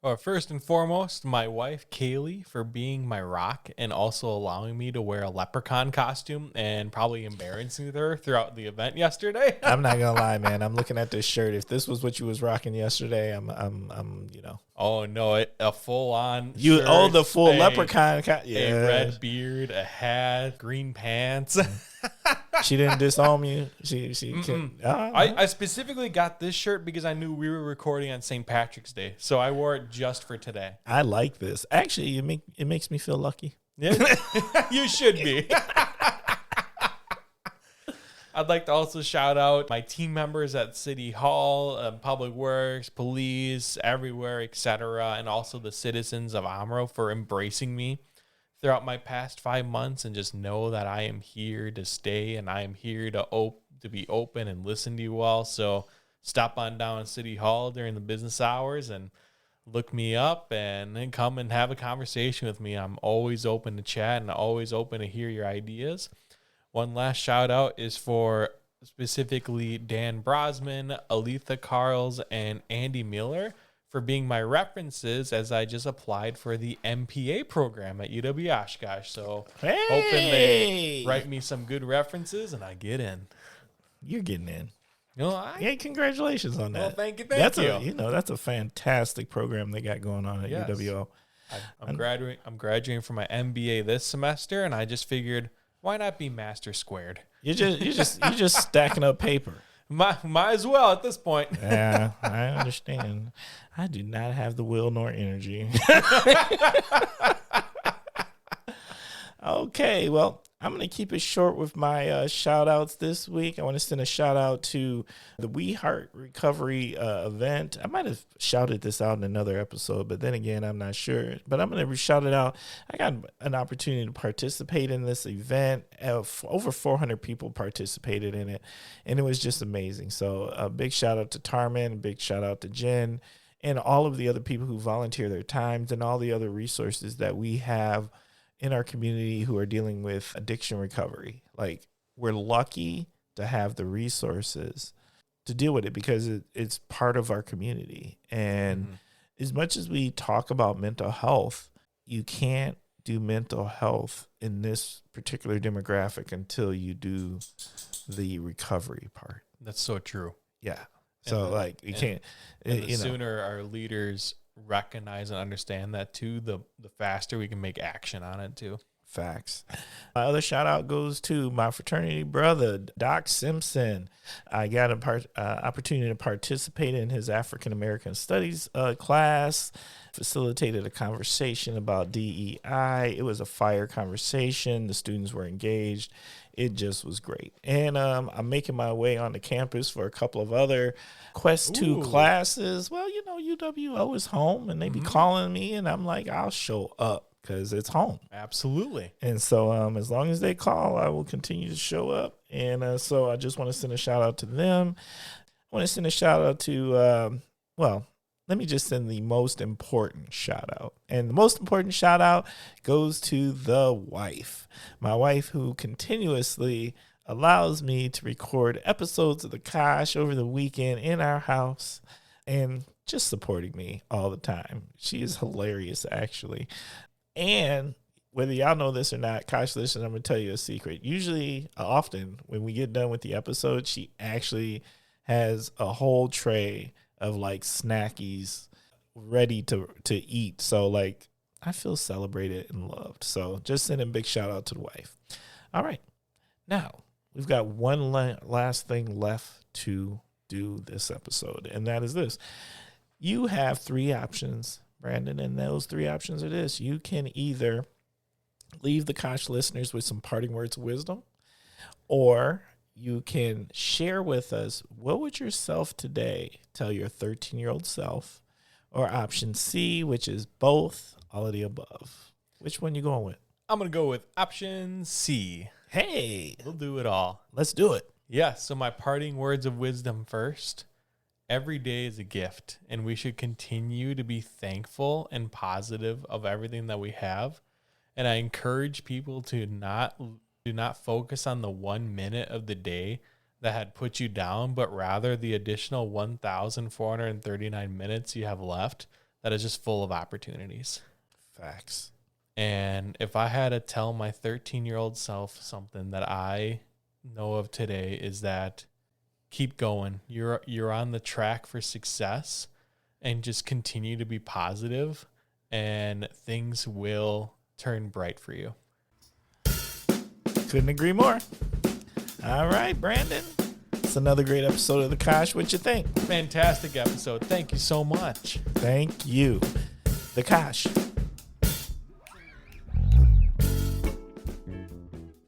Well, first and foremost, my wife, Kaylee, for being my rock and also allowing me to wear a leprechaun costume and probably embarrassing her throughout the event yesterday. I'm not going to lie, man. I'm looking at this shirt. If this was what you was rocking yesterday, I'm Oh, no, a full-on shirt, the full leprechaun. A red beard, a hat, green pants. She didn't disown you. She can. I specifically got this shirt because I knew we were recording on St. Patrick's Day, so I wore it just for today. I like this. Actually, it makes me feel lucky. Yeah, you should be. I'd like to also shout out my team members at City Hall, Public Works, police, everywhere, etc., and also the citizens of Omro for embracing me throughout my past 5 months, and just know that I am here to stay and I am here to be open and listen to you all. So stop on down to City Hall during the business hours and look me up and then come and have a conversation with me. I'm always open to chat and always open to hear your ideas. One last shout out is for specifically Dan Brosman, Aletha Carls, and Andy Miller for being my references as I just applied for the MPA program at UW Oshkosh. So hoping they write me some good references and I get in. You're getting in. Yeah, congratulations on that. Well, thank you. That's a fantastic program they got going on at UWO. I'm graduating from my MBA this semester, and I just figured, why not be master squared? You're just stacking up paper. Might as well at this point. Yeah, I understand. I do not have the will nor energy. Okay, well, I'm going to keep it short with my shout outs this week. I want to send a shout out to the We Heart Recovery event. I might have shouted this out in another episode, but then again, I'm not sure. But I'm going to shout it out. I got an opportunity to participate in this event. Over 400 people participated in it, and it was just amazing. So a big shout out to Tarman, a big shout out to Jen, and all of the other people who volunteer their times and all the other resources that we have in our community who are dealing with addiction recovery. Like, we're lucky to have the resources to deal with it because it's part of our community. And as much as we talk about mental health, you can't do mental health in this particular demographic until you do the recovery part. That's so true. Yeah. So you can't. The sooner our leaders recognize and understand that too, the faster we can make action on it too. Facts. My other shout out goes to my fraternity brother, Doc Simpson. I got an opportunity to participate in his African American Studies class, facilitated a conversation about DEI. It was a fire conversation. The students were engaged. It just was great. And I'm making my way onto campus for a couple of other Quest 2 classes. Well, you know, UWO is home, and they be calling me, and I'm like, I'll show up. Because it's home. Absolutely. And so as long as they call, I will continue to show up. And so I just want to send a shout out to them. I want to send a shout out to, let me just send the most important shout out. And the most important shout out goes to the wife. My wife, who continuously allows me to record episodes of The Kosh over the weekend in our house and just supporting me all the time. She is hilarious, actually. And whether y'all know this or not, Kosh, listen, I'm going to tell you a secret. Usually, often, when we get done with the episode, she actually has a whole tray of, like, snackies ready to eat. So, like, I feel celebrated and loved. So, just sending a big shout out to the wife. All right. Now, we've got one last thing left to do this episode, and that is this. You have 3 options, Brandon, and those 3 options are this. You can either leave the Kosh listeners with some parting words of wisdom, or you can share with us, what would yourself today tell your 13-year-old self, or option C, which is both, all of the above. Which one you going with? I'm going to go with option C. Hey, We'll do it all. let's do it. Yeah, so my parting words of wisdom first. Every day is a gift, and we should continue to be thankful and positive of everything that we have. And I encourage people to do not focus on the 1 minute of the day that had put you down, but rather the additional 1,439 minutes you have left that is just full of opportunities. Facts. And if I had to tell my 13-year-old self something that I know of today, is that keep going. You're on the track for success, and just continue to be positive, and things will turn bright for you. Couldn't agree more. All right, Brandon. It's another great episode of The Kosh. What you think? Fantastic episode. Thank you so much. Thank you. The Kosh.